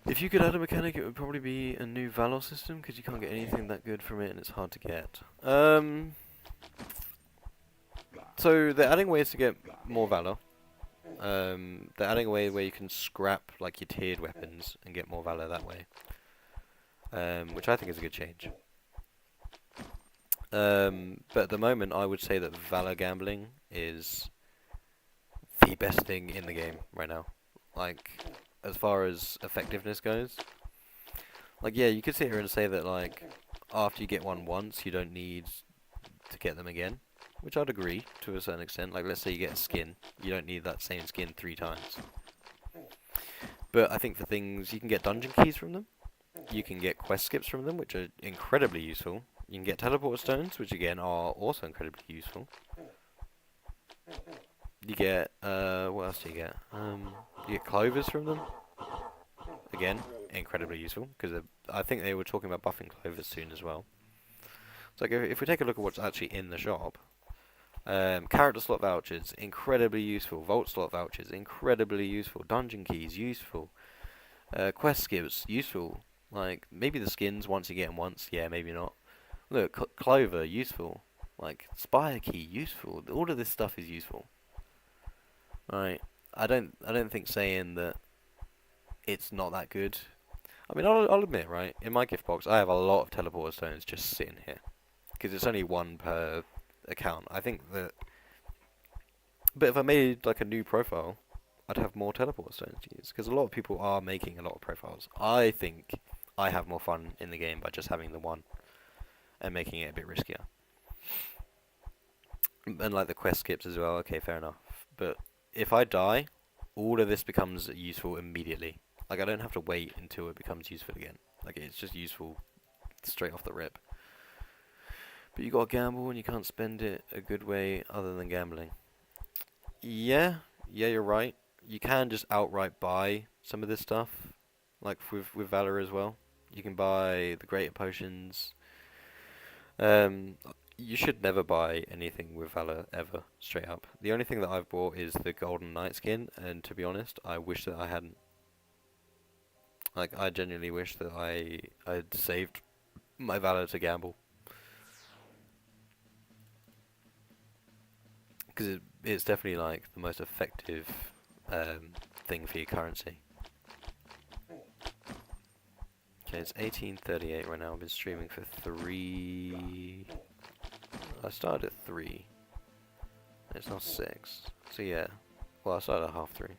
Speaker 1: If you could add a mechanic, it would probably be a new Valor system, because you can't get anything that good from it, and it's hard to get. So they're adding ways to get more Valor. They're adding a way where you can scrap like your tiered weapons and get more Valor that way, which I think is a good change. But at the moment, I would say that Valor gambling is the best thing in the game right now. Like, as far as effectiveness goes, like yeah, you could sit here and say that like after you get one once, you don't need to get them again. Which I'd agree to a certain extent. Like, let's say you get a skin, you don't need that same skin 3 times. But I think for things, you can get dungeon keys from them. You can get quest skips from them, which are incredibly useful. You can get teleport stones, which again are also incredibly useful. You get, what else do you get? You get clovers from them. Again, incredibly useful, because I think they were talking about buffing clovers soon as well. So like, if we take a look at what's actually in the shop, character slot vouchers, incredibly useful. Vault slot vouchers, incredibly useful. Dungeon keys, useful. Quest skips, useful. Like, maybe the skins, once you get them once, yeah, maybe not. Look, Clover, useful. Like, Spire key, useful. All of this stuff is useful. Right. I don't think saying that it's not that good. I mean, I'll admit, right, in my gift box, I have a lot of teleporter stones just sitting here. Because it's only 1 per account. I think that, but if I made like a new profile, I'd have more teleport stones to use, because a lot of people are making a lot of profiles. I think I have more fun in the game by just having the 1 and making it a bit riskier. And like the quest skips as well, okay, fair enough. But if I die, all of this becomes useful immediately. Like I don't have to wait until it becomes useful again. Like it's just useful straight off the rip. But you gotta gamble, and you can't spend it a good way other than gambling. Yeah, you're right. You can just outright buy some of this stuff, like with Valor as well. You can buy the greater potions. You should never buy anything with Valor ever, straight up. The only thing that I've bought is the Golden Knight skin, and to be honest, I wish that I hadn't. Like, I genuinely wish that I'd saved my Valor to gamble. Because it's definitely, like, the most effective thing for your currency. Okay, it's 18:38 right now. I've been streaming for 3... I started at 3. It's now 6. So yeah. Well, I started at 3:30.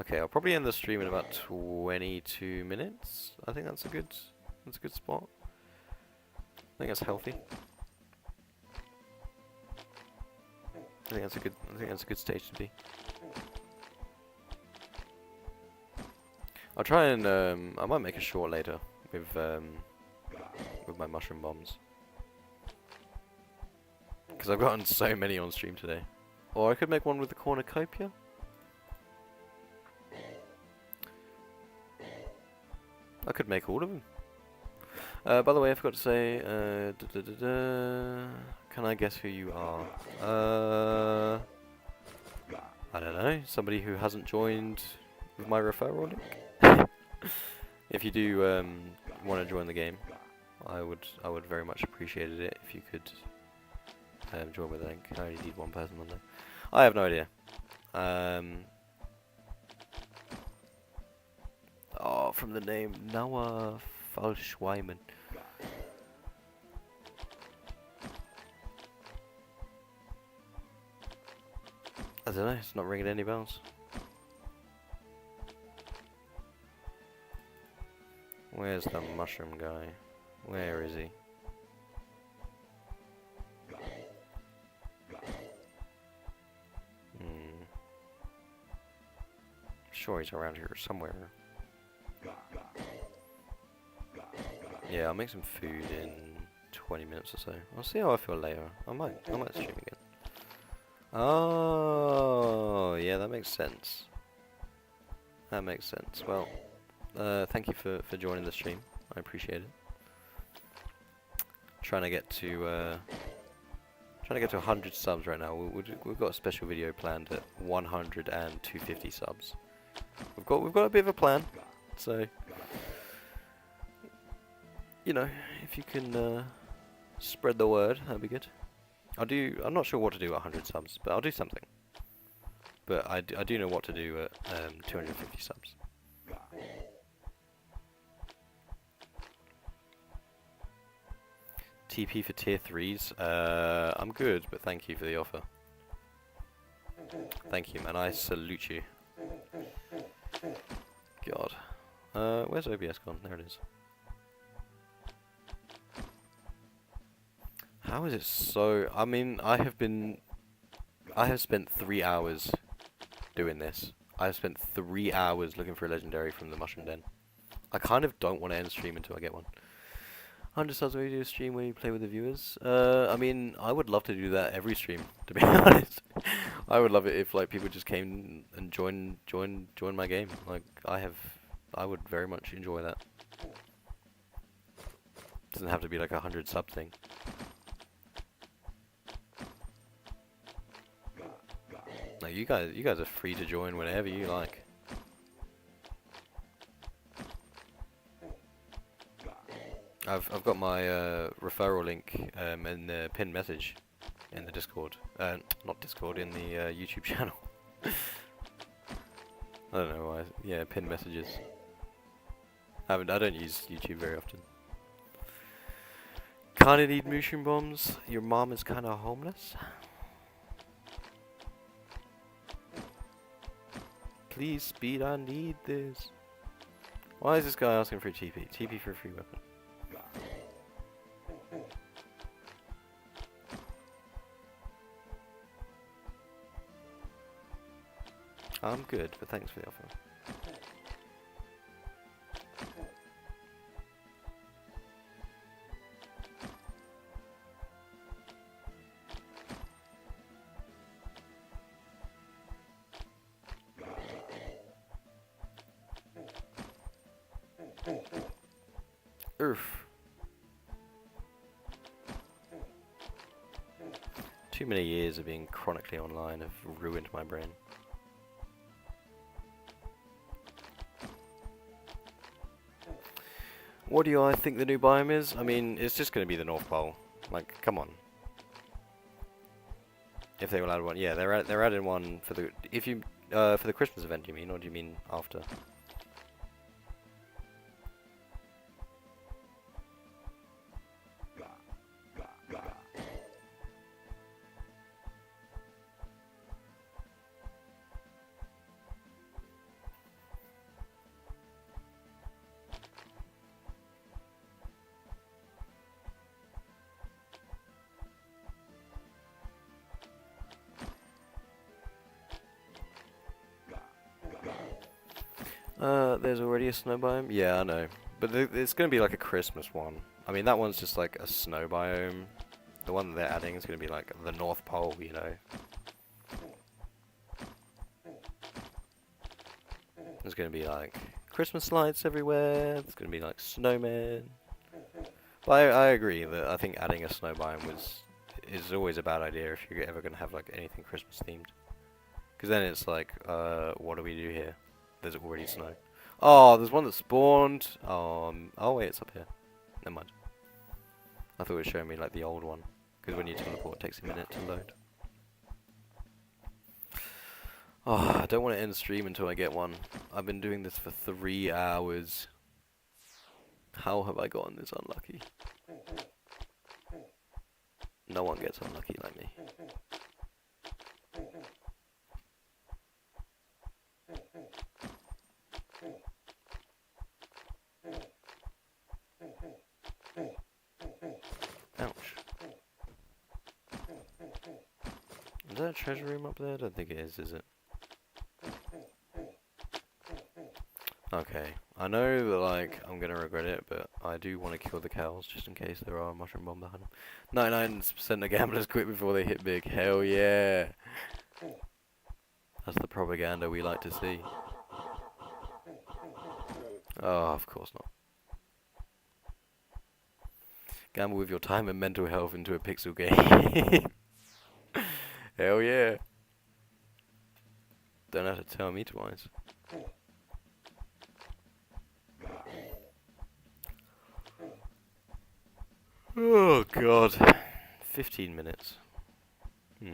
Speaker 1: Okay, I'll probably end the stream in about 22 minutes. I think that's a good spot. I think that's healthy. I think that's a good stage to be. I'll try and I might make a short later with my mushroom bombs. Because I've gotten so many on stream today. Or I could make one with the cornucopia. I could make all of them. By the way, I forgot to say, can I guess who you are? I don't know, somebody who hasn't joined with my referral link? If you do want to join the game, I would very much appreciate it if you could join with the link. I only need one person on there. I have no idea. Oh, from the name Noah Falschweiman. I don't know, it's not ringing any bells. Where's the mushroom guy? Where is he? Sure he's around here somewhere. Yeah, I'll make some food in 20 minutes or so. I'll see how I feel later. I might stream again. Oh, yeah, that makes sense. That makes sense. Well, thank you for joining the stream. I appreciate it. Trying to get to 100 subs right now. We've got a special video planned at 100 and 250 subs. We've got a bit of a plan, so you know, if you can spread the word, that'd be good. I'm not sure what to do at 100 subs, but I'll do something. But I do know what to do at 250 subs. TP for tier 3s. I'm good, but thank you for the offer. Thank you, man. I salute you. God. Where's OBS gone? There it is. How is it so... I mean, I have spent 3 hours doing this. I have spent 3 hours looking for a legendary from the Mushroom Den. I kind of don't want to end stream until I get one. 100 subs where you do a stream where you play with the viewers. I mean, I would love to do that every stream, to be honest. I would love it if like people just came and joined my game. Like I would very much enjoy that. Doesn't have to be like a 100 sub thing. Like you guys are free to join whenever you like. I've got my referral link in the pinned message in the Discord. Not Discord, in the YouTube channel. I don't know why. Yeah, pinned messages. I don't use YouTube very often. Kinda need mushroom bombs. Your mom is kinda homeless. Please, speed, I need this. Why is this guy asking for a TP? TP for a free weapon. I'm good, but thanks for the offer. Oof. Too many years of being chronically online have ruined my brain. What do I think the new biome is? I mean, it's just going to be the North Pole. Like, come on. If they will add one, yeah, they're adding one for the for the Christmas event. You mean, or do you mean after? There's already a snow biome? Yeah, I know. But it's going to be like a Christmas one. I mean, that one's just like a snow biome. The one that they're adding is going to be like the North Pole, you know. There's going to be like Christmas lights everywhere. There's going to be like snowmen. But I agree that I think adding a snow biome is always a bad idea if you're ever going to have like anything Christmas themed. Because then it's like, what do we do here? There's already snow. Oh, there's one that spawned. Oh wait, it's up here. Never mind. I thought it was showing me like the old one. Because when you teleport, it takes a minute to load. Oh, I don't want to end the stream until I get one. I've been doing this for 3 hours. How have I gotten this unlucky? No one gets unlucky like me. Ouch. Is that a treasure room up there? I don't think it is it? Okay. I know that, like, I'm gonna regret it, but I do want to kill the cows, just in case there are a mushroom bomb behind them. 99% of gamblers quit before they hit big. Hell yeah! That's the propaganda we like to see. Oh, of course not. Gamble with your time and mental health into a pixel game. Hell yeah. Don't have to tell me twice. Oh god. 15 minutes. Do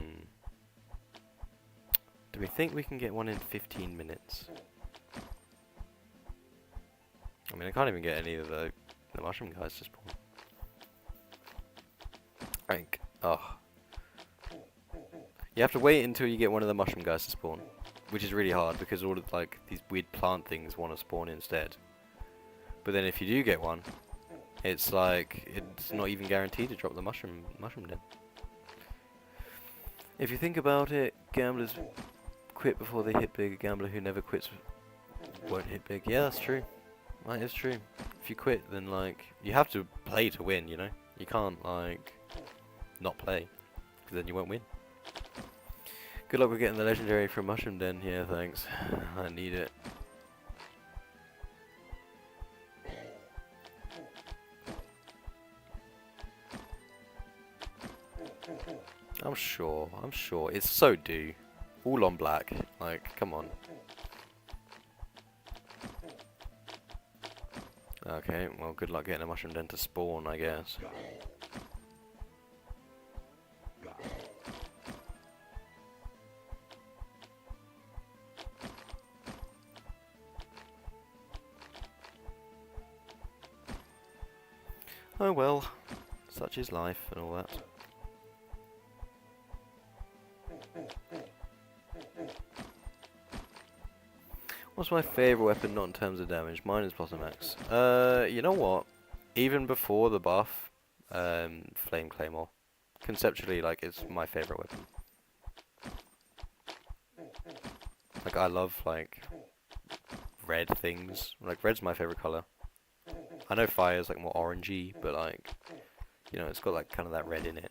Speaker 1: we think we can get one in 15 minutes? I mean, I can't even get any of the mushroom guys to spawn. Like, oh. You have to wait until you get one of the mushroom guys to spawn, which is really hard because all of like these weird plant things want to spawn instead. But then if you do get one, it's like it's not even guaranteed to drop the mushroom den. If you think about it, gamblers quit before they hit big. A gambler who never quits won't hit big. Yeah, that's true. That is true. If you quit, then like you have to play to win. You know, you can't like not play because then you won't win. Good luck with getting the legendary from Mushroom Den. Yeah, thanks. I need it. I'm sure. It's so due. All on black. Like, come on. Okay, well, good luck getting a Mushroom Den to spawn, I guess. Oh well, such is life and all that. What's my favourite weapon, not in terms of damage? Mine is Blossom Axe. You know what? Even before the buff, Flame Claymore. Conceptually, like, it's my favourite weapon. Like, I love, like, red things. Like, red's my favourite colour. I know fire's, like, more orangey, but, like, you know, it's got, like, kind of that red in it.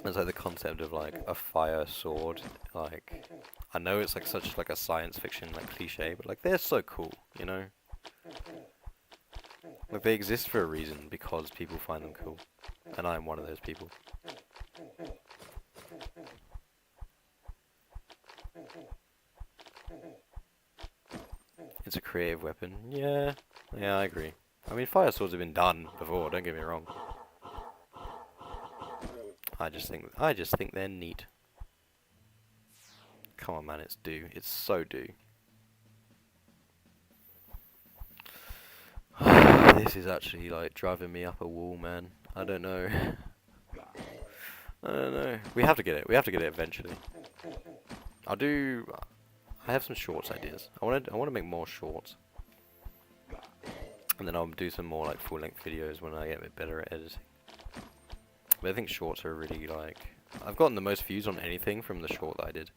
Speaker 1: It's like the concept of, like, a fire sword, like, I know it's, like, such, like, a science fiction, like, cliche, but, like, they're so cool, you know? Like, they exist for a reason, because people find them cool. And I'm one of those people. It's a creative weapon. Yeah, I agree. I mean, fire swords have been done before. Don't get me wrong. I just think they're neat. Come on, man, it's do. It's so do. This is actually like driving me up a wall, man. I don't know. I don't know. We have to get it. We have to get it eventually. I have some shorts ideas. I want to make more shorts, and then I'll do some more like full-length videos when I get a bit better at editing. But I think shorts are really like I've gotten the most views on anything from the short that I did.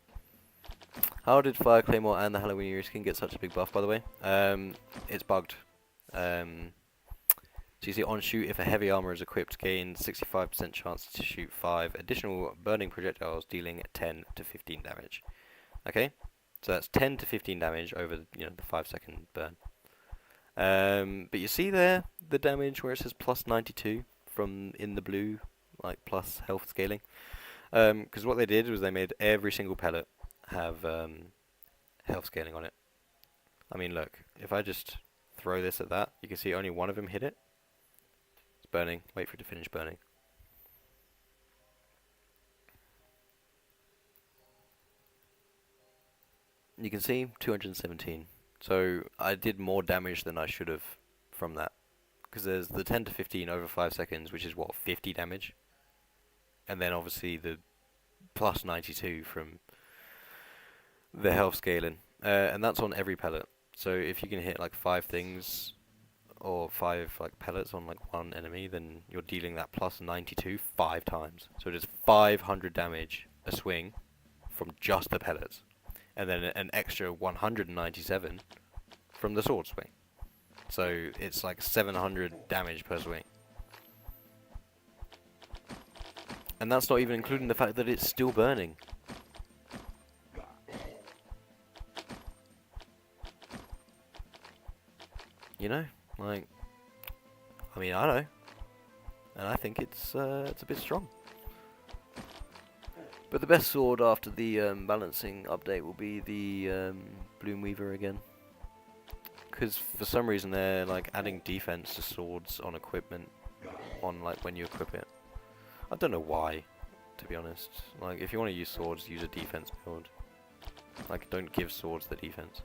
Speaker 1: How did Fire Claymore and the Halloween reskin get such a big buff, by the way? It's bugged. So you see on shoot, if a heavy armor is equipped, gain 65% chance to shoot 5 additional burning projectiles, dealing 10 to 15 damage. Okay, so that's 10 to 15 damage over the 5-second burn. But you see there the damage where it says plus 92 from in the blue, like plus health scaling. Because what they did was they made every single pellet have health scaling on it. I mean, look, if I just throw this at that, you can see only one of them hit it. It's burning. Wait for it to finish burning. You can see 217. So I did more damage than I should have from that. Because there's the 10 to 15 over 5 seconds, which is what, 50 damage? And then obviously the plus 92 from the health scaling. And that's on every pellet. So if you can hit like 5 things or 5 like pellets on like one enemy, then you're dealing that plus 92 5 times. So it is 500 damage a swing from just the pellets. And then an extra 197 from the sword swing. So it's like 700 damage per swing. And that's not even including the fact that it's still burning. You know, like, I mean, I know, and I think it's a bit strong. But the best sword after the balancing update will be the Bloomweaver again, because for some reason they're like adding defense to swords on equipment, on like when you equip it. I don't know why, to be honest. Like, if you want to use swords, use a defense build. Like, don't give swords the defense.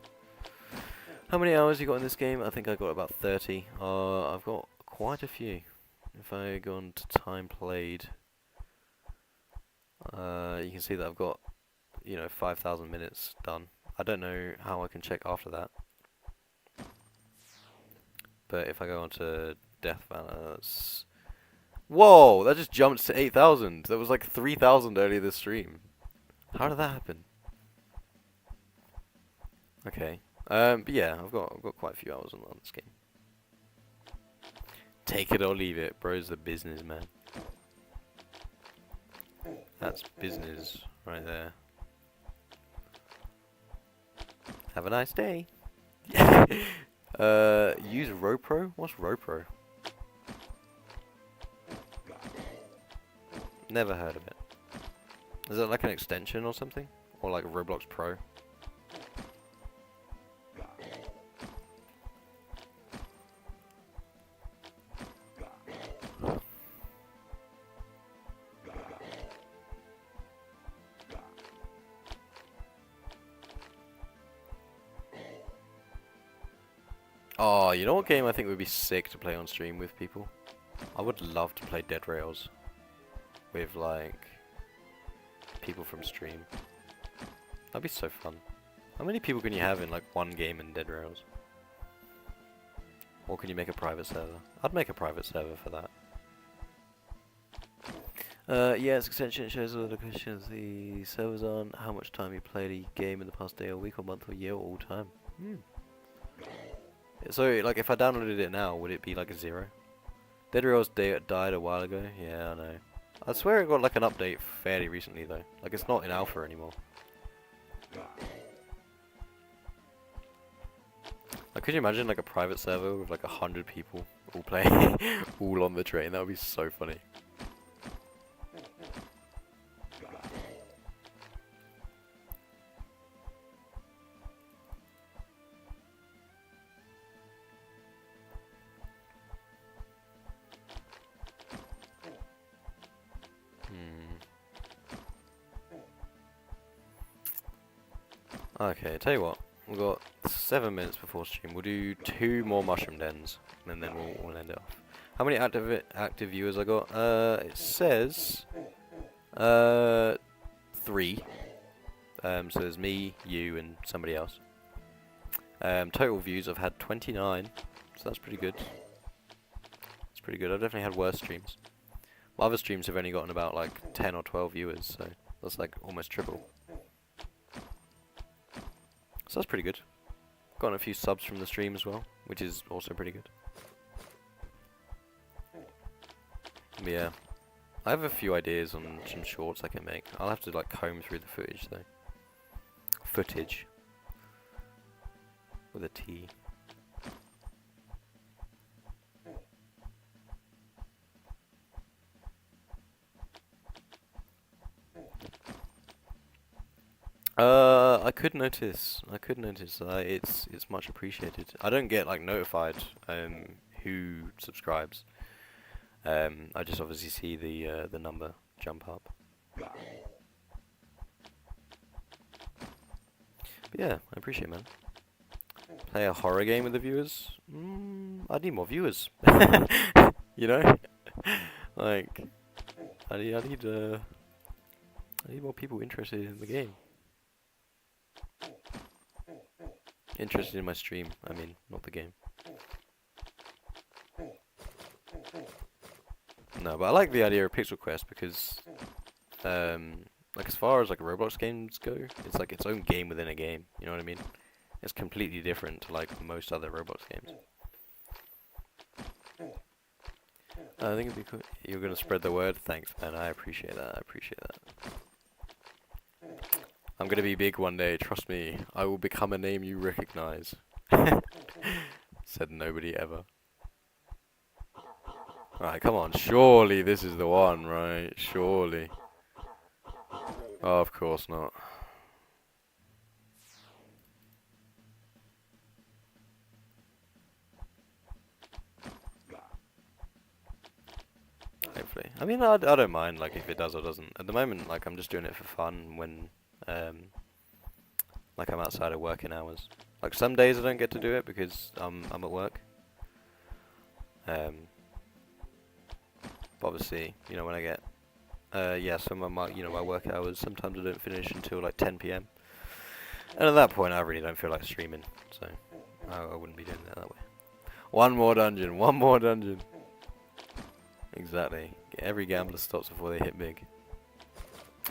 Speaker 1: How many hours you got in this game? I think I got about 30. I've got quite a few. If I go on to time played, you can see that I've got, 5,000 minutes done. I don't know how I can check after that. But if I go on to Death Balance... Whoa! That just jumped to 8,000. That was like 3,000 earlier this stream. How did that happen? Okay. But yeah, I've got quite a few hours on this game. Take it or leave it, bro's the businessman. That's business right there. Have a nice day. Use RoPro? What's RoPro? Never heard of it. Is it like an extension or something? Or like Roblox Pro? Oh, you know what game I think would be sick to play on stream with people? I would love to play Dead Rails with, like, people from stream. That'd be so fun. How many people can you have in, like, one game in Dead Rails? Or can you make a private server? I'd make a private server for that. Yes, extension shows all the questions the server's on, how much time you played a game in the past day or week or month or year or all time. So, like, if I downloaded it now, would it be like a 0? Dead Rails died a while ago. Yeah, I know. I swear it got like an update fairly recently though. Like, it's not in alpha anymore. Like, could you imagine like a private server with like 100 people all playing, all on the train? That would be so funny. Okay, tell you what. We've got 7 minutes before stream. We'll do 2 more mushroom dens, and then we'll end it off. How many active viewers I got? It says 3. So there's me, you, and somebody else. Total views I've had 29, so that's pretty good. It's pretty good. I've definitely had worse streams. My other streams have only gotten about like 10 or 12 viewers, so that's like almost triple. So that's pretty good. Gotten a few subs from the stream as well, which is also pretty good. But yeah, I have a few ideas on some shorts I can make. I'll have to like comb through the footage though. Footage. With a T. I could notice. It's much appreciated. I don't get like notified who subscribes. I just obviously see the number jump up. But yeah, I appreciate it, man. Play a horror game with the viewers? I need more viewers. You know? Like, I need more people interested in the game. Interested in my stream, I mean, not the game. No, but I like the idea of Pixel Quest because, like as far as like Roblox games go, it's like its own game within a game. You know what I mean? It's completely different to like most other Roblox games. I think it'd be cool. You're gonna spread the word. Thanks, man. I appreciate that. I'm gonna be big one day. Trust me. I will become a name you recognize. Said nobody ever. Alright, come on. Surely this is the one, right? Surely. Oh, of course not. Hopefully. I mean, I don't mind, like, if it does or doesn't. At the moment, like, I'm just doing it for fun when, like, I'm outside of working hours. Like, some days I don't get to do it because I'm at work. But obviously, you know, when I get, yeah, some of my, you know, my work hours, sometimes I don't finish until, like, 10 PM. And at that point, I really don't feel like streaming, so I wouldn't be doing it that way. One more dungeon, one more dungeon. Exactly. Every gambler stops before they hit big.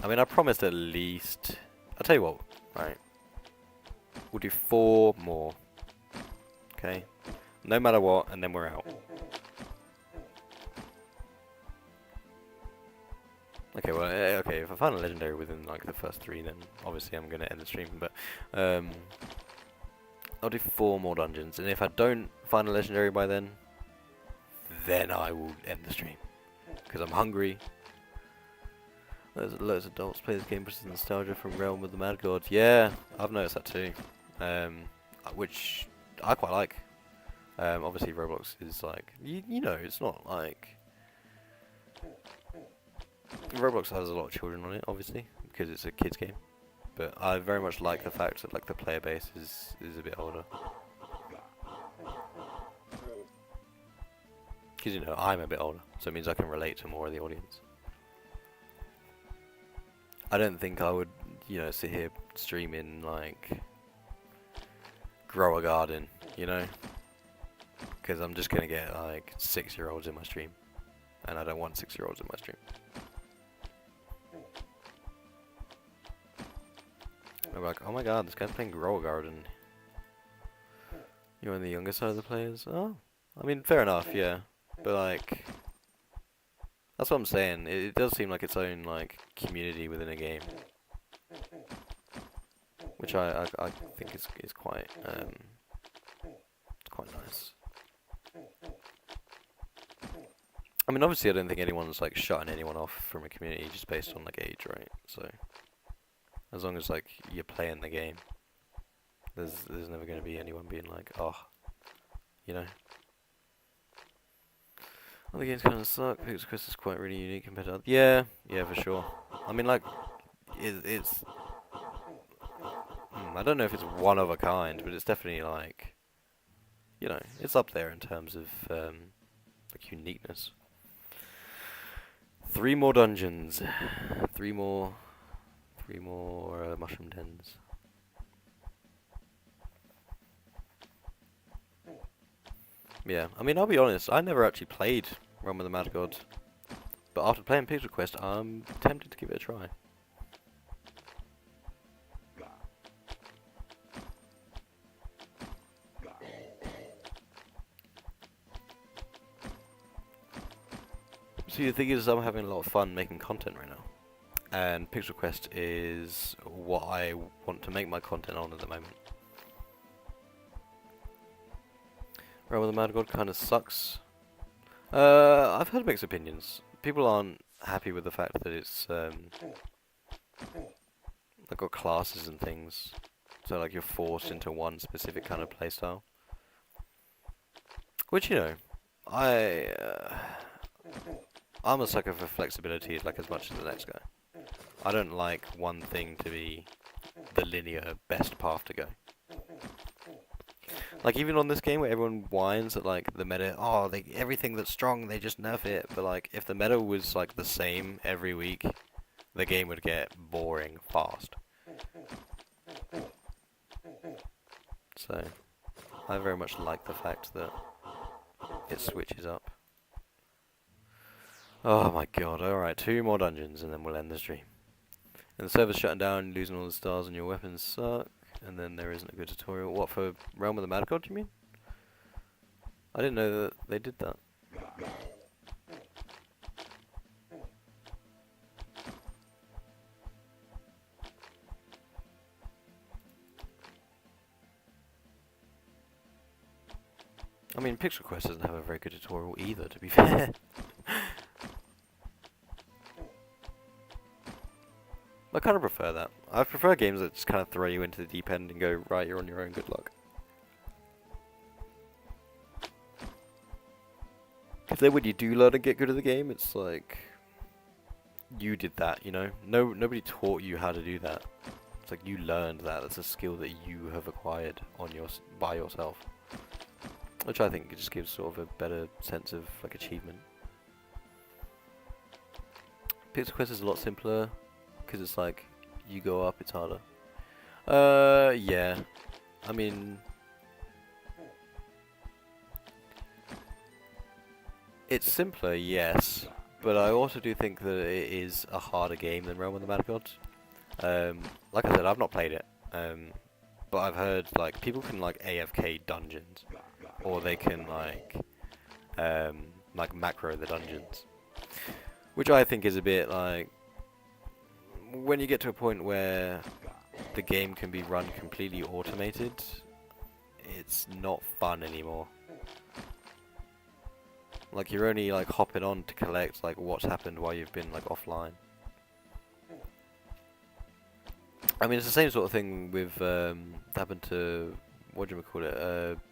Speaker 1: I mean, I promised at least... I'll tell you what, right. We'll do 4 more. Okay? No matter what, and then we're out. Okay, well, okay, if I find a legendary within, like, the first 3, then obviously I'm gonna end the stream, but... I'll do 4 more dungeons, and if I don't find a legendary by then I will end the stream. Because I'm hungry. There's loads of adults play this game for nostalgia from Realm of the Mad God. Yeah, I've noticed that too. Which I quite like. Obviously Roblox is like, you know, it's not like... Roblox has a lot of children on it, obviously, because it's a kids game. But I very much like the fact that like the player base is a bit older. Because, you know, I'm a bit older, so it means I can relate to more of the audience. I don't think I would, you know, sit here streaming, like, grow a garden, you know? Because I'm just going to get, like, 6-year-olds in my stream. And I don't want 6-year-olds in my stream. I'm like, oh my god, this guy's playing grow a garden. You're on the younger side of the players? Oh, I mean, fair enough, yeah. But like, that's what I'm saying. It does seem like its own like community within a game, which I think is quite it's quite nice. I mean, obviously, I don't think anyone's like shutting anyone off from a community just based on like age, right? So, as long as like you're playing the game, there's never going to be anyone being like, oh, you know. Other games kind of suck. Pixel Quest is quite really unique compared to other. Yeah, for sure. I mean, like, it's. I don't know if it's one of a kind, but it's definitely like, you know, it's up there in terms of like uniqueness. 3 more dungeons, 3 more, 3 more mushroom dens. Yeah, I mean, I'll be honest, I never actually played Realm of the Mad God, but after playing Pixel Quest, I'm tempted to give it a try. See, the thing is, I'm having a lot of fun making content right now, and Pixel Quest is what I want to make my content on at the moment. Realm of the Mad God kind of sucks. I've heard mixed opinions. People aren't happy with the fact that it's like got classes and things, so like you're forced into one specific kind of playstyle. Which, you know, I'm a sucker for flexibility, like as much as the next guy. I don't like one thing to be the linear best path to go. Like even on this game where everyone whines at like the meta, oh, everything that's strong they just nerf it. But like if the meta was like the same every week, the game would get boring fast. So I very much like the fact that it switches up. Oh my god! All right, 2 more dungeons and then we'll end the stream. And the server's shutting down, losing all the stars and your weapons suck. And then there isn't a good tutorial. What, for Realm of the Mad God, you mean? I didn't know that they did that. I mean, Pixel Quest doesn't have a very good tutorial either, to be fair. I kind of prefer that. I prefer games that just kind of throw you into the deep end and go, right, you're on your own, good luck. Because then when you do learn and get good at the game, it's like, you did that, you know? Nobody taught you how to do that. It's like you learned that. That's a skill that you have acquired by yourself. Which I think just gives sort of a better sense of like achievement. Pixel Quest is a lot simpler. Because it's like, you go up, it's harder. Yeah. I mean, it's simpler, yes. But I also do think that it is a harder game than Realm of the Mad Gods. Like I said, I've not played it. But I've heard, like, people can, like, AFK dungeons. Or they can, like macro the dungeons. Which I think is a bit, like, when you get to a point where the game can be run completely automated, it's not fun anymore. Like you're only like hopping on to collect like what's happened while you've been like offline. I mean, it's the same sort of thing with happened to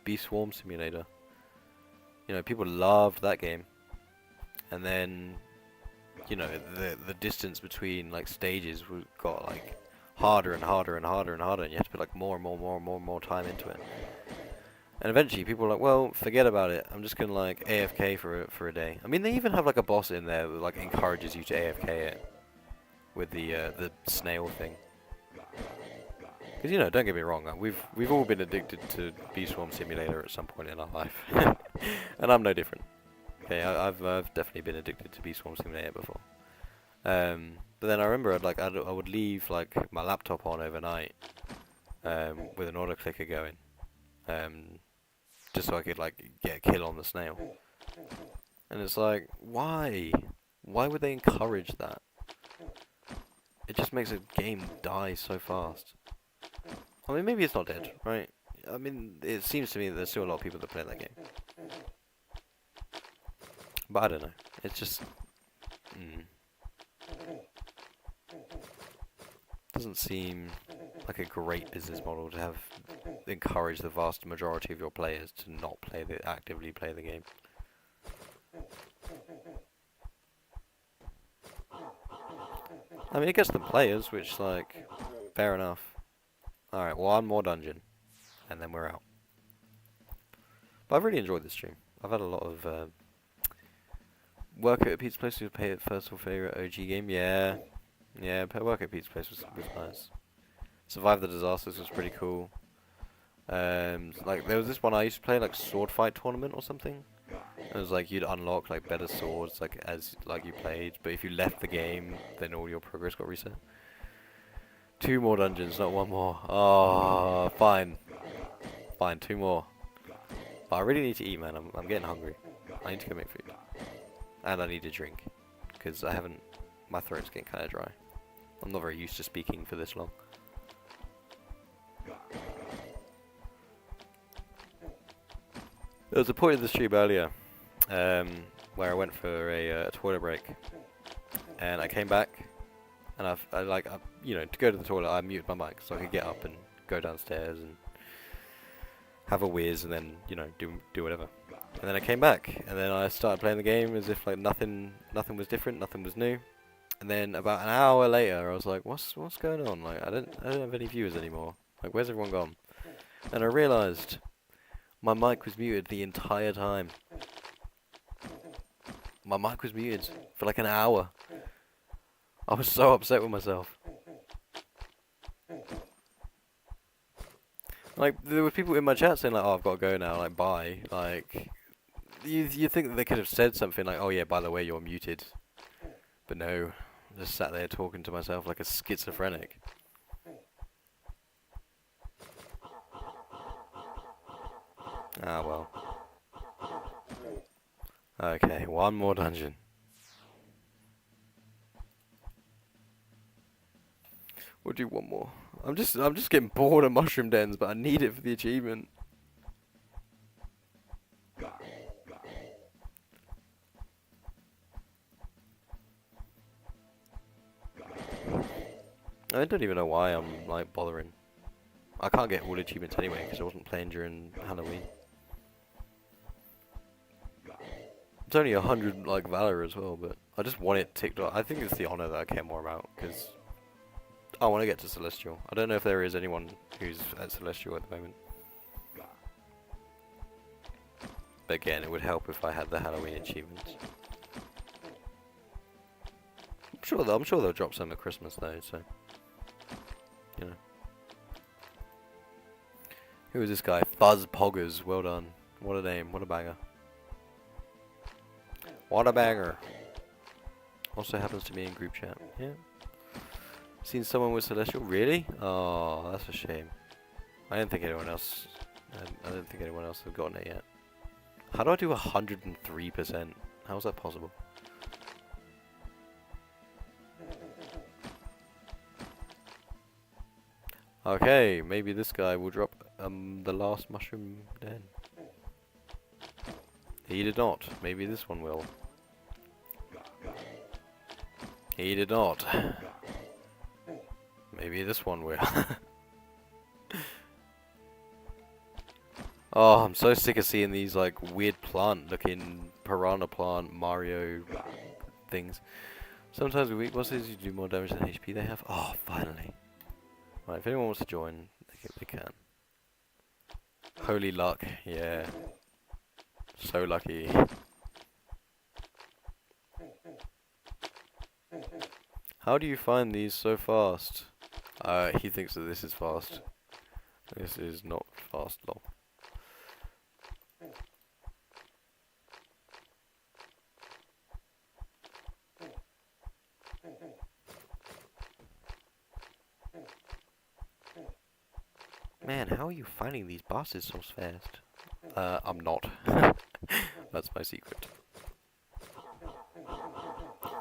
Speaker 1: Beast Swarm Simulator. You know, people loved that game, and then you know, the distance between like stages got like harder and harder and harder and harder, and you have to put like more and more time into it. And eventually, people were like, "Well, forget about it. I'm just gonna like AFK for a day." I mean, they even have like a boss in there that like encourages you to AFK it with the snail thing. Because you know, don't get me wrong, we've all been addicted to Beast Swarm Simulator at some point in our life, and I'm no different. Okay, I've definitely been addicted to Beast Swarm Simulator before. But then I remember I would leave like my laptop on overnight with an auto clicker going, just so I could like get a kill on the snail. And it's like, why? Why would they encourage that? It just makes a game die so fast. I mean, maybe it's not dead, right? I mean, it seems to me that there's still a lot of people that play that game. But I don't know. It's just... doesn't seem like a great business model to have encourage the vast majority of your players to not actively play the game. I mean, it gets them players, which, like, fair enough. Alright, one more dungeon. And then we're out. But I've really enjoyed this stream. I've had a lot of work at a pizza place. You pay it first or favorite OG game. Yeah, yeah. Work at a pizza place was nice. Survive the Disasters was pretty cool. Like there was this one I used to play, like sword fight tournament or something. It was like you'd unlock like better swords like as like you played, but if you left the game, then all your progress got reset. 2 more dungeons, not 1 more. Oh, fine, fine, 2 more. But I really need to eat, man. I'm getting hungry. I need to go make food, and I need a drink because I haven't. My throat's getting kind of dry. I'm not very used to speaking for this long. There was a point in the stream earlier where I went for a toilet break, and I came back, and you know, to go to the toilet, I muted my mic so I could get up and go downstairs and have a whiz, and then you know do whatever. And then I came back, and then I started playing the game as if like nothing was different, nothing was new. And then about an hour later, I was like, what's going on? Like I don't have any viewers anymore. Like where's everyone gone? And I realised my mic was muted the entire time. My mic was muted for like an hour. I was so upset with myself. Like, there were people in my chat saying like, oh, I've got to go now, like, bye. Like, you think that they could have said something like, oh yeah, by the way, you're muted. But no, I just sat there talking to myself like a schizophrenic. Ah, well. Okay, 1 more dungeon. We'll do 1 more. I'm just getting bored of mushroom dens, but I need it for the achievement. I don't even know why I'm like bothering. I can't get all achievements anyway because I wasn't playing during Halloween. It's only 100 like valor as well, but I just want it ticked off. I think it's the honor that I care more about because I want to get to Celestial. I don't know if there is anyone who's at Celestial at the moment. But again, it would help if I had the Halloween achievements. I'm sure they'll drop some at Christmas though, so you know. Who is this guy? Fuzz Poggers. Well done. What a name. What a banger. What a banger. Also happens to be in group chat. Yeah. Seen someone with Celestial? Really? Oh, that's a shame. I didn't think anyone else. I don't think anyone else had gotten it yet. How do I do 103%? How is that possible? Okay, maybe this guy will drop the last mushroom den. He did not. Maybe this one will. He did not. Maybe this one will. Oh, I'm so sick of seeing these like weird plant-looking piranha plant Mario things. Sometimes with weak bosses you do more damage than HP they have. Oh, finally. Right, if anyone wants to join, they can. Holy luck, yeah. So lucky. How do you find these so fast? He thinks that this is fast. This is not fast, lol. Man, how are you finding these bosses so fast? I'm not. That's my secret.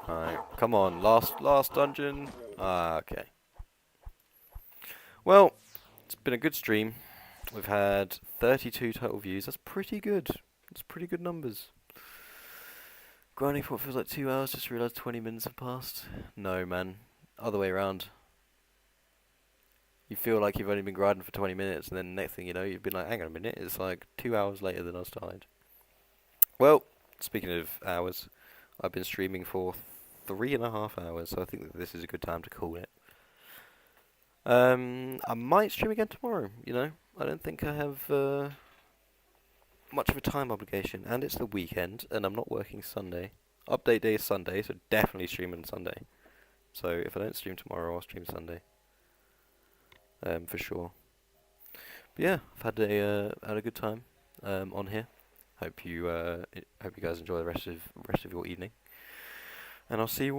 Speaker 1: Alright, come on, last dungeon. Ah, okay. Well, it's been a good stream. We've had 32 total views. That's pretty good. That's pretty good numbers. Grinding for what feels like 2 hours, just realised 20 minutes have passed. No, man. Other way around. You feel like you've only been grinding for 20 minutes, and then next thing you know, you've been like, hang on a minute, it's like 2 hours later than I started. Well, speaking of hours, I've been streaming for 3.5 hours, so I think that this is a good time to call it. I might stream again tomorrow, you know. I don't think I have much of a time obligation, and it's the weekend, and I'm not working Sunday. Update day is Sunday, so definitely stream on Sunday. So if I don't stream tomorrow, I'll stream Sunday, for sure. But yeah, I've had a good time on here. Hope you guys enjoy the rest of your evening, and I'll see you.